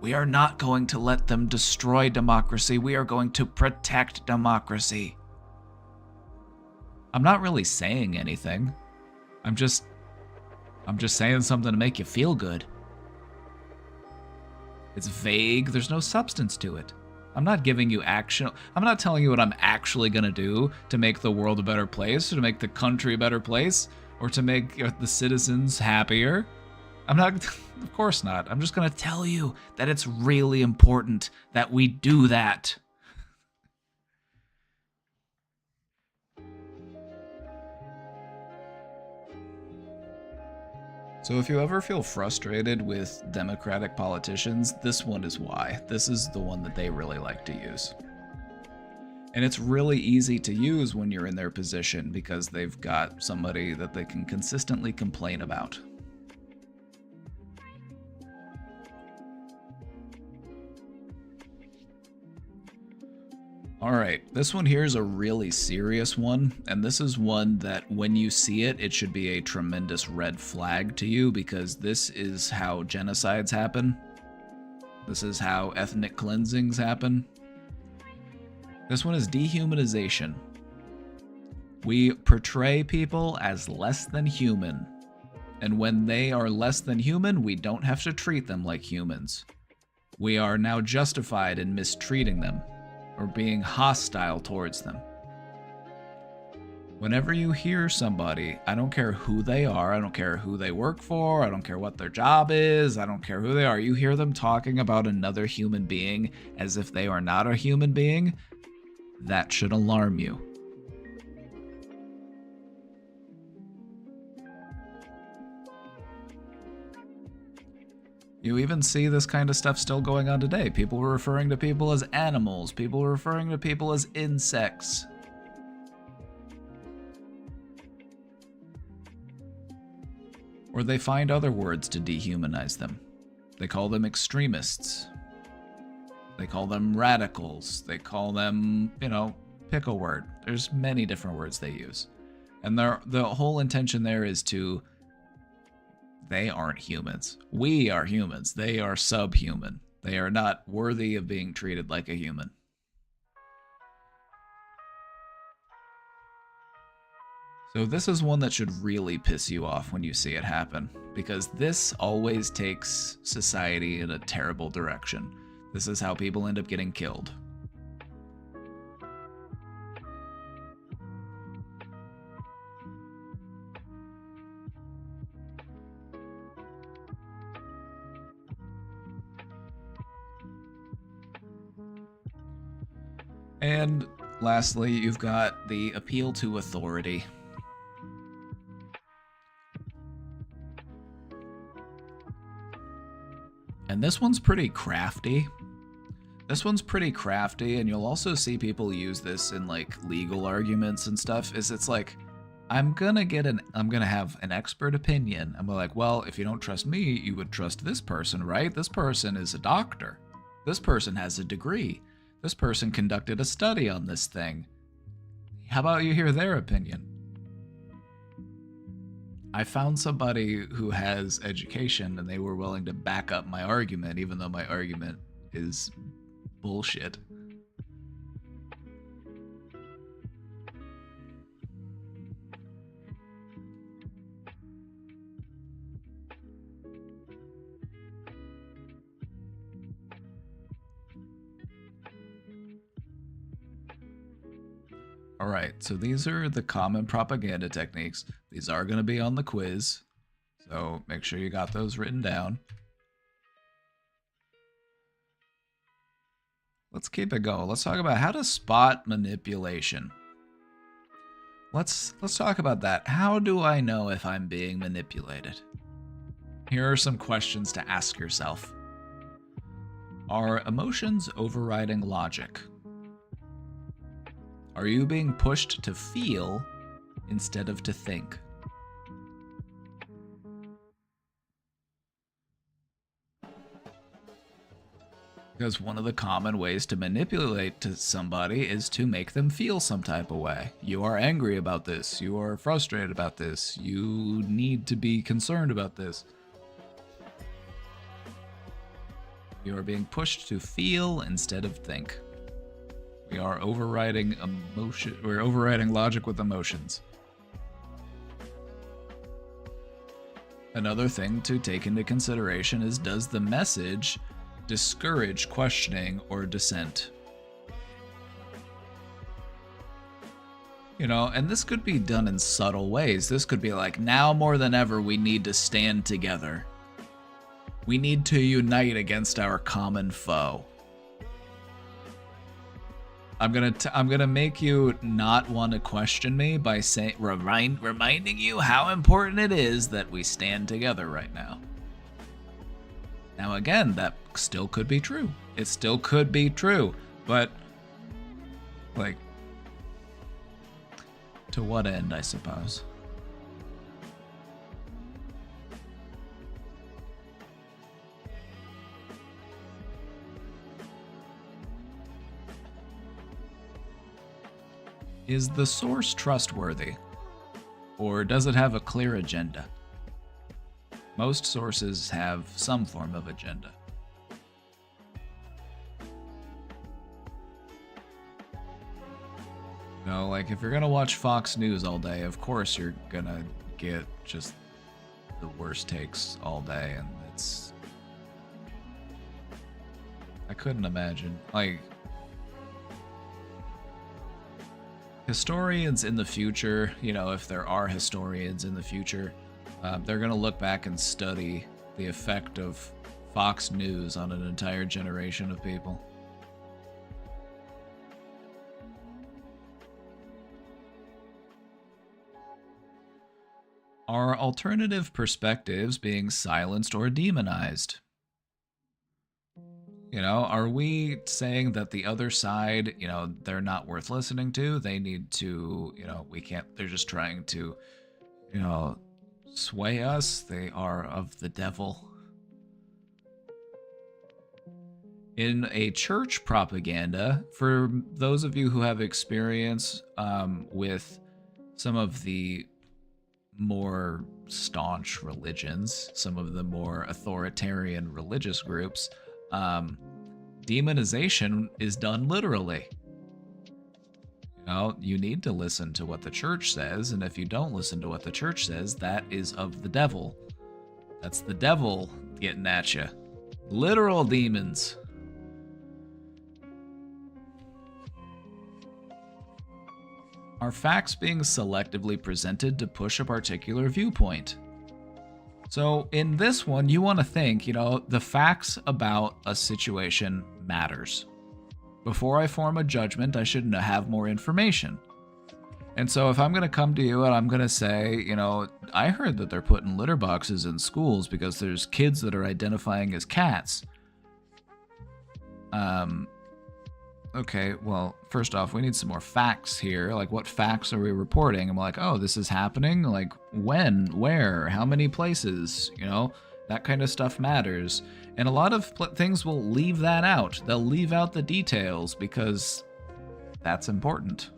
We are not going to let them destroy democracy. We are going to protect democracy. I'm not really saying anything. I'm just saying something to make you feel good. It's vague. There's no substance to it. I'm not giving you action. I'm not telling you what I'm actually going to do to make the world a better place, or to make the country a better place, or to make the citizens happier. I'm not, of course not. I'm just going to tell you that it's really important that we do that. So if you ever feel frustrated with Democratic politicians, this one is why. This is the one that they really like to use. And it's really easy to use when you're in their position because they've got somebody that they can consistently complain about. Alright, this one here is a really serious one, and this is one that when you see it, it should be a tremendous red flag to you, because this is how genocides happen. This is how ethnic cleansings happen. This one is dehumanization. We portray people as less than human, and when they are less than human, we don't have to treat them like humans. We are now justified in mistreating them, or being hostile towards them. Whenever you hear somebody, I don't care who they are, I don't care who they work for, I don't care what their job is, I don't care who they are, you hear them talking about another human being as if they are not a human being, that should alarm you. You even see this kind of stuff still going on today. People were referring to people as animals. People were referring to people as insects. Or they find other words to dehumanize them. They call them extremists. They call them radicals. They call them, pick a word. There's many different words they use. And the whole intention there is to... They aren't humans. We are humans. They are subhuman. They are not worthy of being treated like a human. So this is one that should really piss you off when you see it happen, because this always takes society in a terrible direction. This is how people end up getting killed. And lastly, you've got the appeal to authority. And this one's pretty crafty. And you'll also see people use this in like legal arguments and stuff. It's like, I'm gonna have an expert opinion. I'm like, well, if you don't trust me, you would trust this person, right? This person is a doctor. This person has a degree. This person conducted a study on this thing. How about you hear their opinion? I found somebody who has education and they were willing to back up my argument, even though my argument is bullshit. Alright, so these are the common propaganda techniques. These are going to be on the quiz, so make sure you got those written down. Let's keep it going. Let's talk about how to spot manipulation. Let's talk about that. How do I know if I'm being manipulated? Here are some questions to ask yourself. Are emotions overriding logic? Are you being pushed to feel instead of to think? Because one of the common ways to manipulate to somebody is to make them feel some type of way. You are angry about this. You are frustrated about this. You need to be concerned about this. You are being pushed to feel instead of think. We are overriding emotion. We're overriding logic with emotions. Another thing to take into consideration is, does the message discourage questioning or dissent. You know, and this could be done in subtle ways. This could be like, now more than ever, we need to stand together. We need to unite against our common foe. I'm gonna make you not want to question me by saying, reminding you how important it is that we stand together right now. Now again, that still could be true. It still could be true, but like, to what end, I suppose? Is the source trustworthy? Or does it have a clear agenda? Most sources have some form of agenda. You know, like if you're gonna watch Fox News all day, of course you're gonna get just the worst takes all day, and it's... I couldn't imagine. Like, historians in the future, you know, if there are historians in the future, they're going to look back and study the effect of Fox News on an entire generation of people. Are alternative perspectives being silenced or demonized? You know, are we saying that the other side, you know, they're not worth listening to? They need to, you know, we can't, they're just trying to, you know, sway us. They are of the devil. In a church propaganda, for those of you who have experience with some of the more staunch religions, some of the more authoritarian religious groups, demonization is done literally. You know, you need to listen to what the church says, and if you don't listen to what the church says, that is of the devil. That's the devil getting at you. Literal demons. Are facts being selectively presented to push a particular viewpoint? So in this one, you want to think, you know, the facts about a situation matters. Before I form a judgment, I should have more information. And so if I'm going to come to you and I'm going to say, you know, I heard that they're putting litter boxes in schools because there's kids that are identifying as cats. Okay, well, first off, we need some more facts here. Like, what facts are we reporting? I'm like, oh, this is happening? Like, when? Where? How many places? You know, that kind of stuff matters. And a lot of things will leave that out. They'll leave out the details because that's important.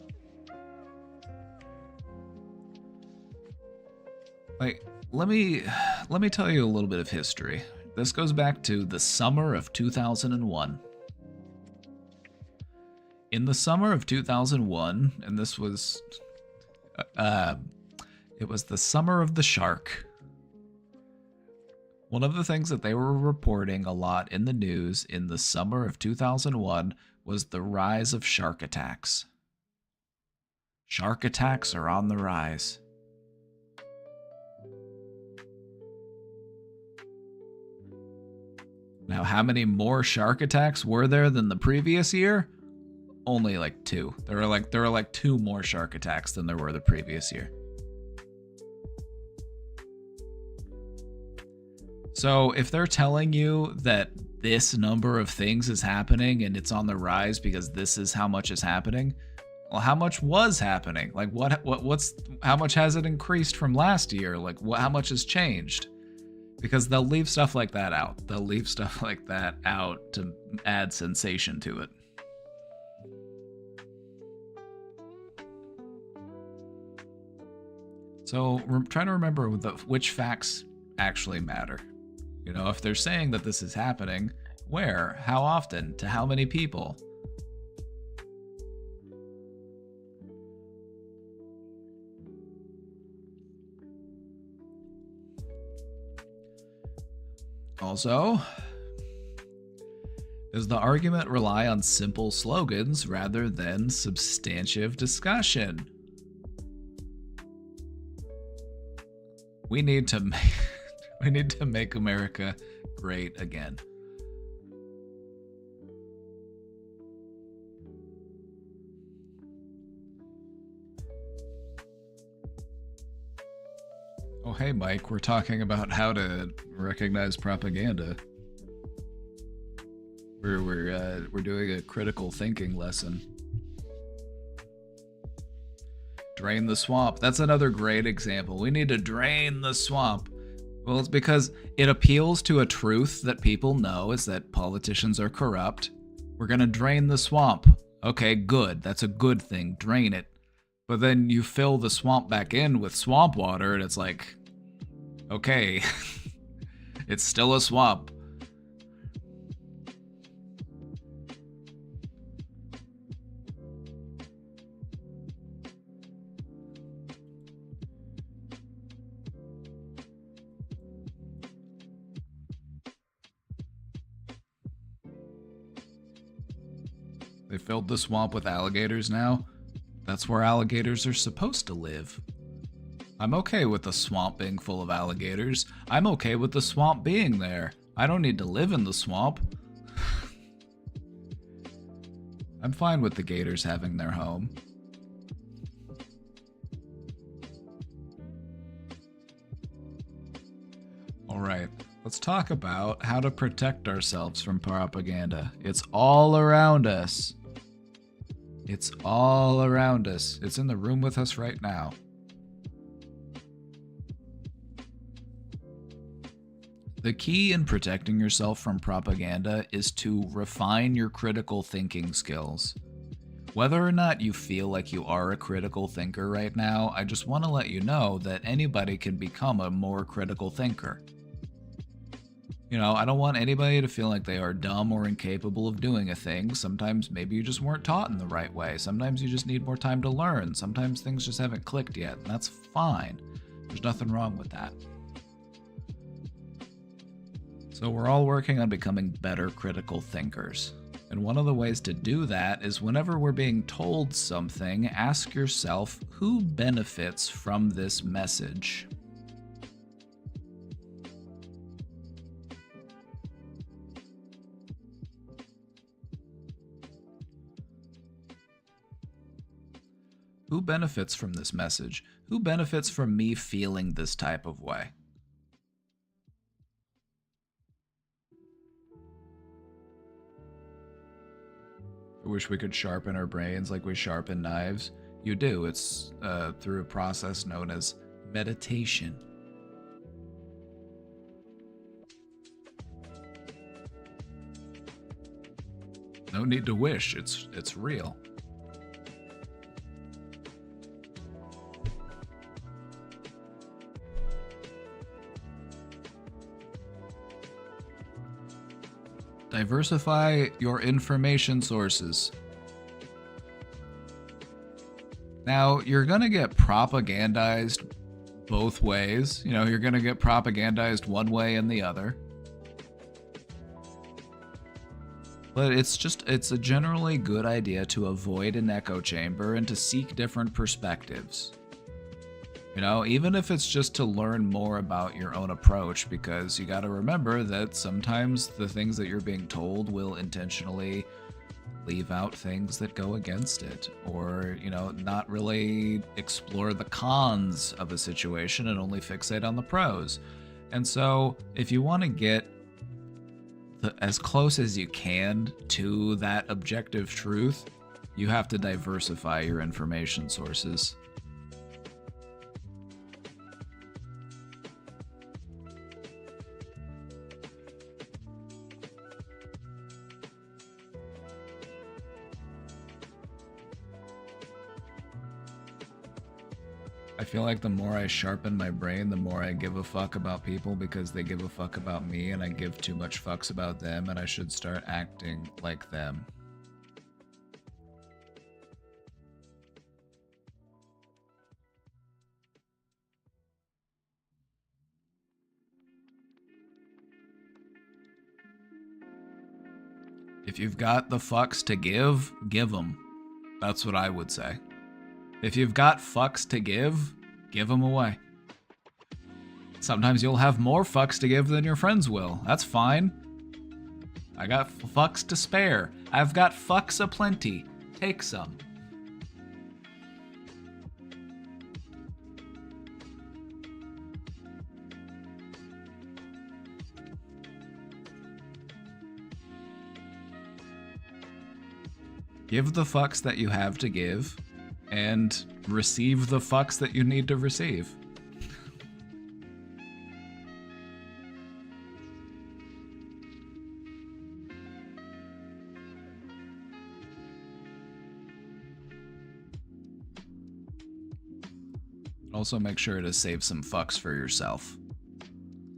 Like, let me tell you a little bit of history. This goes back to the summer of 2001. In the summer of 2001, and this was, it was the summer of the shark. One of the things that they were reporting a lot in the news in the summer of 2001 was the rise of shark attacks. Shark attacks are on the rise. Now, how many more shark attacks were there than the previous year? Only like 2. There were like 2 more shark attacks than there were the previous year. So if they're telling you that this number of things is happening and it's on the rise because this is how much is happening, well, how much was happening? Like how much has it increased from last year? Like how much has changed? Because they'll leave stuff like that out. They'll leave stuff like that out to add sensation to it. So we're trying to remember which facts actually matter. You know, if they're saying that this is happening, where, how often, to how many people? Also, Does the argument rely on simple slogans rather than substantive discussion? We need to make, we need to make America great again. Oh, hey, Mike, we're talking about how to recognize propaganda. We're doing a critical thinking lesson. Drain the swamp. That's another great example. We need to drain the swamp. Well, it's because it appeals to a truth that people know, is that politicians are corrupt. We're gonna drain the swamp. Okay, good. That's a good thing. Drain it. But then you fill the swamp back in with swamp water, and it's like, okay, it's still a swamp. They filled the swamp with alligators now. That's where alligators are supposed to live. I'm okay with the swamp being full of alligators. I'm okay with the swamp being there. I don't need to live in the swamp. I'm fine with the gators having their home. Alright, let's talk about how to protect ourselves from propaganda. It's all around us. It's all around us. It's in the room with us right now. The key in protecting yourself from propaganda is to refine your critical thinking skills. Whether or not you feel like you are a critical thinker right now, I just want to let you know that anybody can become a more critical thinker. You know, I don't want anybody to feel like they are dumb or incapable of doing a thing. Sometimes maybe you just weren't taught in the right way. Sometimes you just need more time to learn. Sometimes things just haven't clicked yet, and that's fine. There's nothing wrong with that. So we're all working on becoming better critical thinkers. And one of the ways to do that is whenever we're being told something, ask yourself, who benefits from this message? Who benefits from this message? Who benefits from me feeling this type of way? I wish we could sharpen our brains like we sharpen knives. You do. It's through a process known as meditation. No need to wish. It's real. Diversify your information sources. Now, you're going to get propagandized both ways. You know, you're going to get propagandized one way and the other. But it's a generally good idea to avoid an echo chamber and to seek different perspectives. You know, even if it's just to learn more about your own approach, because you got to remember that sometimes the things that you're being told will intentionally leave out things that go against it, or, you know, not really explore the cons of a situation and only fixate on the pros. And so if you want to get as close as you can to that objective truth, you have to diversify your information sources. I feel like the more I sharpen my brain, the more I give a fuck about people because they give a fuck about me, and I give too much fucks about them, and I should start acting like them. If you've got the fucks to give them. That's what I would say. If you've got fucks to give them away. Sometimes you'll have more fucks to give than your friends will. That's fine. I got fucks to spare. I've got fucks aplenty. Take some. Give the fucks that you have to give, and receive the fucks that you need to receive. Also make sure to save some fucks for yourself.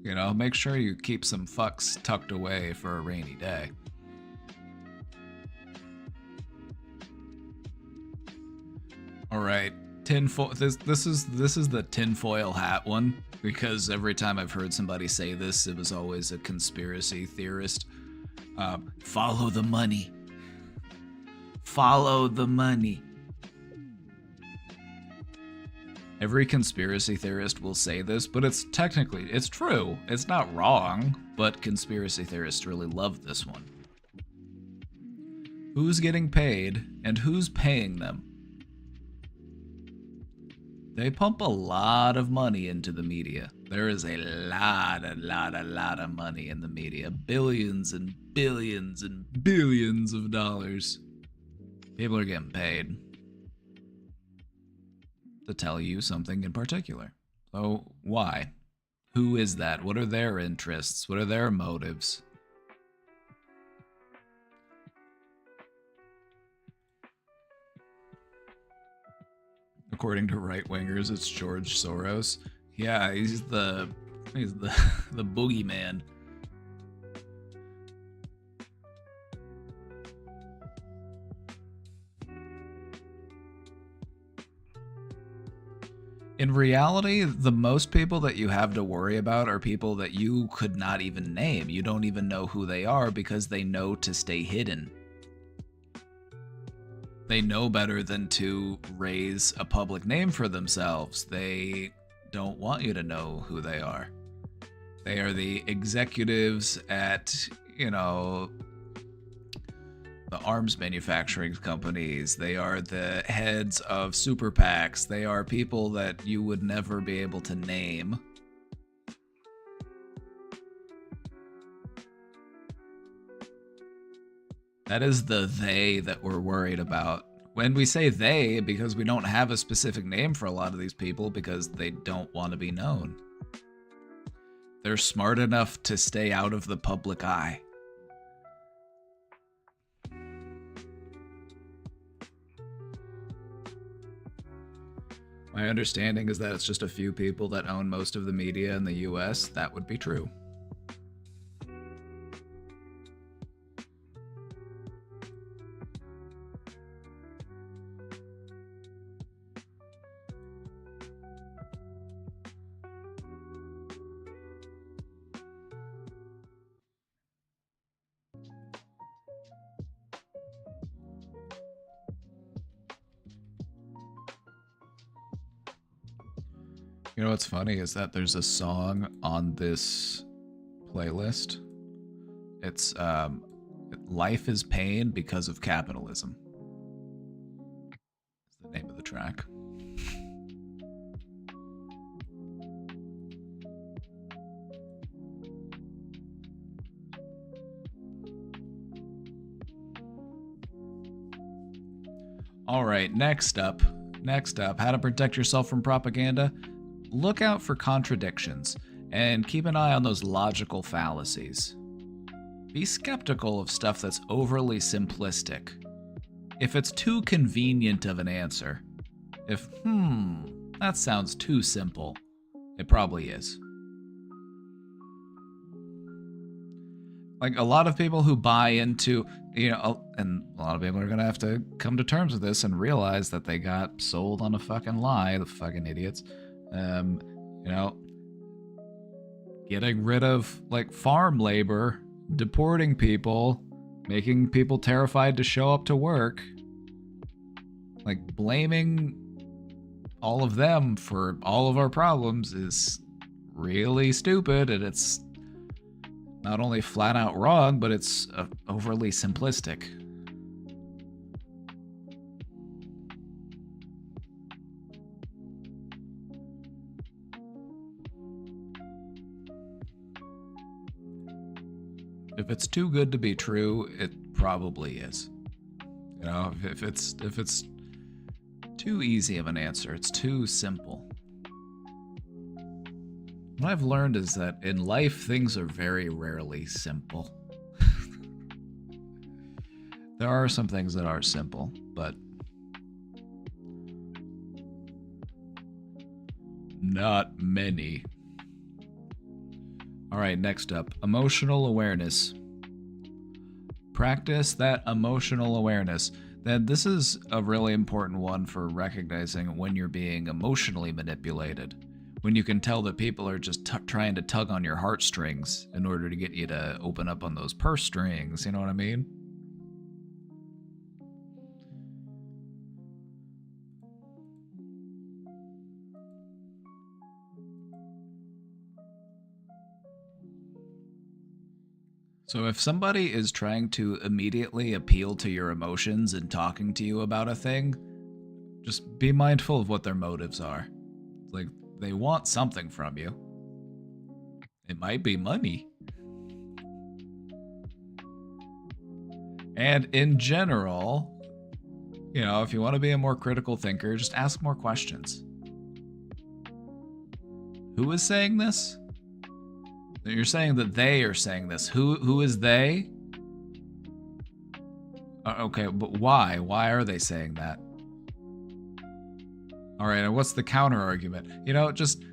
You know, make sure you keep some fucks tucked away for a rainy day. All right, tinfoil. This is the tinfoil hat one, because every time I've heard somebody say this, it was always a conspiracy theorist. Follow the money. Follow the money. Every conspiracy theorist will say this, but it's true. It's not wrong, but conspiracy theorists really love this one. Who's getting paid and who's paying them? They pump a lot of money into the media. There is a lot of money in the media. Billions and billions and billions of dollars. People are getting paid to tell you something in particular. So why? Who is that? What are their interests? What are their motives? According to right-wingers, it's George Soros. Yeah, he's the the boogeyman. In reality, the most people that you have to worry about are people that you could not even name. You don't even know who they are because they know to stay hidden. They know better than to raise a public name for themselves. They don't want you to know who they are. They are the executives at, the arms manufacturing companies. They are the heads of super PACs. They are people that you would never be able to name. That is the they that we're worried about. When we say they, because we don't have a specific name for a lot of these people because they don't want to be known. They're smart enough to stay out of the public eye. My understanding is that it's just a few people that own most of the media in the US. That would be true. You know what's funny is that there's a song on this playlist. It's Life is Pain Because of Capitalism. That's the name of the track. All right, next up, how to protect yourself from propaganda. Look out for contradictions and keep an eye on those logical fallacies. Be skeptical of stuff that's overly simplistic. If it's too convenient of an answer, if, that sounds too simple, it probably is. Like a lot of people who buy into, and a lot of people are going to have to come to terms with this and realize that they got sold on a fucking lie, the fucking idiots. Getting rid of like farm labor, deporting people, making people terrified to show up to work, like blaming all of them for all of our problems is really stupid, and it's not only flat out wrong, but it's overly simplistic. If it's too good to be true, it probably is. You know, if it's too easy of an answer, it's too simple. What I've learned is that in life, things are very rarely simple. There are some things that are simple, but not many. All right, next up, emotional awareness. Practice that emotional awareness. Then this is a really important one for recognizing when you're being emotionally manipulated. When you can tell that people are just trying to tug on your heartstrings in order to get you to open up on those purse strings, you know what I mean? So if somebody is trying to immediately appeal to your emotions and talking to you about a thing, just be mindful of what their motives are. Like, they want something from you. It might be money. And in general, you know, if you want to be a more critical thinker, just ask more questions. Who is saying this? You're saying that they are saying this. Who is they? Okay, but why? Why are they saying that? All right, and what's the counter argument? You know, just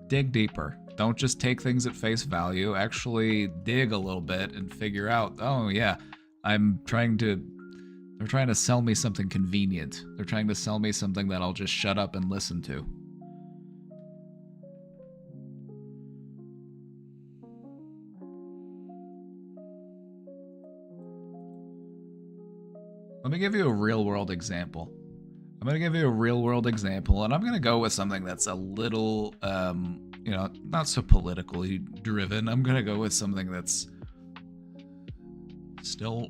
dig deeper. Don't just take things at face value. Actually dig a little bit and figure out, oh yeah, they're trying to sell me something convenient. They're trying to sell me something that I'll just shut up and listen to. Let me give you a real-world example. I'm going to give you a real-world example, and I'm going to go with something that's a little, you know, not so politically driven. I'm going to go with something that's still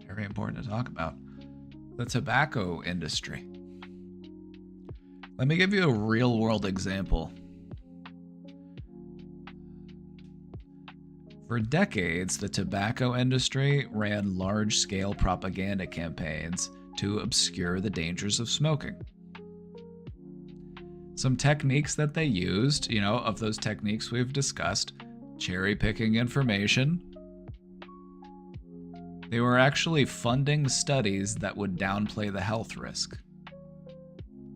very important to talk about. The tobacco industry. Let me give you a real-world example. For decades, the tobacco industry ran large-scale propaganda campaigns to obscure the dangers of smoking. Some techniques that they used, you know, of those techniques we've discussed, cherry-picking information. They were actually funding studies that would downplay the health risk.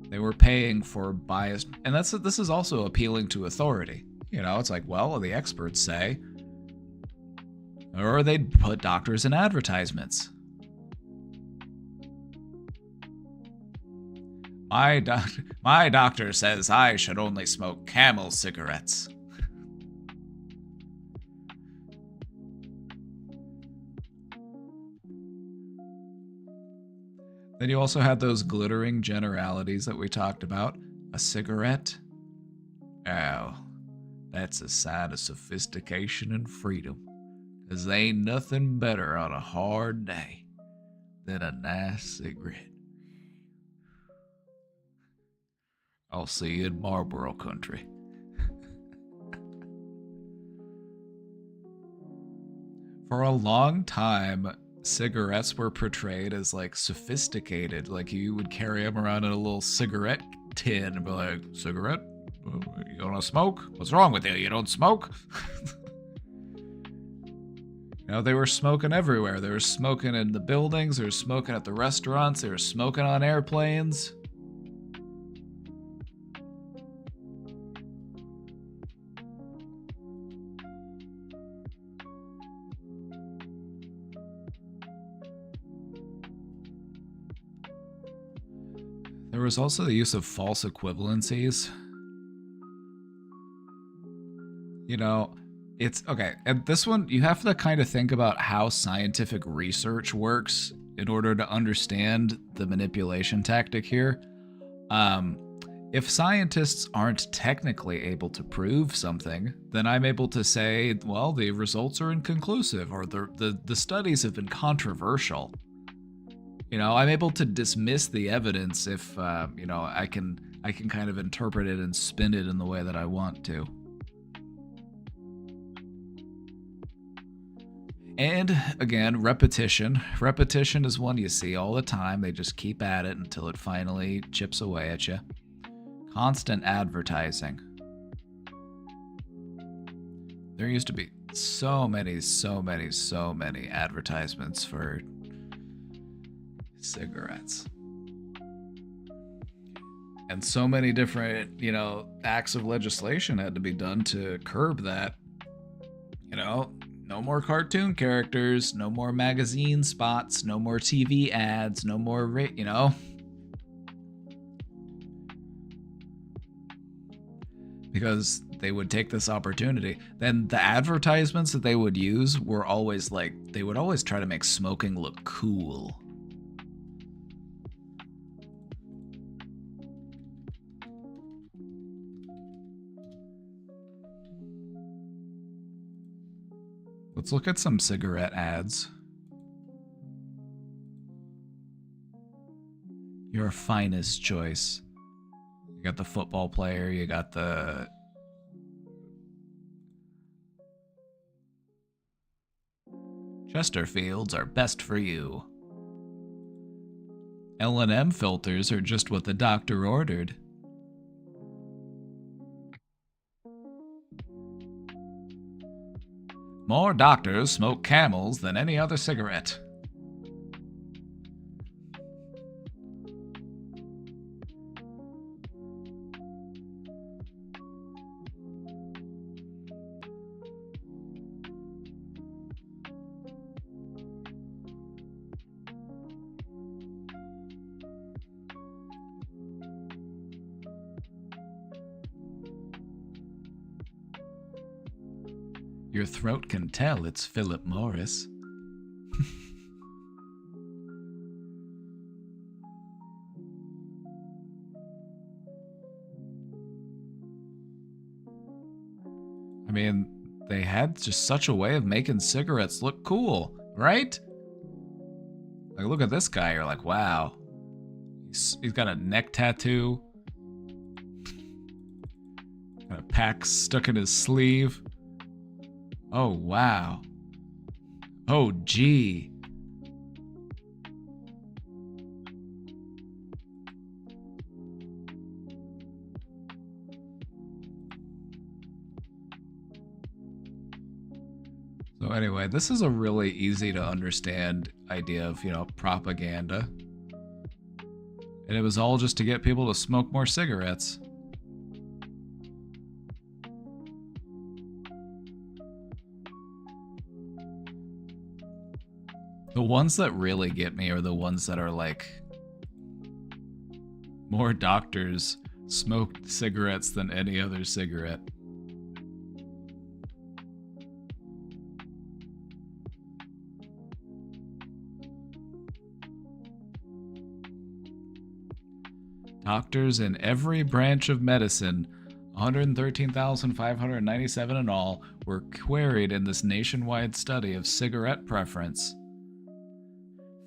They were paying for biased, and this is also appealing to authority. You know, it's like, well, the experts say. Or they'd put doctors in advertisements. My doctor says I should only smoke Camel cigarettes. Then you also had those glittering generalities that we talked about. A cigarette? Oh, that's a sign of sophistication and freedom. 'Cause there ain't nothing better on a hard day than a nice cigarette. I'll see you in Marlboro country. For a long time, cigarettes were portrayed as like sophisticated. Like you would carry them around in a little cigarette tin and be like, cigarette? You don't smoke? What's wrong with you? You don't smoke? You know, they were smoking everywhere. They were smoking in the buildings, they were smoking at the restaurants, they were smoking on airplanes. There was also the use of false equivalencies. You know, It's okay. And this one, you have to kind of think about how scientific research works in order to understand the manipulation tactic here. If scientists aren't technically able to prove something, then I'm able to say, well, the results are inconclusive, or the studies have been controversial. You know, I'm able to dismiss the evidence if you know, I can kind of interpret it and spin it in the way that I want to. And again, repetition. Repetition is one you see all the time. They just keep at it until it finally chips away at you. Constant advertising. There used to be so many advertisements for cigarettes. And so many different, you know, acts of legislation had to be done to curb that. You know, no more cartoon characters, no more magazine spots, no more TV ads, no more, you know. Because they would take this opportunity. Then the advertisements that they would use were always like, they would always try to make smoking look cool. Let's look at some cigarette ads. Your finest choice. You got the football player, you got the... Chesterfields are best for you. L&M filters are just what the doctor ordered. More doctors smoke Camels than any other cigarette. Your throat can tell it's Philip Morris. I mean, they had just such a way of making cigarettes look cool, right? Like, look at this guy, you're like, wow. He's got a neck tattoo. Got a pack stuck in his sleeve. Oh, wow. Oh, gee. So anyway, this is a really easy to understand idea of, you know, propaganda. And it was all just to get people to smoke more cigarettes. The ones that really get me are the ones that are like, more doctors smoked cigarettes than any other cigarette. Doctors in every branch of medicine, 113,597 in all, were queried in this nationwide study of cigarette preference.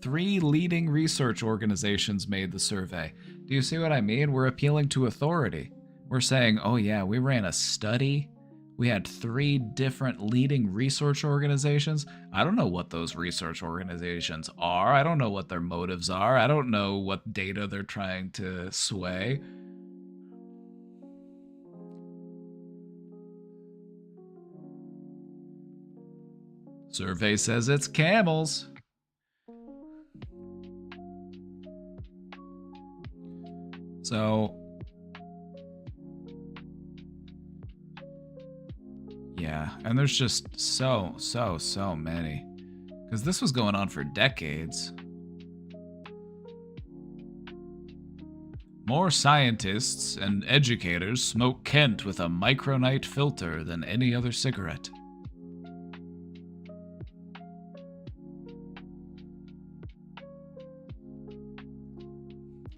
3 leading research organizations made the survey. Do you see what I mean? We're appealing to authority. We're saying, oh yeah, we ran a study. We had 3 different leading research organizations. I don't know what those research organizations are. I don't know what their motives are. I don't know what data they're trying to sway. Survey says it's Camels. So, yeah, and there's just so many. Because this was going on for decades. More scientists and educators smoke Kent with a micronite filter than any other cigarette.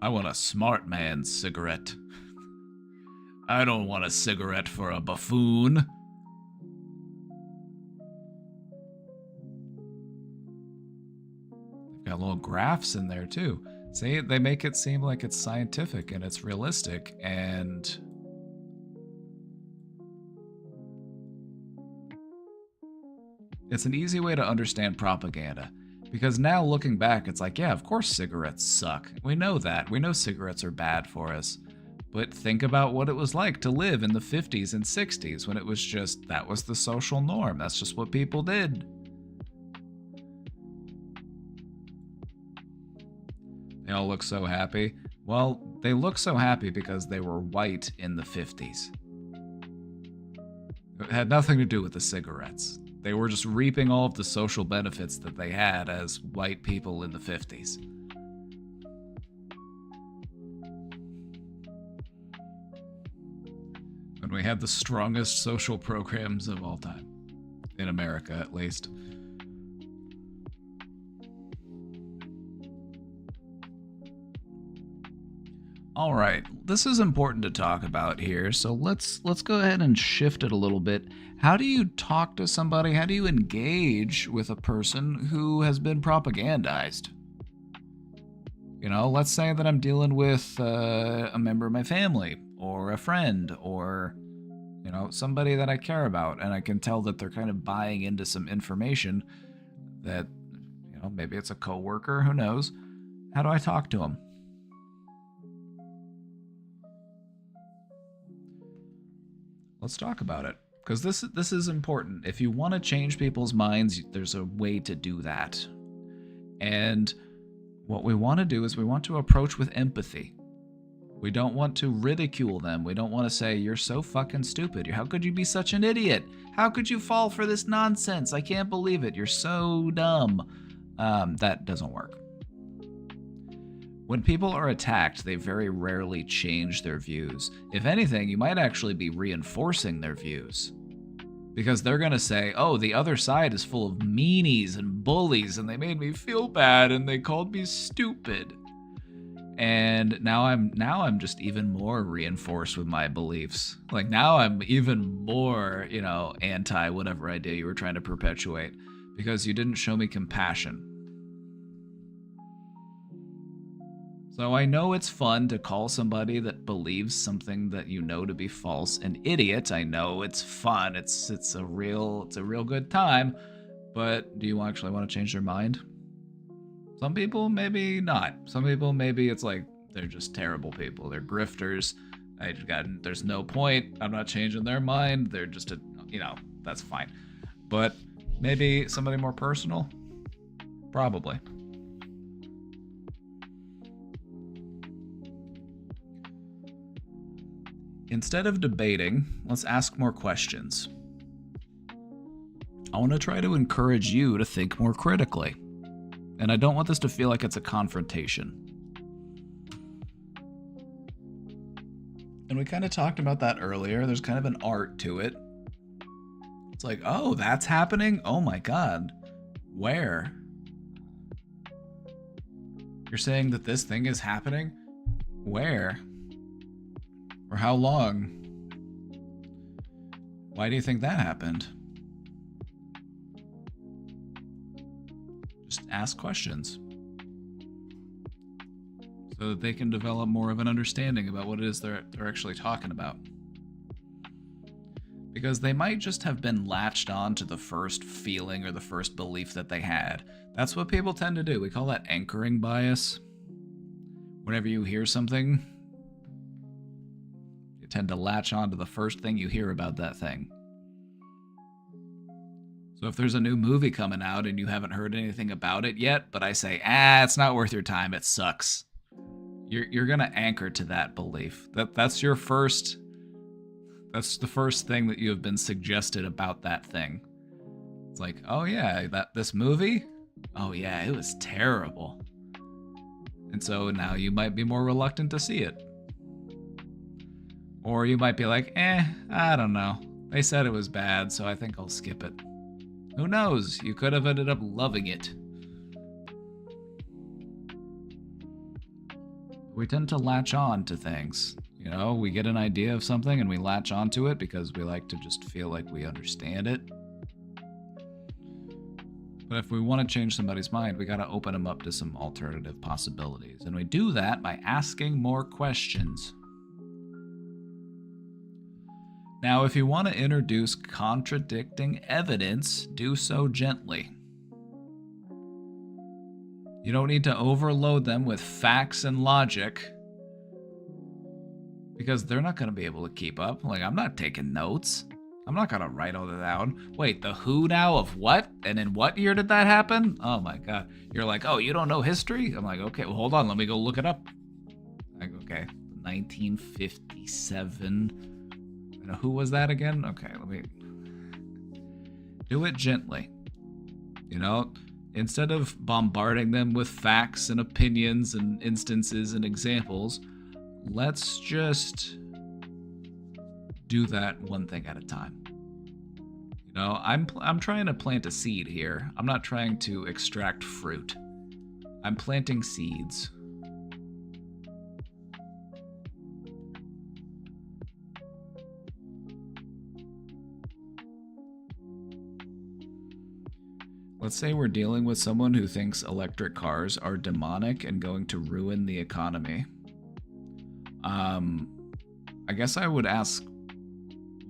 I want a smart man's cigarette. I don't want a cigarette for a buffoon. They've got little graphs in there too. See, they make it seem like it's scientific and it's realistic, and it's an easy way to understand propaganda. Because now looking back, it's like, yeah, of course cigarettes suck. We know that. We know cigarettes are bad for us. But think about what it was like to live in the 50s and 60s when it was just, that was the social norm. That's just what people did. They all look so happy. Well, they look so happy because they were white in the 50s. It had nothing to do with the cigarettes. They were just reaping all of the social benefits that they had as white people in the 50s. When we had the strongest social programs of all time. In America, at least. All right, this is important to talk about here, so let's go ahead and shift it a little bit. How do you talk to somebody? How do you engage with a person who has been propagandized? You know, let's say that I'm dealing with a member of my family or a friend or, you know, somebody that I care about, and I can tell that they're kind of buying into some information that, you know, maybe it's a coworker, who knows. How do I talk to them? Let's talk about it, because this is important. If you want to change people's minds, there's a way to do that. And what we want to do is we want to approach with empathy. We don't want to ridicule them. We don't want to say, you're so fucking stupid. How could you be such an idiot? How could you fall for this nonsense? I can't believe it. You're so dumb. That doesn't work. When people are attacked, they very rarely change their views. If anything, you might actually be reinforcing their views. Because they're going to say, oh, the other side is full of meanies and bullies, and they made me feel bad, and they called me stupid. And now I'm just even more reinforced with my beliefs. Like, now I'm even more, you know, anti whatever idea you were trying to perpetuate. Because you didn't show me compassion. So I know it's fun to call somebody that believes something that you know to be false an idiot. I know it's fun. It's a real good time. But do you actually want to change their mind? Some people, maybe not. Some people, maybe it's like they're just terrible people. They're grifters. There's no point. I'm not changing their mind. They're just that's fine. But maybe somebody more personal? Probably. Instead of debating, let's ask more questions. I want to try to encourage you to think more critically. And I don't want this to feel like it's a confrontation. And we kind of talked about that earlier. There's kind of an art to it. It's like, oh, that's happening? Oh my God. Where? You're saying that this thing is happening? Where? For how long? Why do you think that happened? Just ask questions so that they can develop more of an understanding about what it is they're actually talking about. Because they might just have been latched on to the first feeling or the first belief that they had. That's what people tend to do. We call that anchoring bias. Whenever you hear something, you tend to latch on to the first thing you hear about that thing. So if there's a new movie coming out and you haven't heard anything about it yet, but I say, it's not worth your time, it sucks. You're gonna anchor to that belief. That's the first thing that you have been suggested about that thing. It's like, oh yeah, this movie? Oh yeah, it was terrible. And so now you might be more reluctant to see it. Or you might be like, I don't know. They said it was bad, so I think I'll skip it. Who knows? You could have ended up loving it. We tend to latch on to things. You know, we get an idea of something and we latch onto it because we like to just feel like we understand it. But if we want to change somebody's mind, we got to open them up to some alternative possibilities. And we do that by asking more questions. Now, if you want to introduce contradicting evidence, do so gently. You don't need to overload them with facts and logic, because they're not going to be able to keep up. Like, I'm not taking notes. I'm not going to write all that down. Wait, the who now of what? And in what year did that happen? Oh my God. You're like, oh, you don't know history? I'm like, okay, well, hold on. Let me go look it up. Like, okay, 1957. Who was that again? Okay, let me do it gently. You know, instead of bombarding them with facts and opinions and instances and examples, let's just do that one thing at a time. You know, I'm trying to plant a seed here. I'm not trying to extract fruit. I'm planting seeds. Let's say we're dealing with someone who thinks electric cars are demonic and going to ruin the economy. I guess I would ask,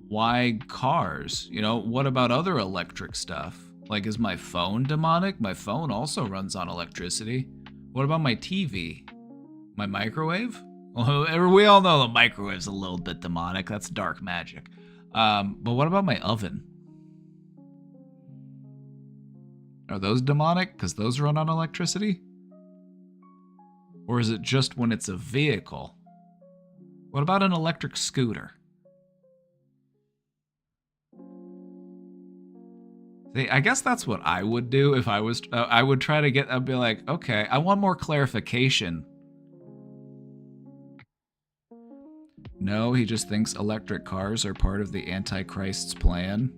why cars? You know, what about other electric stuff? Like, is my phone demonic? My phone also runs on electricity. What about my TV? My microwave? Well, we all know the microwave's a little bit demonic. That's dark magic. But what about my oven? Are those demonic because those run on electricity? Or is it just when it's a vehicle? What about an electric scooter? See, I guess that's what I would do if I was... I would try to get... I'd be like, okay, I want more clarification. No, he just thinks electric cars are part of the Antichrist's plan.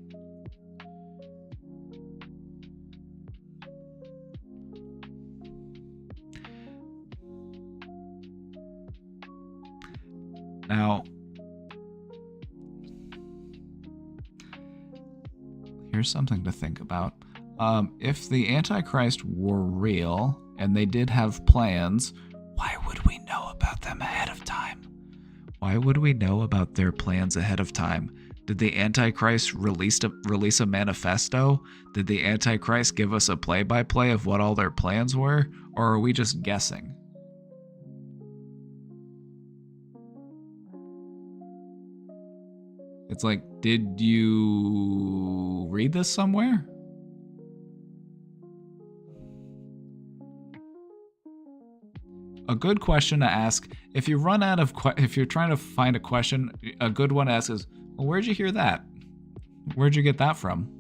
Now, here's something to think about. If the Antichrist were real and they did have plans, why would we know about them ahead of time? Why would we know about their plans ahead of time? Did the Antichrist release a manifesto? Did the Antichrist give us a play-by-play of what all their plans were? Or are we just guessing? It's like, did you read this somewhere? A good question to ask, if you run out of, if you're trying to find a question, a good one to ask is, well, where'd you hear that? Where'd you get that from?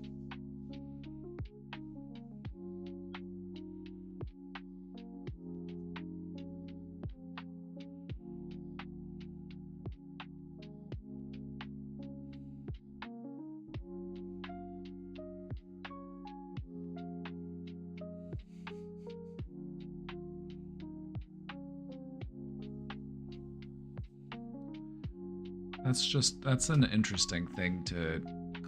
That's an interesting thing to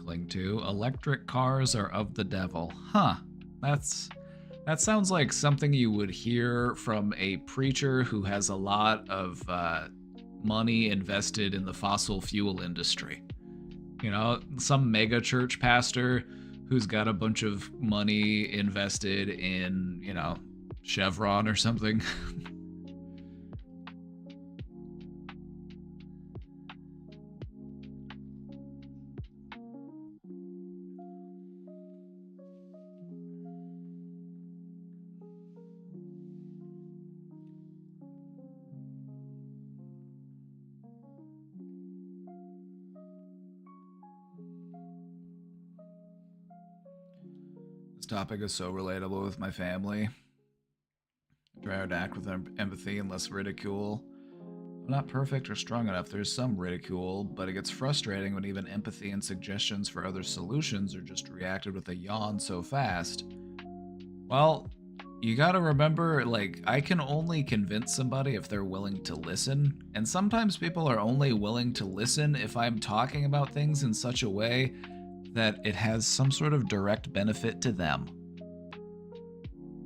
cling to. Electric cars are of the devil. Huh. That sounds like something you would hear from a preacher who has a lot of money invested in the fossil fuel industry. You know, some mega church pastor who's got a bunch of money invested in, you know, Chevron or something. Topic is so relatable with my family. I try to act with empathy and less ridicule. I'm not perfect or strong enough. There's some ridicule, but it gets frustrating when even empathy and suggestions for other solutions are just reacted with a yawn so fast. Well, you gotta remember, like, I can only convince somebody if they're willing to listen. And sometimes people are only willing to listen if I'm talking about things in such a way that it has some sort of direct benefit to them.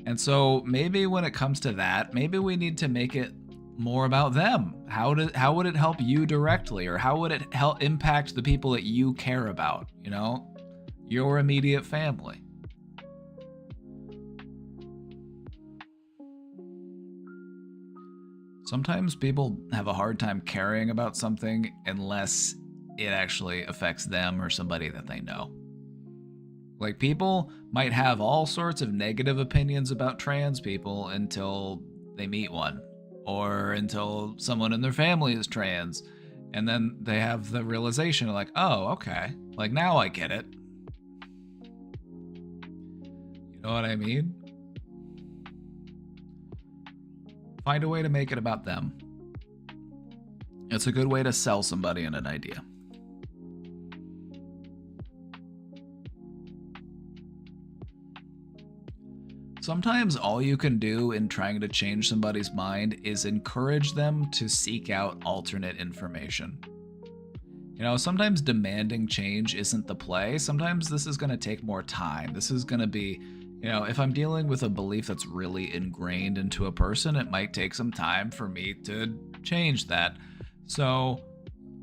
And so maybe when it comes to that, maybe we need to make it more about them. How would it help you directly, or how would it help impact the people that you care about, you know? Your immediate family. Sometimes people have a hard time caring about something unless it actually affects them or somebody that they know. Like, people might have all sorts of negative opinions about trans people until they meet one, or until someone in their family is trans, and then they have the realization like, oh, okay, like now I get it. You know what I mean? Find a way to make it about them. It's a good way to sell somebody an idea. Sometimes all you can do in trying to change somebody's mind is encourage them to seek out alternate information. You know, sometimes demanding change isn't the play. Sometimes this is going to take more time. This is going to be, you know, if I'm dealing with a belief that's really ingrained into a person, it might take some time for me to change that. So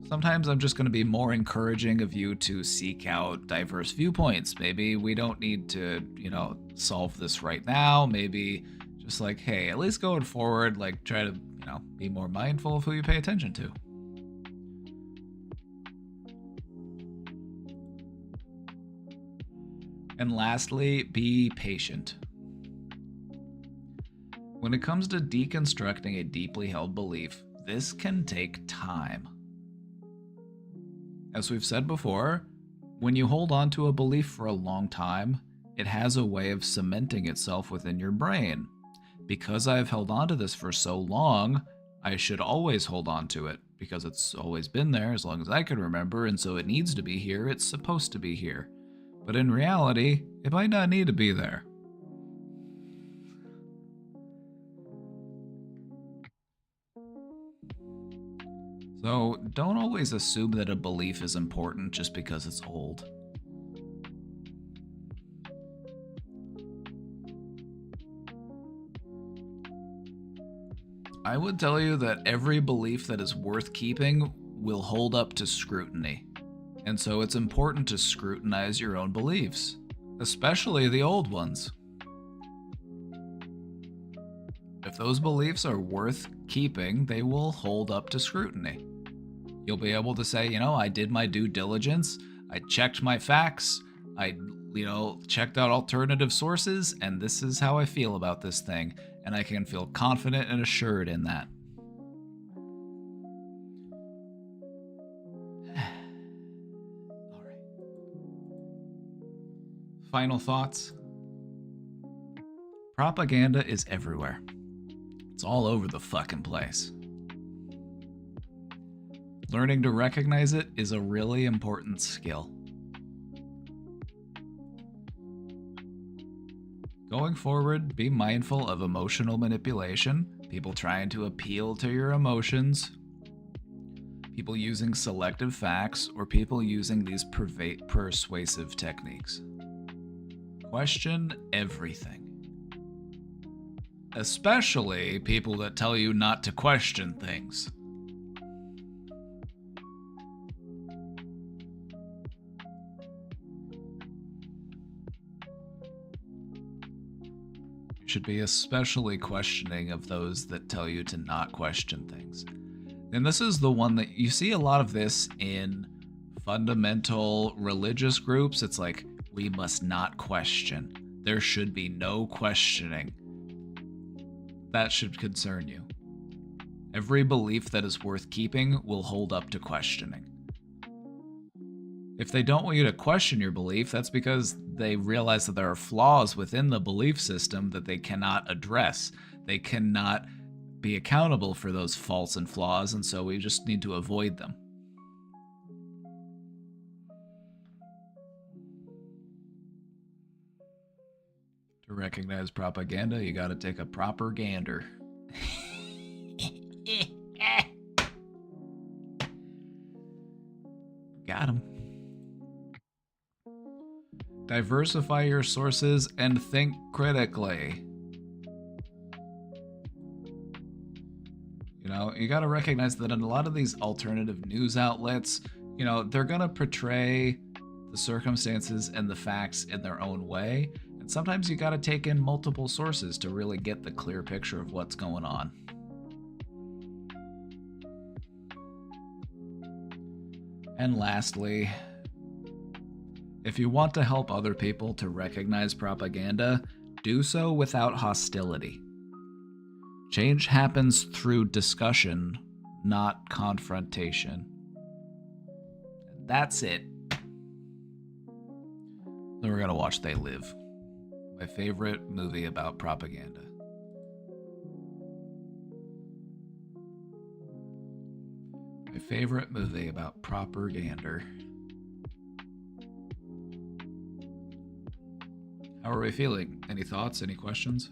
sometimes I'm just going to be more encouraging of you to seek out diverse viewpoints. Maybe we don't need to, you know, solve this right now. Maybe just like, hey, at least going forward, like, try to, you know, be more mindful of who you pay attention to. And lastly, be patient. When it comes to deconstructing a deeply held belief, this can take time. As we've said before, when you hold on to a belief for a long time, it has a way of cementing itself within your brain. Because I've held on to this for so long, I should always hold on to it, because it's always been there as long as I can remember, and so it needs to be here, it's supposed to be here. But in reality, it might not need to be there. So don't always assume that a belief is important just because it's old. I would tell you that every belief that is worth keeping will hold up to scrutiny. And so it's important to scrutinize your own beliefs, especially the old ones. If those beliefs are worth keeping, they will hold up to scrutiny. You'll be able to say, you know, I did my due diligence, I checked my facts, I, you know, checked out alternative sources, and this is how I feel about this thing, and I can feel confident and assured in that. All right. Final thoughts. Propaganda is everywhere. It's all over the fucking place. Learning to recognize it is a really important skill. Going forward, be mindful of emotional manipulation, people trying to appeal to your emotions, people using selective facts, or people using these persuasive techniques. Question everything. Especially people that tell you not to question things. You should be especially questioning of those that tell you to not question things. And this is the one that you see a lot of this in fundamental religious groups. It's like, we must not question. There should be no questioning. That should concern you. Every belief that is worth keeping will hold up to questioning. If they don't want you to question your belief, that's because they realize that there are flaws within the belief system that they cannot address. They cannot be accountable for those faults and flaws, and so we just need to avoid them. To To recognize propaganda, you gotta take a proper gander. Got him. Diversify your sources and think critically. You know, you gotta recognize that in a lot of these alternative news outlets, you know, they're gonna portray the circumstances and the facts in their own way. And sometimes you gotta take in multiple sources to really get the clear picture of what's going on. And lastly, if you want to help other people to recognize propaganda, do so without hostility. Change happens through discussion, not confrontation. That's it. Then we're gonna watch They Live, my favorite movie about propaganda. My favorite movie about propaganda. How are we feeling? Any thoughts? Any questions?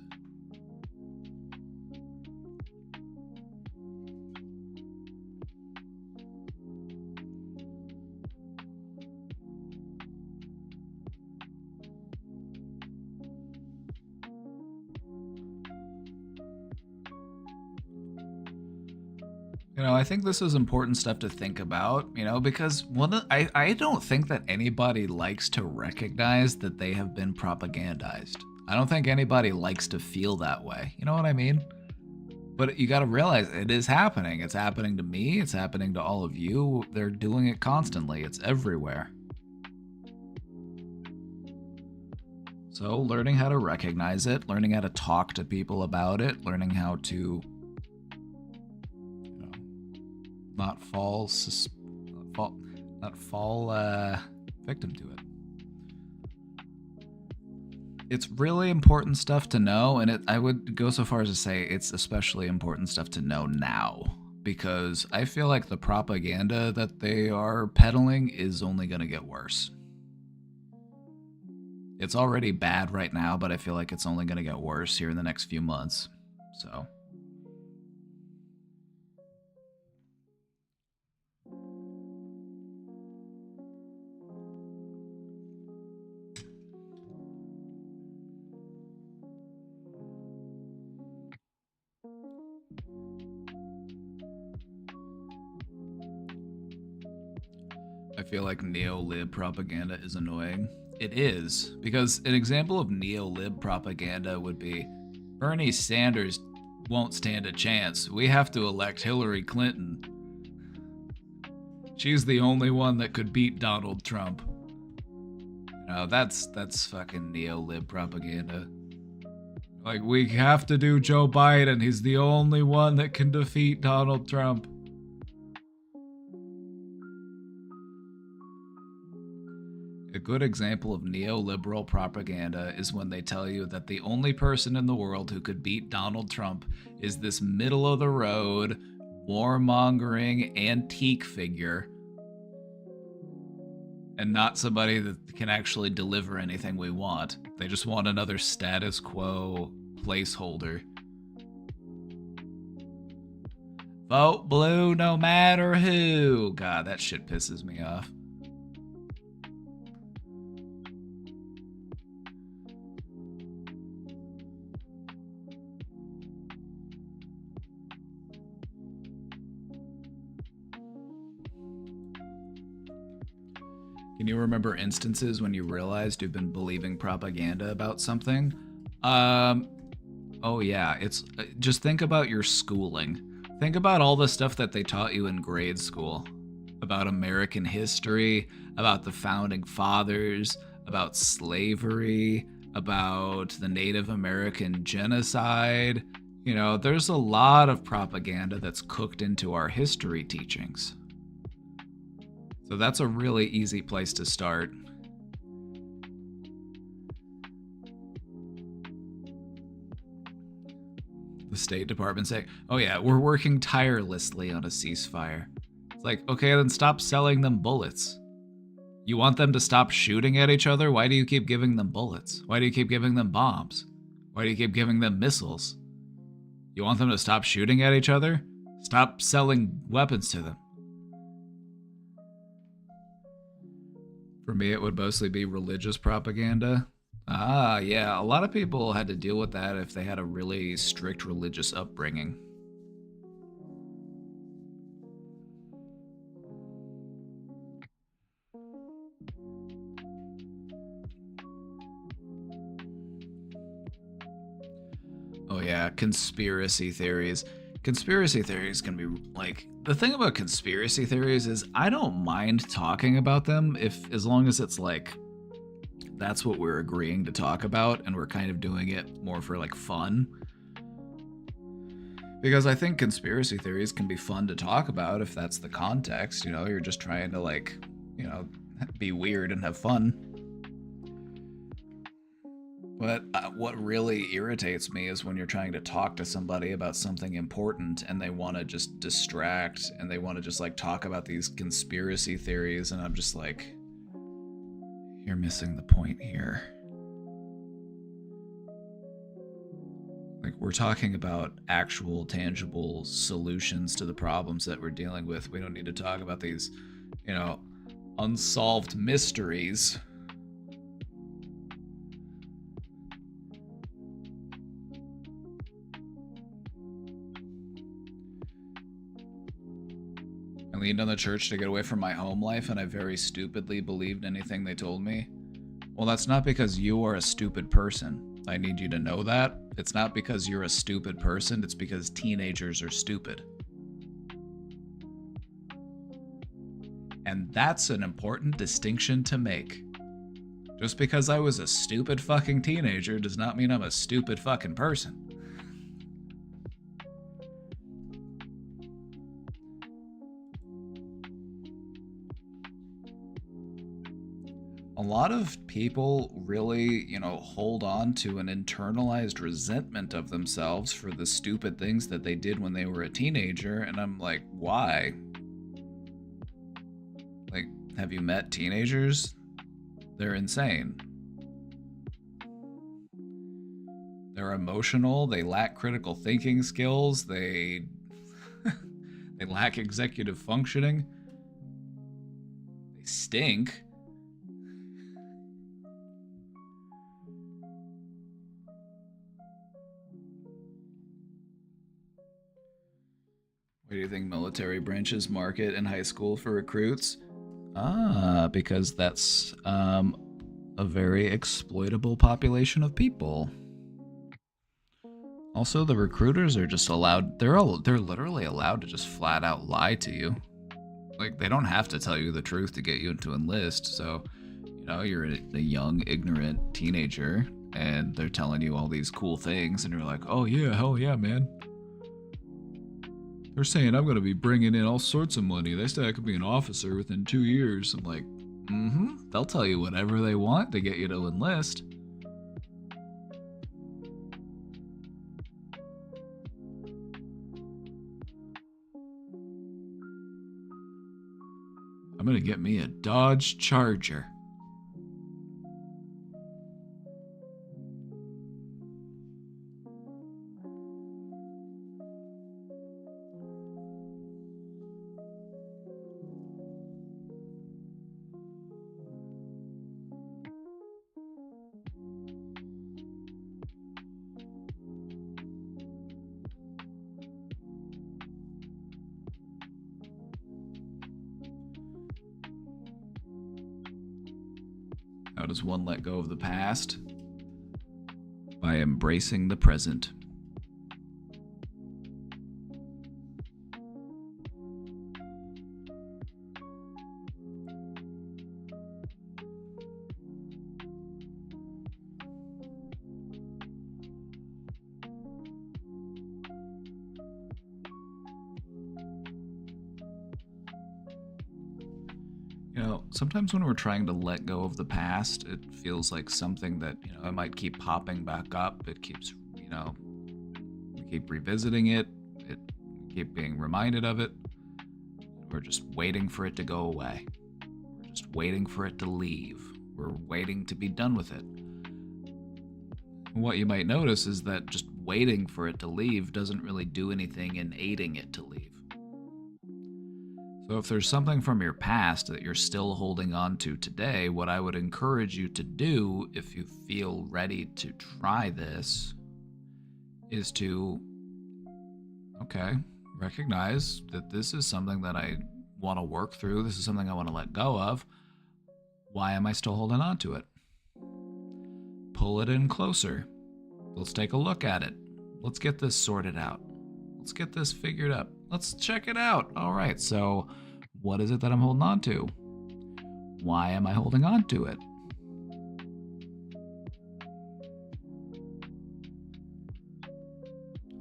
You know, I think this is important stuff to think about, you know, because I don't think that anybody likes to recognize that they have been propagandized. I don't think anybody likes to feel that way. You know what I mean? But you got to realize it is happening. It's happening to me. It's happening to all of you. They're doing it constantly. It's everywhere. So learning how to recognize it, learning how to talk to people about it, learning how to not fall victim to it. It's really important stuff to know, and I would go so far as to say it's especially important stuff to know now, because I feel like the propaganda that they are peddling is only going to get worse. It's already bad right now, but I feel like it's only going to get worse here in the next few months. So I feel like neo-lib propaganda is annoying. It is, because an example of neo-lib propaganda would be Bernie Sanders won't stand a chance. We have to elect Hillary Clinton. She's the only one that could beat Donald Trump. No, that's fucking neo-lib propaganda. Like, we have to do Joe Biden. He's the only one that can defeat Donald Trump. A good example of neoliberal propaganda is when they tell you that the only person in the world who could beat Donald Trump is this middle-of-the-road, warmongering, antique figure, and not somebody that can actually deliver anything we want. They just want another status quo placeholder. Vote blue no matter who. God, that shit pisses me off. Can you remember instances when you realized you've been believing propaganda about something? Oh yeah, it's just think about your schooling. Think about all the stuff that they taught you in grade school. About American history, about the founding fathers, about slavery, about the Native American genocide. You know, there's a lot of propaganda that's cooked into our history teachings. So that's a really easy place to start. The State Department saying, oh yeah, we're working tirelessly on a ceasefire. It's like, okay, then stop selling them bullets. You want them to stop shooting at each other? Why do you keep giving them bullets? Why do you keep giving them bombs? Why do you keep giving them missiles? You want them to stop shooting at each other? Stop selling weapons to them. For me, it would mostly be religious propaganda. Ah, yeah, a lot of people had to deal with that if they had a really strict religious upbringing. Oh yeah, conspiracy theories. Conspiracy theories can be like, the thing about conspiracy theories is I don't mind talking about them as long as it's like that's what we're agreeing to talk about and we're kind of doing it more for like fun. Because I think conspiracy theories can be fun to talk about if that's the context, you know, you're just trying to like, you know, be weird and have fun. But what really irritates me is when you're trying to talk to somebody about something important and they want to just distract and they want to just like talk about these conspiracy theories, and I'm just like, you're missing the point here. Like, we're talking about actual tangible solutions to the problems that we're dealing with. We don't need to talk about these, you know, unsolved mysteries. I leaned on the church to get away from my home life, and I very stupidly believed anything they told me. Well, that's not because you are a stupid person. I need you to know that. It's not because you're a stupid person, it's because teenagers are stupid. And that's an important distinction to make. Just because I was a stupid fucking teenager does not mean I'm a stupid fucking person. A lot of people really, you know, hold on to an internalized resentment of themselves for the stupid things that they did when they were a teenager, and I'm like, why? Like, have you met teenagers? They're insane. They're emotional, they lack critical thinking skills, they lack executive functioning. They stink. What do you think military branches market in high school for recruits? Because that's a very exploitable population of people. Also, the recruiters are just allowed, they're literally allowed to just flat out lie to you. Like, they don't have to tell you the truth to get you to enlist. So, you know, you're a young, ignorant teenager and they're telling you all these cool things and you're like, oh yeah, hell yeah, man. They're saying I'm going to be bringing in all sorts of money. They say I could be an officer within 2 years. I'm like, they'll tell you whatever they want to get you to enlist. I'm going to get me a Dodge Charger. How does one let go of the past? By embracing the present. You know, sometimes when we're trying to let go of the past, it feels like something that, you know, it might keep popping back up. It keeps, you know, we keep revisiting it. We keep being reminded of it. We're just waiting for it to go away. We're just just waiting for it to leave. We're waiting to be done with it. What you might notice is that just waiting for it to leave doesn't really do anything in aiding it to leave. So if there's something from your past that you're still holding on to today, what I would encourage you to do if you feel ready to try this is to, recognize that this is something that I want to work through. This is something I want to let go of. Why am I still holding on to it? Pull it in closer. Let's take a look at it. Let's get this sorted out. Let's get this figured out. Let's check it out. All right, so what is it that I'm holding on to? Why am I holding on to it?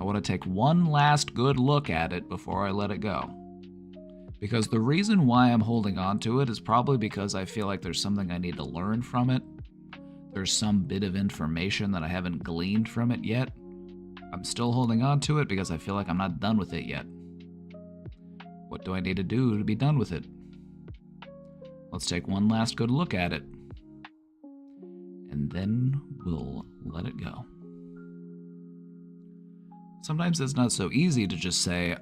I want to take one last good look at it before I let it go. Because the reason why I'm holding on to it is probably because I feel like there's something I need to learn from it. There's some bit of information that I haven't gleaned from it yet. I'm still holding on to it because I feel like I'm not done with it yet. What do I need to do to be done with it? Let's take one last good look at it. And then we'll let it go. Sometimes it's not so easy to just say,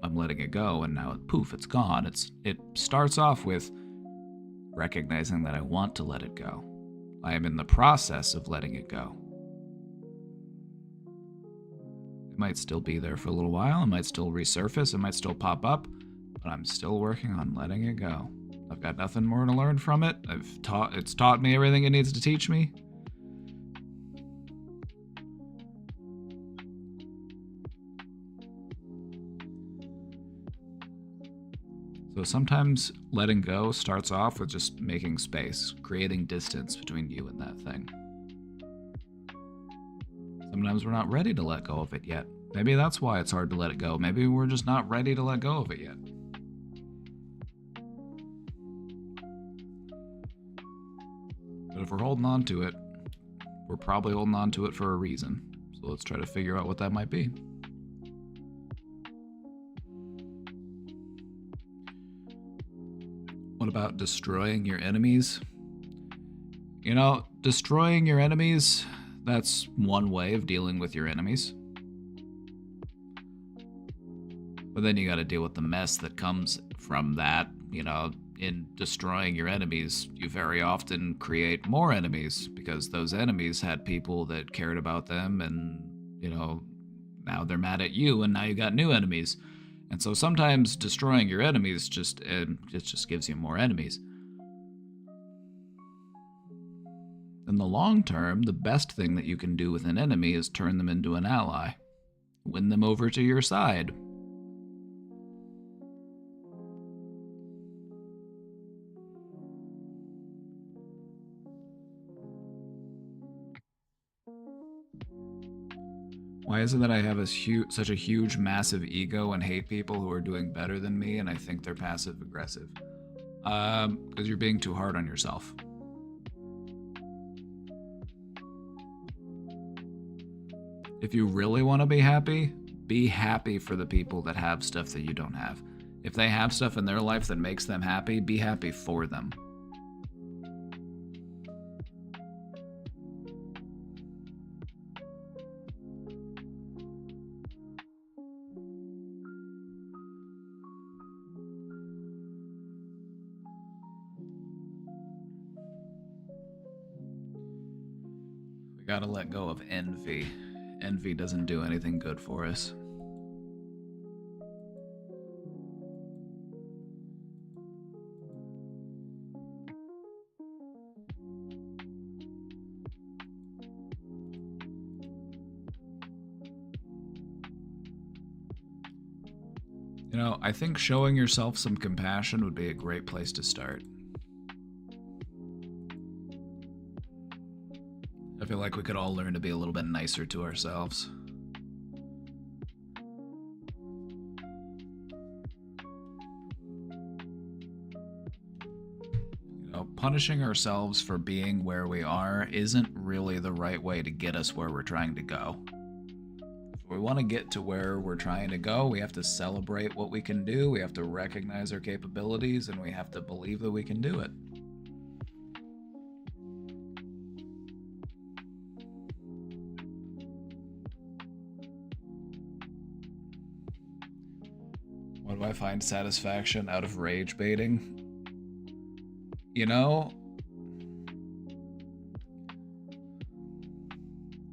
I'm letting it go, and now poof, it's gone. It starts off with recognizing that I want to let it go. I am in the process of letting it go. It might still be there for a little while, it might still resurface, it might still pop up, but I'm still working on letting it go. I've got nothing more to learn from it. It's taught me everything it needs to teach me. So sometimes letting go starts off with just making space, creating distance between you and that thing. Sometimes we're not ready to let go of it yet. Maybe that's why it's hard to let it go. Maybe we're just not ready to let go of it yet. But if we're holding on to it, we're probably holding on to it for a reason. So let's try to figure out what that might be. What about destroying your enemies? Destroying your enemies, that's one way of dealing with your enemies. But then you got to deal with the mess that comes from that. In destroying your enemies, you very often create more enemies because those enemies had people that cared about them, and, now they're mad at you, and now you got new enemies. And so sometimes destroying your enemies just gives you more enemies. In the long term, the best thing that you can do with an enemy is turn them into an ally. Win them over to your side. Why is it that I have such a huge, massive ego and hate people who are doing better than me, and I think they're passive aggressive? Because you're being too hard on yourself. If you really want to be happy for the people that have stuff that you don't have. If they have stuff in their life that makes them happy, be happy for them. We gotta let go of envy. Envy doesn't do anything good for us. I think showing yourself some compassion would be a great place to start. I feel like we could all learn to be a little bit nicer to ourselves. Punishing ourselves for being where we are isn't really the right way to get us where we're trying to go. If we want to get to where we're trying to go, we have to celebrate what we can do, we have to recognize our capabilities, and we have to believe that we can do it. What do I find satisfaction out of rage baiting? You know,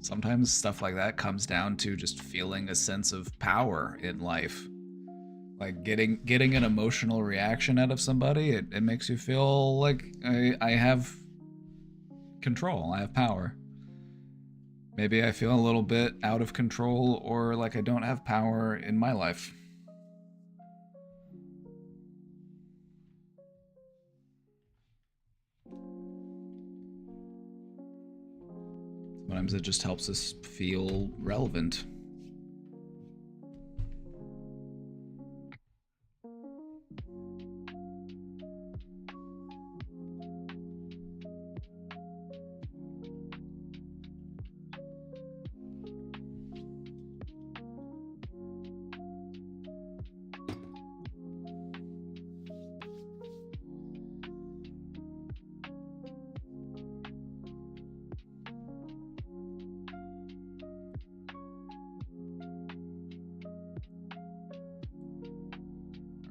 sometimes stuff like that comes down to just feeling a sense of power in life. Like getting an emotional reaction out of somebody, it makes you feel like I have control, I have power. Maybe I feel a little bit out of control or like I don't have power in my life. Sometimes it just helps us feel relevant.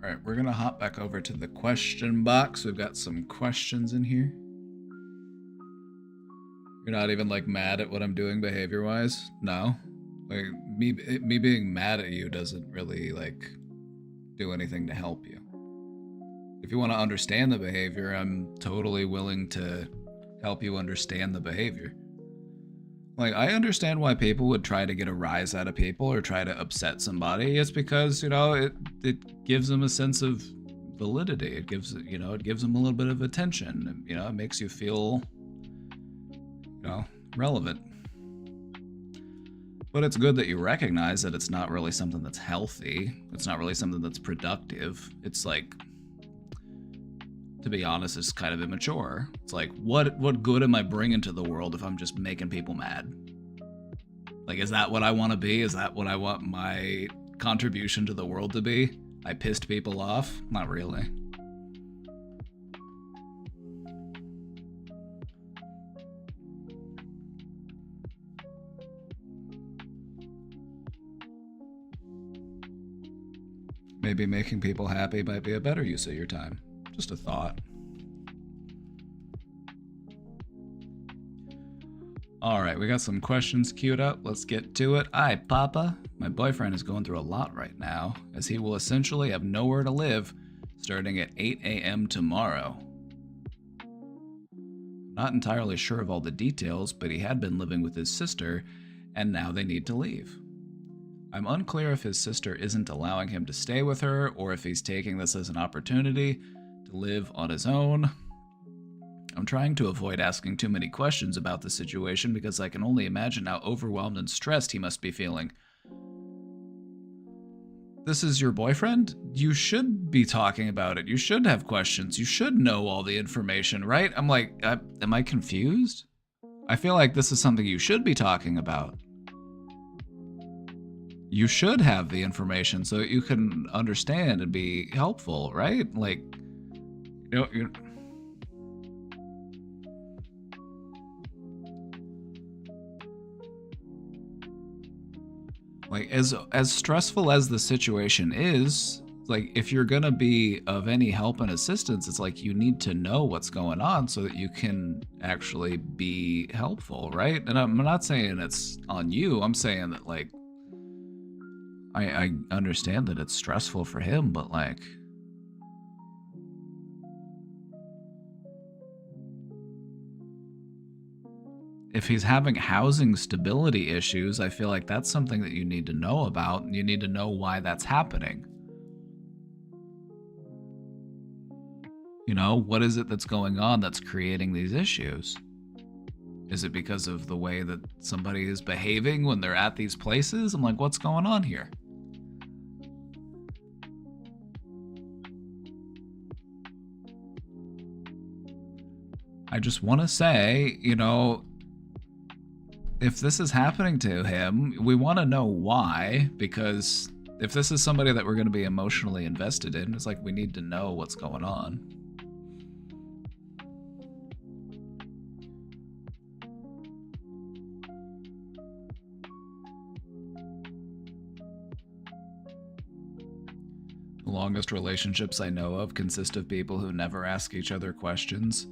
All right, we're gonna hop back over to the question box. We've got some questions in here. You're not even like mad at what I'm doing behavior-wise? No? Like me being mad at you doesn't really like do anything to help you. If you want to understand the behavior, I'm totally willing to help you understand the behavior. Like, I understand why people would try to get a rise out of people or try to upset somebody. It's because, you know, it gives them a sense of validity. It gives them a little bit of attention. You know, it makes you feel, you know, relevant. But it's good that you recognize that it's not really something that's healthy. It's not really something that's productive. It's like, to be honest, it's kind of immature. It's like, what good am I bringing to the world if I'm just making people mad? Like, is that what I want to be? Is that what I want my contribution to the world to be? I pissed people off? Not really. Maybe making people happy might be a better use of your time. Just a thought. All right, we got some questions queued up. Let's get to it. Hi, Papa. My boyfriend is going through a lot right now, as he will essentially have nowhere to live starting at 8 a.m. tomorrow. Not entirely sure of all the details, but he had been living with his sister, and now they need to leave. I'm unclear if his sister isn't allowing him to stay with her, or if he's taking this as an opportunity to live on his own. I'm trying to avoid asking too many questions about the situation because I can only imagine how overwhelmed and stressed he must be feeling. This is your boyfriend? You should be talking about it. You should have questions. You should know all the information, right? I'm like, am I confused? I feel like this is something you should be talking about. You should have the information so that you can understand and be helpful, right? Like, you know, like as stressful as the situation is, like if you're gonna be of any help and assistance, it's like you need to know what's going on so that you can actually be helpful, right? And I'm not saying it's on you. I'm saying that like I understand that it's stressful for him, but like if he's having housing stability issues, I feel like that's something that you need to know about, and you need to know why that's happening. You know, what is it that's going on that's creating these issues? Is it because of the way that somebody is behaving when they're at these places? I'm like, what's going on here? I just want to say, you know, if this is happening to him, we want to know why, because if this is somebody that we're going to be emotionally invested in, it's like we need to know what's going on. The longest relationships I know of consist of people who never ask each other questions.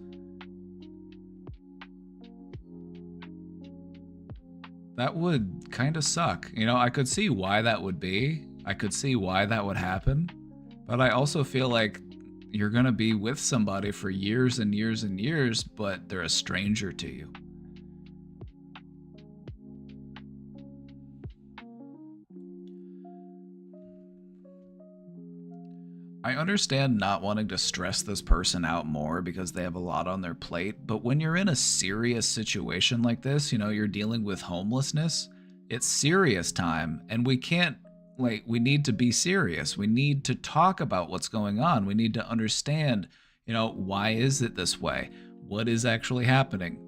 That would kind of suck. You know, I could see why that would be. I could see why that would happen. But I also feel like you're going to be with somebody for years and years and years, but they're a stranger to you. I understand not wanting to stress this person out more because they have a lot on their plate, but when you're in a serious situation like this, you know, you're dealing with homelessness, it's serious time, and we can't, like, we need to be serious. We need to talk about what's going on. We need to understand, you know, why is it this way? What is actually happening?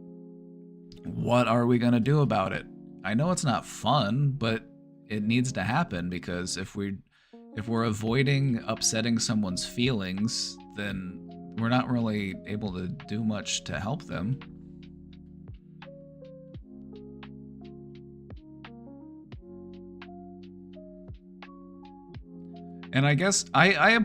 What are we going to do about it? I know it's not fun, but it needs to happen, because if we're avoiding upsetting someone's feelings, then we're not really able to do much to help them. And I guess I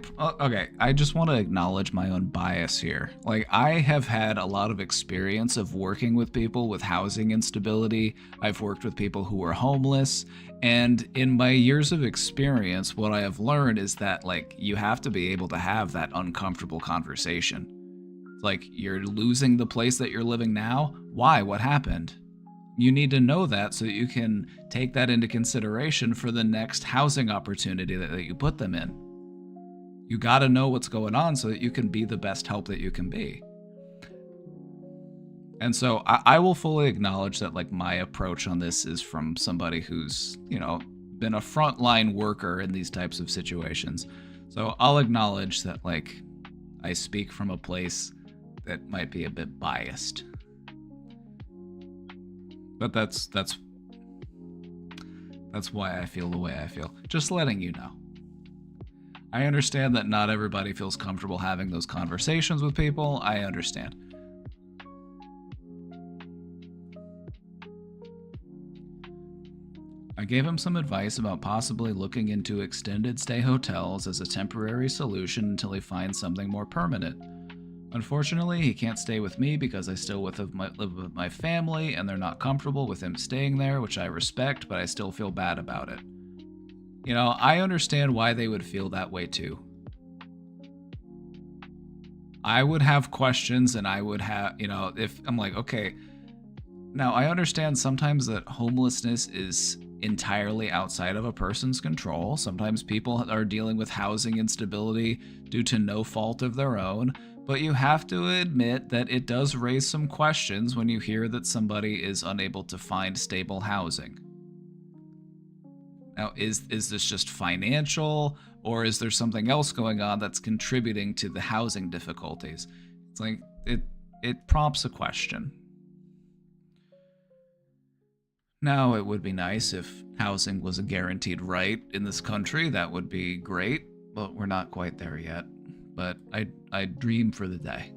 just want to acknowledge my own bias here. Like, I have had a lot of experience of working with people with housing instability. I've worked with people who are homeless. And in my years of experience, what I have learned is that, like, you have to be able to have that uncomfortable conversation. It's like, you're losing the place that you're living now. Why? What happened? You need to know that so that you can take that into consideration for the next housing opportunity that you put them in. You got to know what's going on so that you can be the best help that you can be. And so I will fully acknowledge that, like, my approach on this is from somebody who's, you know, been a frontline worker in these types of situations. So I'll acknowledge that, like, I speak from a place that might be a bit biased. But that's why I feel the way I feel. Just letting you know. I understand that not everybody feels comfortable having those conversations with people. I understand. I gave him some advice about possibly looking into extended stay hotels as a temporary solution until he finds something more permanent. Unfortunately, he can't stay with me because I still live with my family, and they're not comfortable with him staying there, which I respect, but I still feel bad about it. You know, I understand why they would feel that way too. I would have questions, and I would have, you know, if I'm like, okay, now I understand sometimes that homelessness is entirely outside of a person's control. Sometimes people are dealing with housing instability due to no fault of their own. But you have to admit that it does raise some questions when you hear that somebody is unable to find stable housing. Now, is this just financial, or is there something else going on that's contributing to the housing difficulties? It's like, it prompts a question. Now, it would be nice if housing was a guaranteed right in this country. That would be great, but we're not quite there yet. But I dream for the day.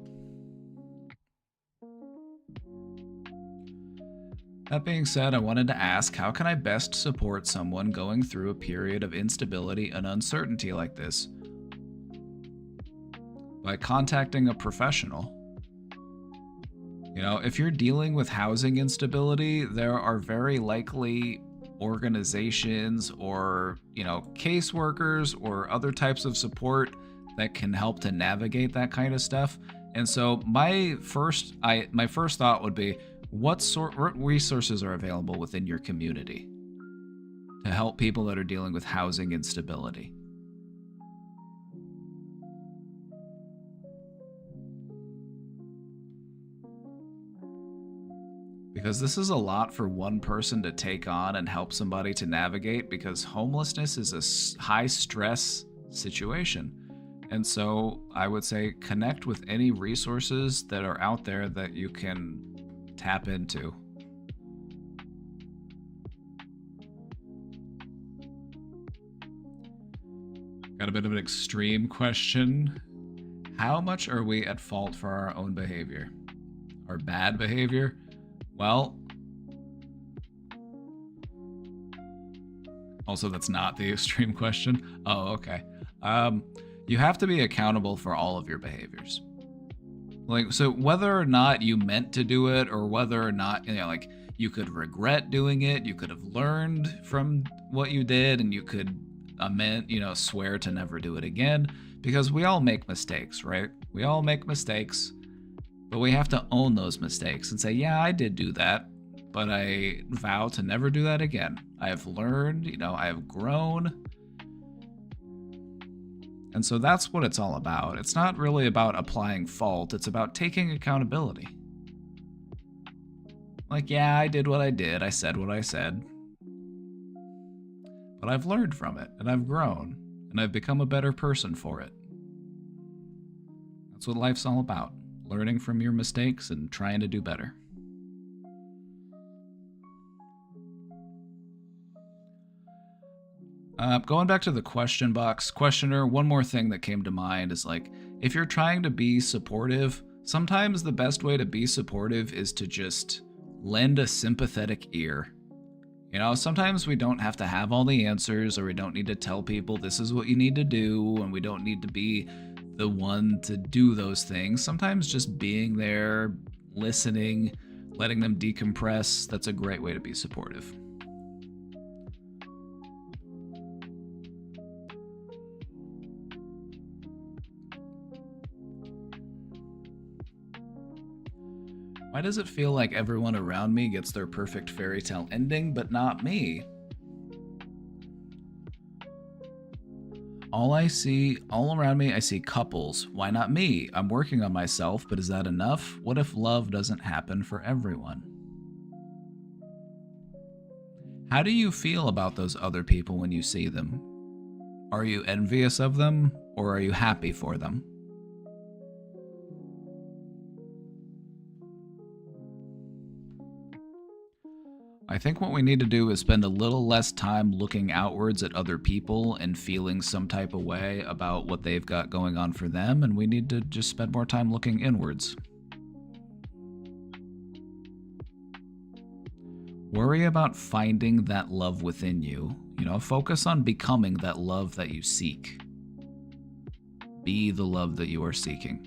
That being said, I wanted to ask, how can I best support someone going through a period of instability and uncertainty like this? By contacting a professional. You know, if you're dealing with housing instability, there are very likely organizations or, you know, caseworkers or other types of support that can help to navigate that kind of stuff. And so my first thought would be, what resources are available within your community to help people that are dealing with housing instability? Because this is a lot for one person to take on and help somebody to navigate, because homelessness is a high stress situation. And so I would say connect with any resources that are out there that you can tap into. Got a bit of an extreme question. How much are we at fault for our own behavior? Our bad behavior? Well, also that's not the extreme question. Oh, okay. You have to be accountable for all of your behaviors. Like, so whether or not you meant to do it, or whether or not, like, you could regret doing it, you could have learned from what you did, and you could swear to never do it again, because we all make mistakes, right? We all make mistakes, but we have to own those mistakes and say, yeah, I did do that, but I vow to never do that again. I have learned, I have grown. And so that's what it's all about. It's not really about applying fault, it's about taking accountability. Like, yeah, I did what I did, I said what I said, but I've learned from it, and I've grown, and I've become a better person for it. That's what life's all about, learning from your mistakes and trying to do better. Going back to the question box, questioner, one more thing that came to mind is, like, if you're trying to be supportive, sometimes the best way to be supportive is to just lend a sympathetic ear. Sometimes we don't have to have all the answers, or we don't need to tell people this is what you need to do, and we don't need to be the one to do those things. Sometimes just being there, listening, letting them decompress, that's a great way to be supportive. Why does it feel like everyone around me gets their perfect fairy tale ending, but not me? All around me, I see couples. Why not me? I'm working on myself, but is that enough? What if love doesn't happen for everyone? How do you feel about those other people when you see them? Are you envious of them, or are you happy for them? I think what we need to do is spend a little less time looking outwards at other people and feeling some type of way about what they've got going on for them, and we need to just spend more time looking inwards. Worry about finding that love within you. Focus on becoming that love that you seek. Be the love that you are seeking.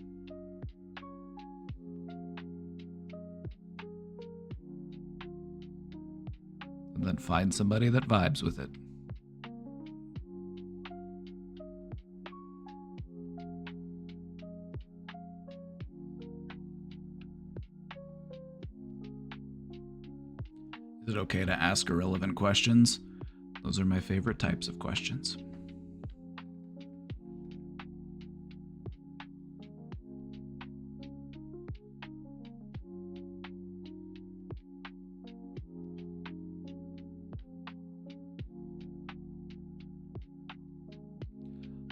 And then find somebody that vibes with it. Is it okay to ask irrelevant questions? Those are my favorite types of questions.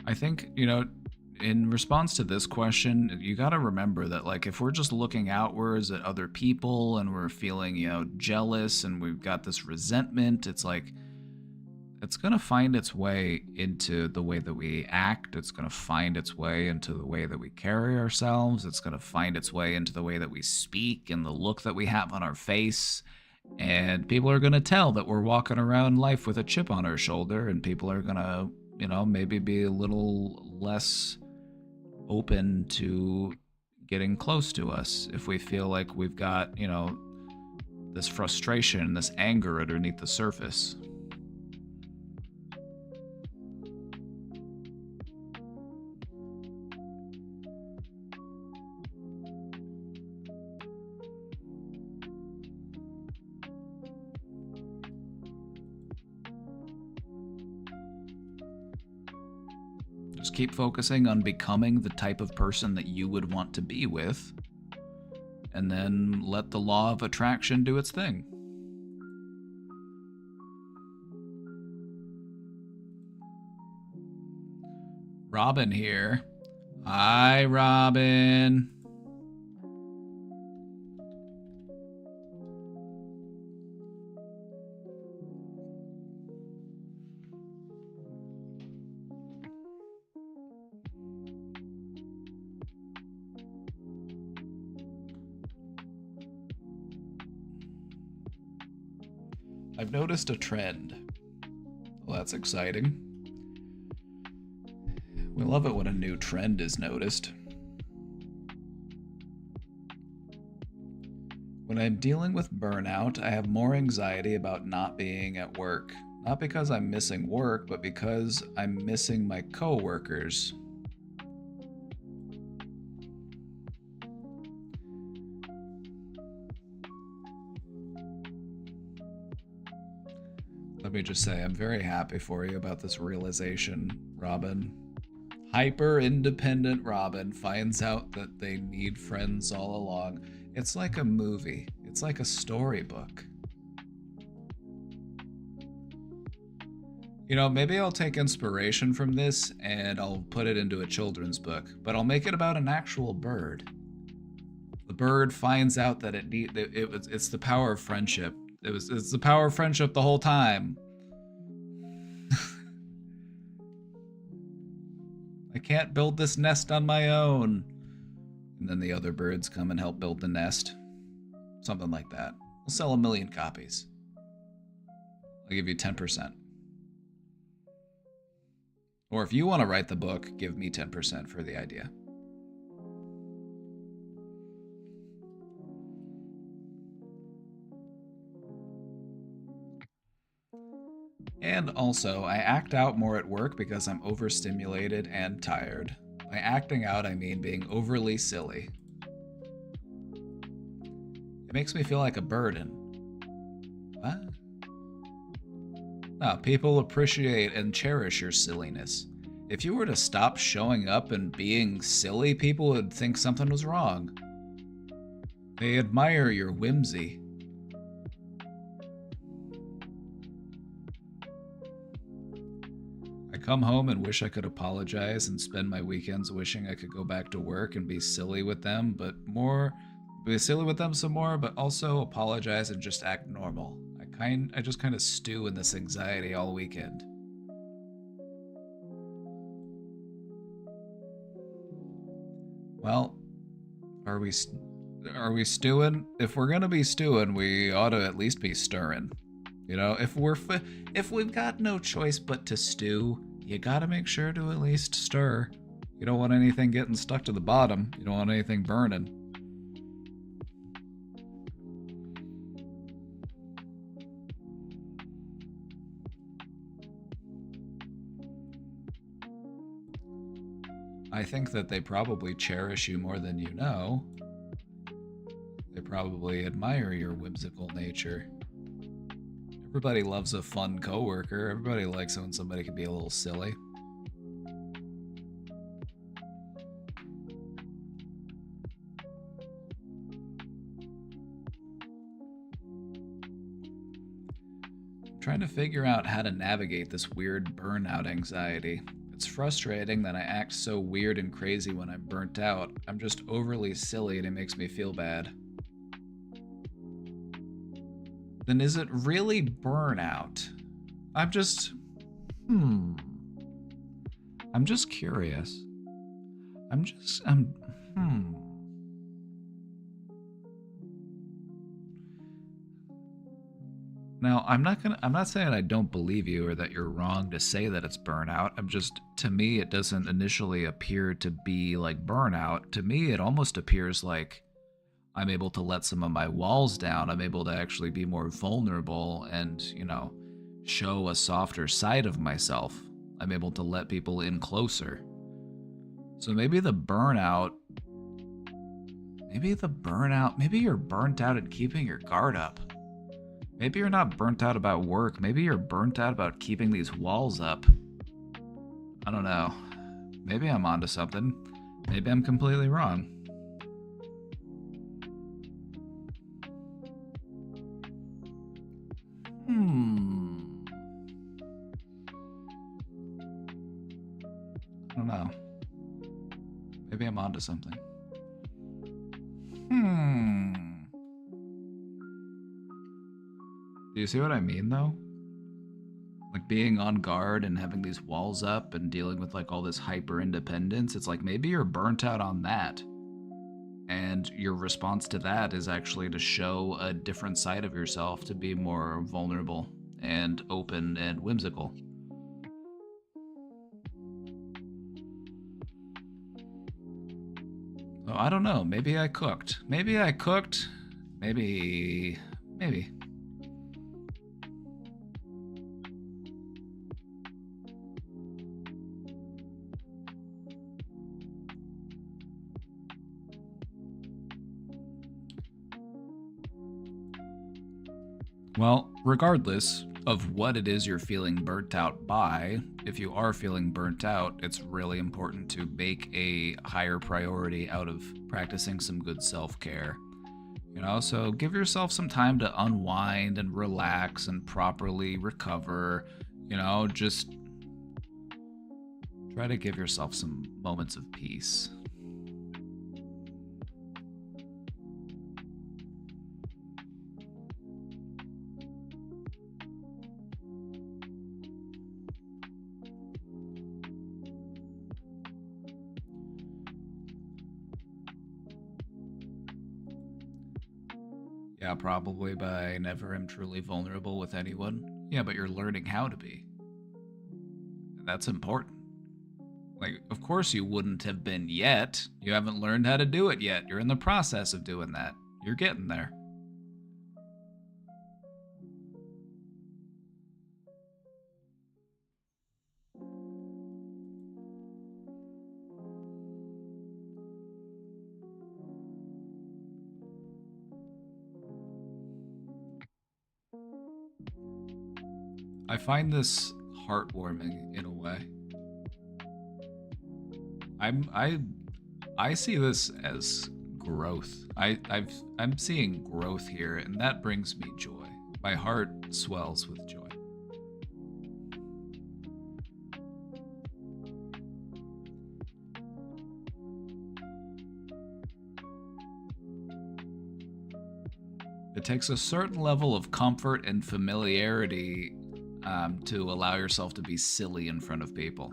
I think, in response to this question, you got to remember that, like, if we're just looking outwards at other people and we're feeling, jealous, and we've got this resentment, it's like, it's going to find its way into the way that we act. It's going to find its way into the way that we carry ourselves. It's going to find its way into the way that we speak and the look that we have on our face. And people are going to tell that we're walking around life with a chip on our shoulder, and people are going to maybe be a little less open to getting close to us if we feel like we've got, this frustration, this anger underneath the surface. Just keep focusing on becoming the type of person that you would want to be with, and then let the law of attraction do its thing. Robin here. Hi, Robin. I've noticed a trend. Well, that's exciting. We love it when a new trend is noticed. When I'm dealing with burnout, I have more anxiety about not being at work. Not because I'm missing work, but because I'm missing my coworkers. Let me just say, I'm very happy for you about this realization, Robin. Hyper-independent Robin finds out that they need friends all along. It's like a movie. It's like a storybook. You know, maybe I'll take inspiration from this and I'll put it into a children's book, but I'll make it about an actual bird. The bird finds out that it's the power of friendship. It's the power of friendship the whole time. I can't build this nest on my own. And then the other birds come and help build the nest. Something like that. We'll sell 1 million copies. I'll give you 10%. Or if you want to write the book, give me 10% for the idea. And also, I act out more at work because I'm overstimulated and tired. By acting out, I mean being overly silly. It makes me feel like a burden. What? No, people appreciate and cherish your silliness. If you were to stop showing up and being silly, people would think something was wrong. They admire your whimsy. I come home and wish I could apologize and spend my weekends wishing I could go back to work and be silly with them, some more, but also apologize and just act normal. I just kind of stew in this anxiety all weekend. Well, are we stewing? If we're gonna be stewing, we ought to at least be stirring. You know, if we've got no choice but to stew, you gotta make sure to at least stir. You don't want anything getting stuck to the bottom. You don't want anything burning. I think that they probably cherish you more than you know. They probably admire your whimsical nature. Everybody loves a fun coworker. Everybody likes it when somebody can be a little silly. I'm trying to figure out how to navigate this weird burnout anxiety. It's frustrating that I act so weird and crazy when I'm burnt out. I'm just overly silly and it makes me feel bad. Then is it really burnout? I'm just curious. Now, I'm not saying I don't believe you or that you're wrong to say that it's burnout. To me, it doesn't initially appear to be like burnout. To me, it almost appears like I'm able to let some of my walls down. I'm able to actually be more vulnerable and, show a softer side of myself. I'm able to let people in closer. So maybe you're burnt out at keeping your guard up. Maybe you're not burnt out about work. Maybe you're burnt out about keeping these walls up. I don't know. Maybe I'm onto something. Maybe I'm completely wrong. I don't know. Maybe I'm onto something. Do you see what I mean, though? Like being on guard and having these walls up and dealing with like all this hyper independence. It's like maybe you're burnt out on that. And your response to that is actually to show a different side of yourself, to be more vulnerable and open and whimsical. So I don't know. Maybe I cooked. Maybe. Well, regardless of what it is you're feeling burnt out by, if you are feeling burnt out, it's really important to make a higher priority out of practicing some good self-care. So give yourself some time to unwind and relax and properly recover. Just try to give yourself some moments of peace. Yeah, probably, but I never am truly vulnerable with anyone. Yeah, but you're learning how to be. And that's important. Like, of course you wouldn't have been yet. You haven't learned how to do it yet. You're in the process of doing that. You're getting there. I find this heartwarming in a way. I see this as growth. I'm seeing growth here, and that brings me joy. My heart swells with joy. It takes a certain level of comfort and familiarity to allow yourself to be silly in front of people.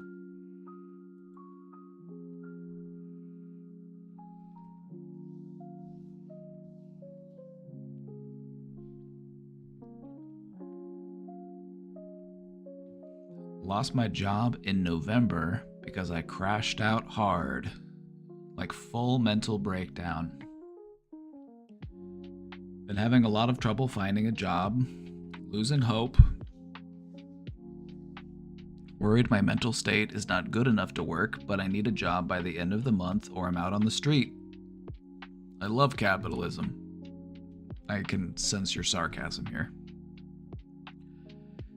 Lost my job in November because I crashed out hard, like full mental breakdown. Been having a lot of trouble finding a job, losing hope. Worried my mental state is not good enough to work, but I need a job by the end of the month or I'm out on the street. I love capitalism. I can sense your sarcasm here.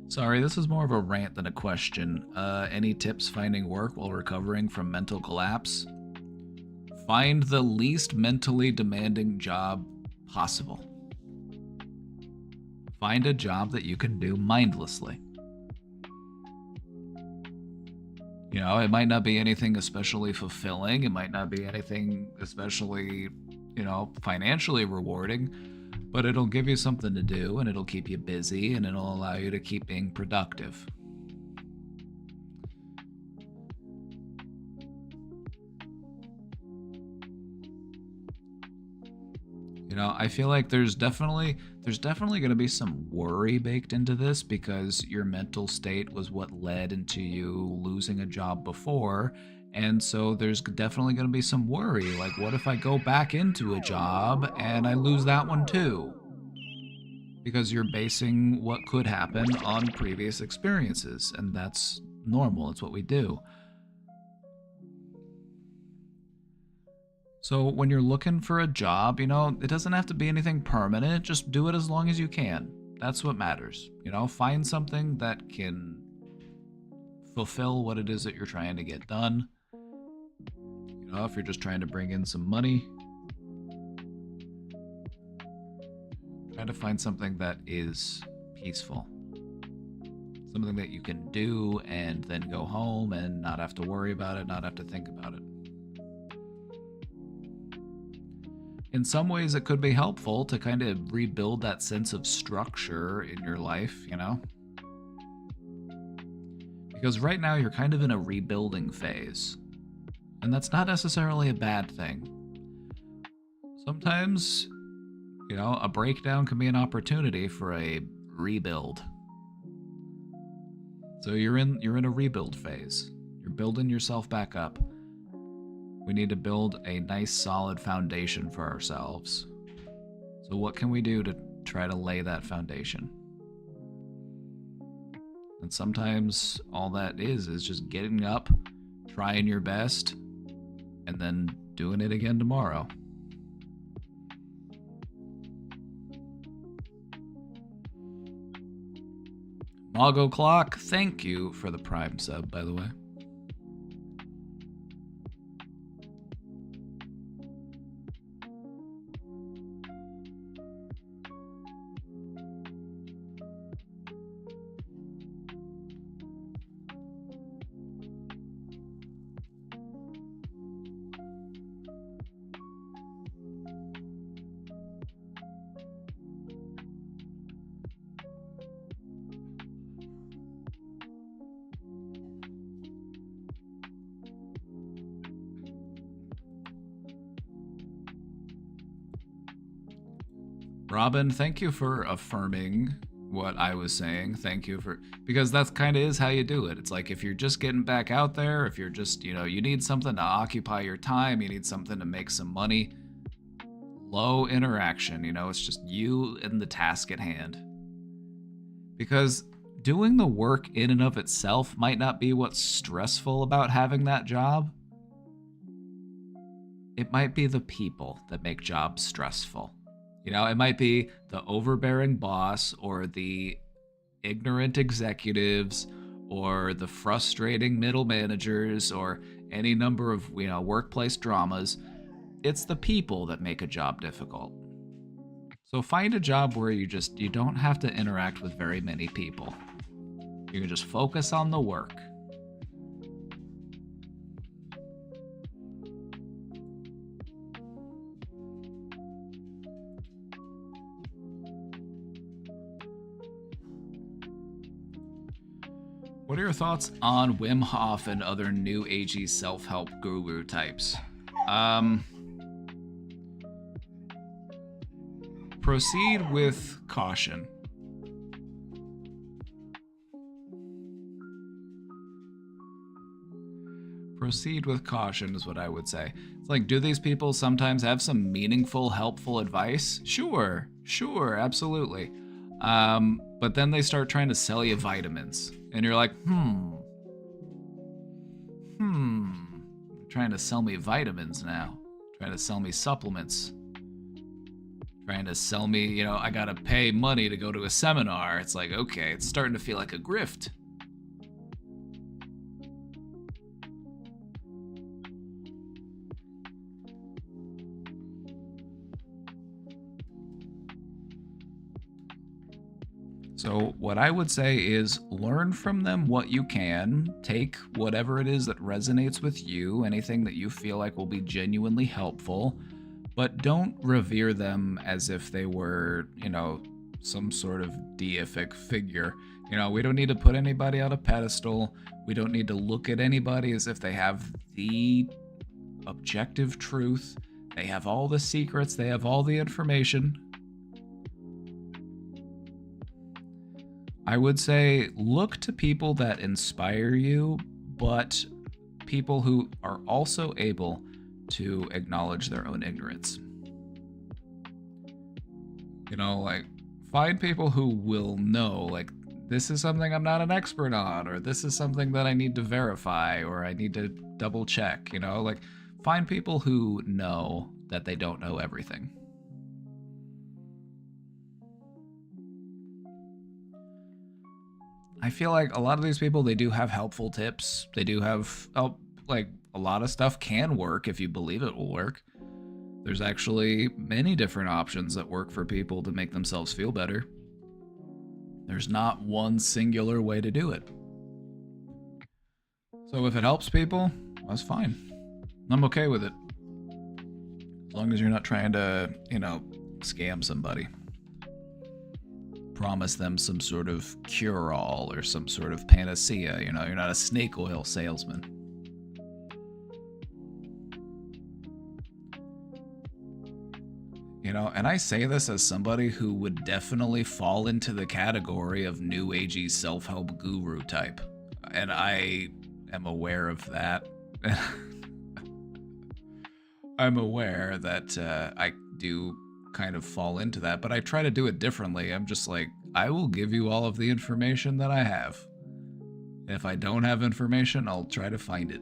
Sorry, this is more of a rant than a question. Any tips finding work while recovering from mental collapse? Find the least mentally demanding job possible. Find a job that you can do mindlessly. It might not be anything especially fulfilling. It might not be anything especially, financially rewarding, but it'll give you something to do and it'll keep you busy and it'll allow you to keep being productive. I feel like there's definitely going to be some worry baked into this because your mental state was what led into you losing a job before. And so there's definitely going to be some worry. Like, what if I go back into a job and I lose that one too? Because you're basing what could happen on previous experiences, and that's normal. It's what we do. So when you're looking for a job, it doesn't have to be anything permanent. Just do it as long as you can. That's what matters. Find something that can fulfill what it is that you're trying to get done. If you're just trying to bring in some money, try to find something that is peaceful. Something that you can do and then go home and not have to worry about it, not have to think about it. In some ways, it could be helpful to kind of rebuild that sense of structure in your life, Because right now you're kind of in a rebuilding phase. And that's not necessarily a bad thing. sometimes, a breakdown can be an opportunity for a rebuild. So you're in a rebuild phase. You're building yourself back up. We need to build a nice solid foundation for ourselves. So what can we do to try to lay that foundation? And sometimes all that is just getting up, trying your best, and then doing it again tomorrow. Mago Clock, thank you for the Prime sub, by the way. Robin, thank you for affirming what I was saying. Thank you because that's kind of is how you do it. It's like if you're just getting back out there, if you're just, you need something to occupy your time, you need something to make some money. Low interaction, it's just you and the task at hand. Because doing the work in and of itself might not be what's stressful about having that job. It might be the people that make jobs stressful. It might be the overbearing boss or the ignorant executives or the frustrating middle managers or any number of, workplace dramas. It's the people that make a job difficult. So find a job where you don't have to interact with very many people. You can just focus on the work. What are your thoughts on Wim Hof and other new agey self-help guru types? Proceed with caution. Proceed with caution is what I would say. It's like, do these people sometimes have some meaningful, helpful advice? Sure, absolutely. But then they start trying to sell you vitamins. And you're like, trying to sell me vitamins now. Trying to sell me supplements. Trying to sell me, I gotta pay money to go to a seminar. It's like, okay, it's starting to feel like a grift. So what I would say is learn from them what you can, take whatever it is that resonates with you, anything that you feel like will be genuinely helpful, but don't revere them as if they were, some sort of deific figure. We don't need to put anybody on a pedestal. We don't need to look at anybody as if they have the objective truth. They have all the secrets. They have all the information. I would say look to people that inspire you, but people who are also able to acknowledge their own ignorance. Find people who will know, this is something I'm not an expert on, or this is something that I need to verify, or I need to double check, find people who know that they don't know everything. I feel like a lot of these people, they do have helpful tips. They do have, a lot of stuff can work if you believe it will work. There's actually many different options that work for people to make themselves feel better. There's not one singular way to do it. So if it helps people, that's fine. I'm okay with it. As long as you're not trying to, scam somebody. Promise them some sort of cure-all or some sort of panacea. You're not a snake oil salesman. You know, and I say this as somebody who would definitely fall into the category of new agey self-help guru type. And I am aware of that. I'm aware that I do kind of fall into that, but I try to do it differently. I'm just like, I will give you all of the information that I have. If I don't have information, I'll try to find it.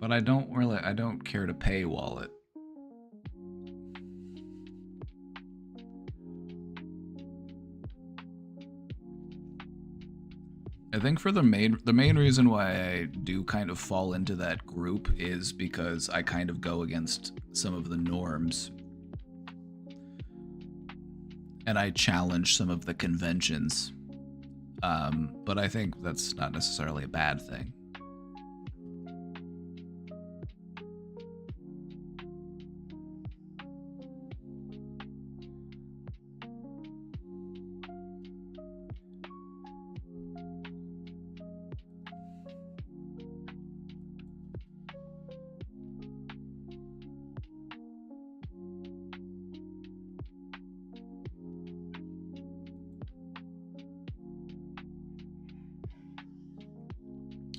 But I don't care to paywall it. I think for the main reason why I do kind of fall into that group is because I kind of go against some of the norms. And I challenge some of the conventions. But I think that's not necessarily a bad thing.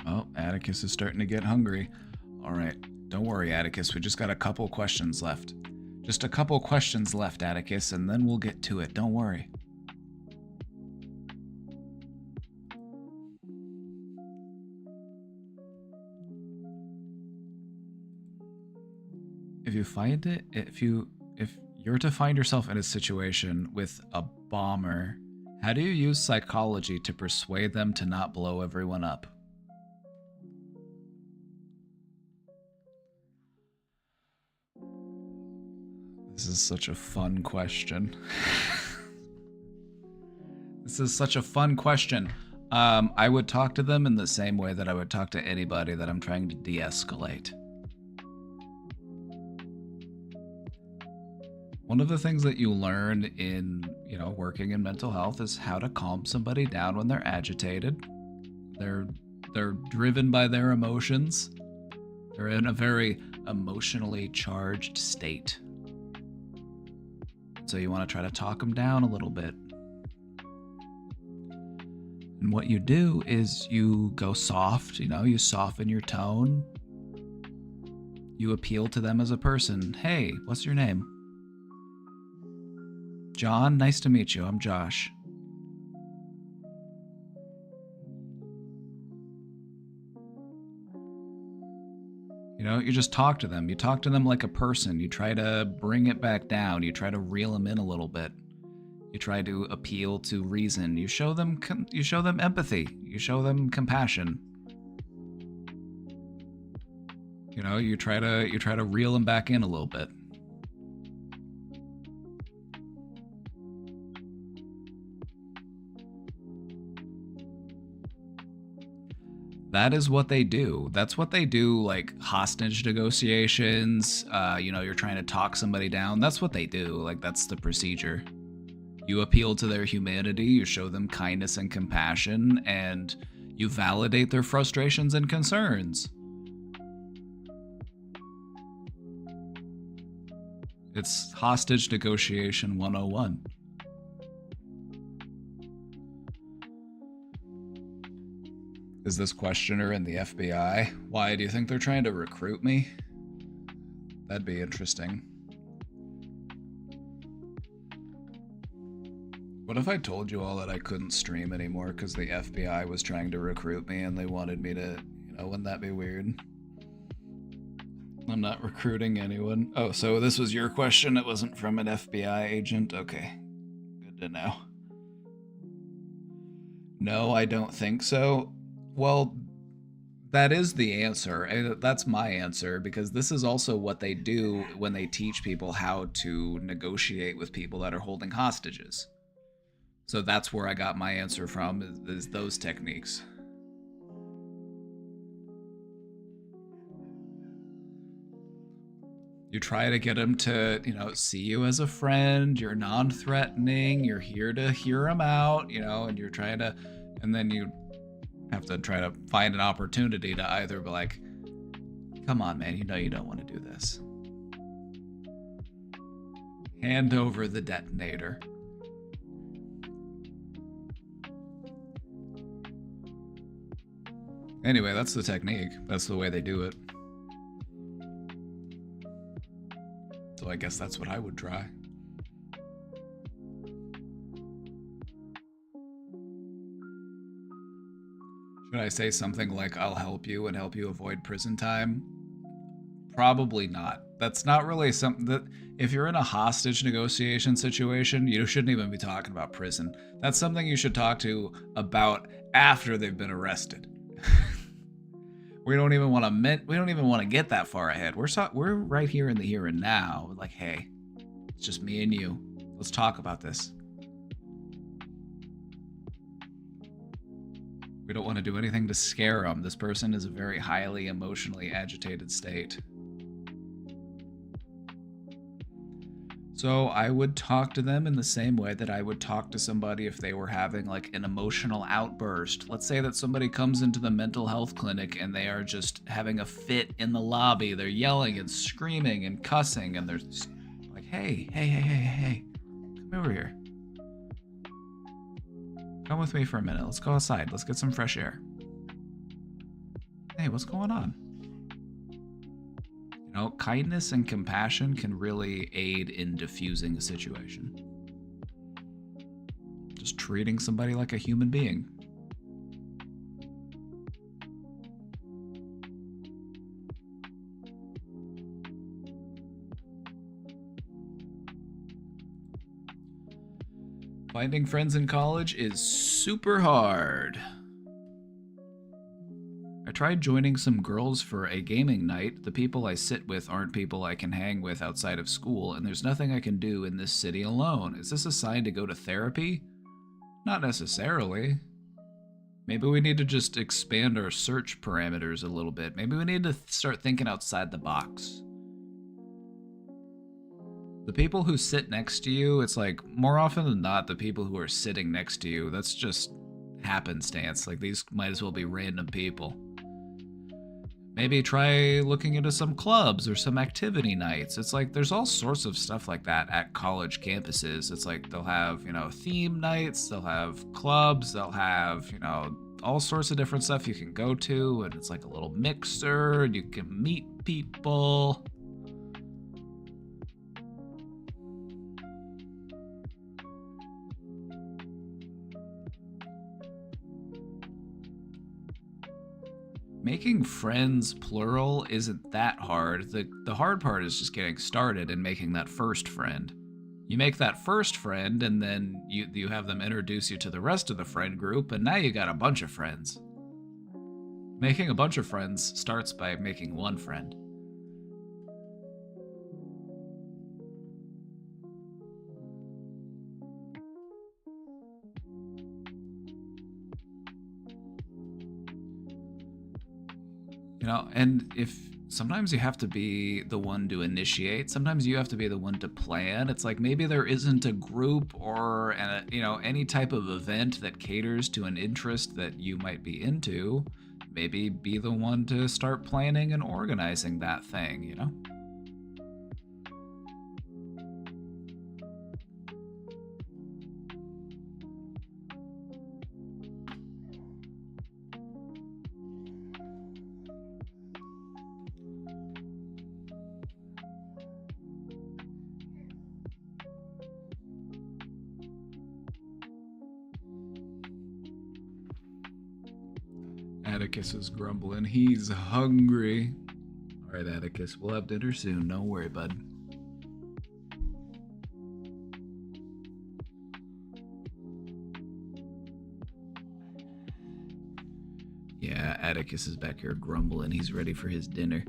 Oh, Atticus is starting to get hungry. All right, don't worry, Atticus. We just got a couple questions left. Just a couple questions left, Atticus, and then we'll get to it. Don't worry. If you're to find yourself in a situation with a bomber, how do you use psychology to persuade them to not blow everyone up? This is such a fun question. This is such a fun question. I would talk to them in the same way that I would talk to anybody that I'm trying to de-escalate. One of the things that you learn in, working in mental health is how to calm somebody down when they're agitated. They're driven by their emotions. They're in a very emotionally charged state. So you want to try to talk them down a little bit. And what you do is you go soft, you soften your tone. You appeal to them as a person. Hey, what's your name? John, nice to meet you. I'm Josh. You just talk to them. You talk to them like a person. You try to bring it back down. You try to reel them in a little bit. You try to appeal to reason. You show them empathy. You show them compassion. You try to reel them back in a little bit. That is what they do. That's what they do, like hostage negotiations. You're trying to talk somebody down. That's what they do. Like, that's the procedure. You appeal to their humanity, you show them kindness and compassion, and you validate their frustrations and concerns. It's hostage negotiation 101. Is this questioner in the FBI? Why, do you think they're trying to recruit me? That'd be interesting. What if I told you all that I couldn't stream anymore because the FBI was trying to recruit me and they wanted me to, wouldn't that be weird? I'm not recruiting anyone. Oh, so this was your question? It wasn't from an FBI agent? Okay, good to know. No, I don't think so. Well, that is the answer. That's my answer, because this is also what they do when they teach people how to negotiate with people that are holding hostages. So that's where I got my answer from, is those techniques. You try to get them to, see you as a friend. You're non-threatening. You're here to hear them out, and you're trying to, and then you have to try to find an opportunity to either be like, come on, man, you know you don't want to do this. Hand over the detonator. Anyway, that's the technique. That's the way they do it. So I guess that's what I would try. Should I say something like, I'll help you and help you avoid prison time? Probably not. That's not really something that, if you're in a hostage negotiation situation, you shouldn't even be talking about prison. That's something you should talk to about after they've been arrested. We don't even want to get that far ahead. We're right here in the here and now. Like, hey, it's just me and you. Let's talk about this. We don't want to do anything to scare them. This person is a very highly emotionally agitated state. So I would talk to them in the same way that I would talk to somebody if they were having like an emotional outburst. Let's say that somebody comes into the mental health clinic and they are just having a fit in the lobby. They're yelling and screaming and cussing, and they're just like, hey, come over here. Come with me for a minute. Let's go outside. Let's get some fresh air. Hey, what's going on? You know, kindness and compassion can really aid in diffusing a situation. Just treating somebody like a human being. Finding friends in college is super hard. I tried joining some girls for a gaming night. The people I sit with aren't people I can hang with outside of school, and there's nothing I can do in this city alone. Is this a sign to go to therapy? Not necessarily. Maybe we need to just expand our search parameters a little bit. Maybe we need to start thinking outside the box. The people who sit next to you, it's like, more often than not, the people who are sitting next to you, that's just happenstance. Like, these might as well be random people. Maybe try looking into some clubs or some activity nights. It's like, there's all sorts of stuff like that at college campuses. It's like, they'll have, theme nights, they'll have clubs, they'll have, all sorts of different stuff you can go to, and it's like a little mixer, and you can meet people. Making friends plural isn't that hard. The hard part is just getting started and making that first friend. You make that first friend, and then you have them introduce you to the rest of the friend group, and now you got a bunch of friends. Making a bunch of friends starts by making one friend. And if sometimes you have to be the one to initiate, sometimes you have to be the one to plan. It's like, maybe there isn't a group or any type of event that caters to an interest that you might be into. Maybe be the one to start planning and organizing that thing, Atticus is grumbling. He's hungry. All right, Atticus, we'll have dinner soon. Don't worry, bud. Yeah, Atticus is back here grumbling. He's ready for his dinner.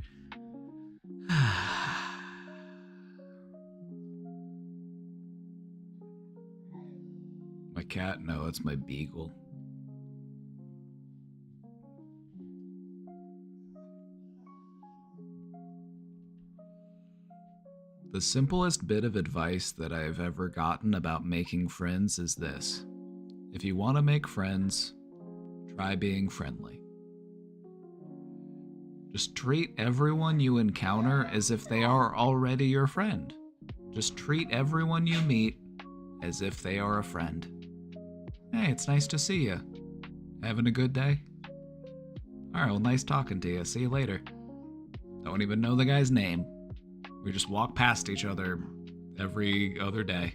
My cat? No, it's my beagle. The simplest bit of advice that I've ever gotten about making friends is this. If you want to make friends, Try being friendly. Just treat everyone you encounter as if they are already your friend. Just treat everyone you meet as if they are a friend. Hey, it's nice to see you. Having a good day? Alright, well, nice talking to you. See you later. Don't even know the guy's name. We just walk past each other every other day.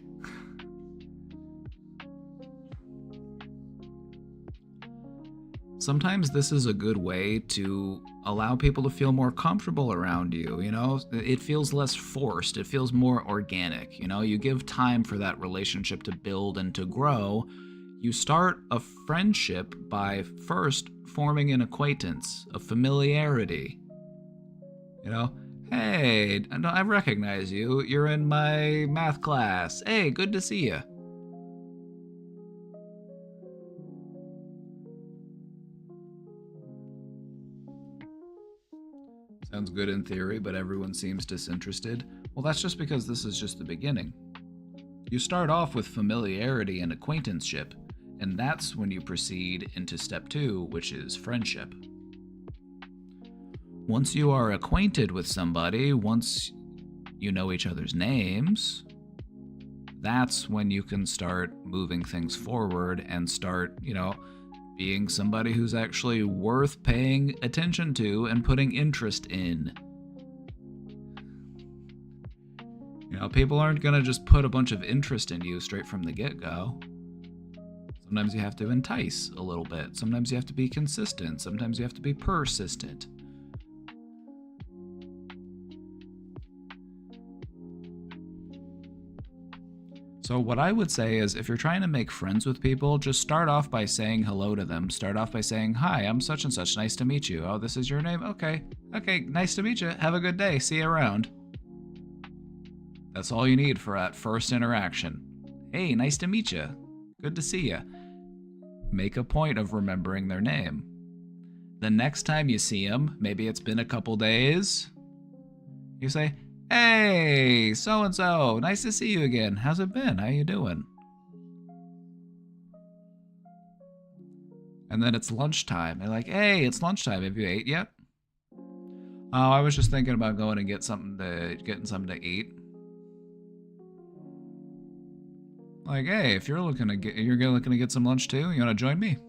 Sometimes this is a good way to allow people to feel more comfortable around you, you know? It feels less forced, it feels more organic, you know? You give time for that relationship to build and to grow. You start a friendship by first forming an acquaintance, a familiarity. You know? Hey, I recognize you. You're in my math class. Hey, good to see you. Sounds good in theory, but everyone seems disinterested. Well, that's just because this is just the beginning. You start off with familiarity and acquaintanceship, and that's when you proceed into step 2, which is friendship. Once you are acquainted with somebody, once you know each other's names, that's when you can start moving things forward and start, you know, being somebody who's actually worth paying attention to and putting interest in. You know, people aren't gonna just put a bunch of interest in you straight from the get-go. Sometimes you have to entice a little bit. Sometimes you have to be consistent. Sometimes you have to be persistent. So what I would say is, if you're trying to make friends with people, just start off by saying hello to them. Start off by saying, hi, I'm such and such. Nice to meet you. Oh, this is your name? Okay. Okay, nice to meet you. Have a good day. See you around. That's all you need for that first interaction. Hey, nice to meet you. Good to see you. Make a point of remembering their name. The next time you see them, maybe it's been a couple days, you say, hey, so-and-so, nice to see you again. How's it been? How you doing? And then it's lunchtime. They're like, hey, it's lunchtime. Have you ate yet? Oh, I was just thinking about going and getting something to eat. Like, hey, if you're looking to get some lunch too, you want to join me?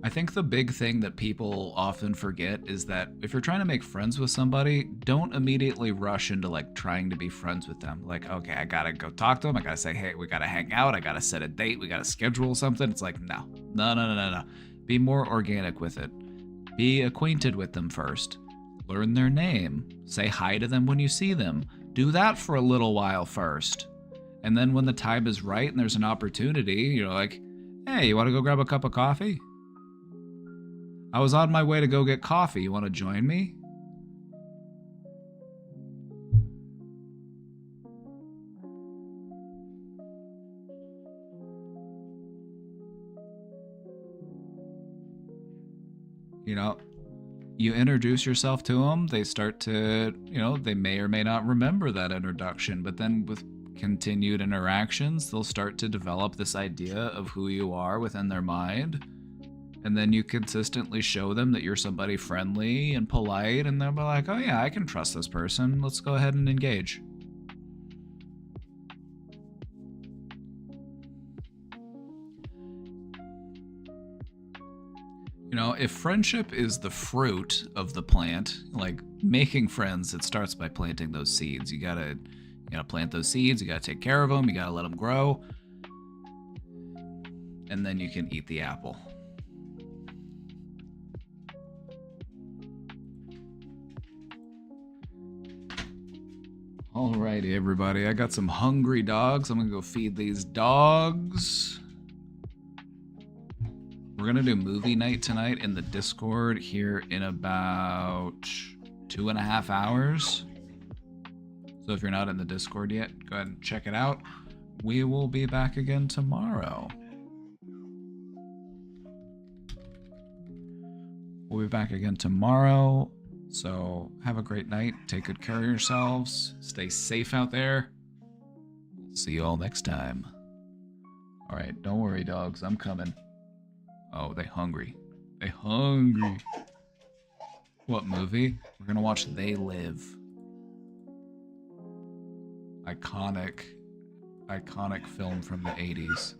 I think the big thing that people often forget is that if you're trying to make friends with somebody, don't immediately rush into like trying to be friends with them. Like, okay, I gotta go talk to them. I gotta say, hey, we gotta hang out. I gotta set a date. We gotta schedule something. It's like, no. Be more organic with it. Be acquainted with them first. Learn their name. Say hi to them when you see them. Do that for a little while first. And then when the time is right and there's an opportunity, you're like, hey, you want to go grab a cup of coffee? I was on my way to go get coffee. You want to join me? You know, you introduce yourself to them, they start to, you know, they may or may not remember that introduction, but then with continued interactions, they'll start to develop this idea of who you are within their mind. And then you consistently show them that you're somebody friendly and polite, and they'll be like, oh yeah, I can trust this person. Let's go ahead and engage. You know, if friendship is the fruit of the plant, like making friends, it starts by planting those seeds. You gotta plant those seeds, you gotta take care of them, you gotta let them grow, and then you can eat the apple. Alrighty, everybody. I got some hungry dogs. I'm gonna go feed these dogs. We're gonna do movie night tonight in the Discord here in about 2.5 hours. So if you're not in the Discord yet, go ahead and check it out. We will be back again tomorrow. We'll be back again tomorrow. So have a great night. Take good care of yourselves. Stay safe out there. See you all next time. Alright, don't worry, dogs. I'm coming. Oh, they hungry. They hungry. What movie? We're gonna watch They Live. Iconic film from the 80s.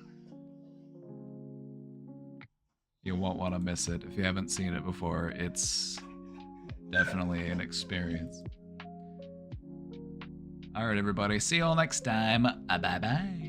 You won't want to miss it. If you haven't seen it before, it's definitely an experience. Alright, everybody. See you all next time. Bye-bye.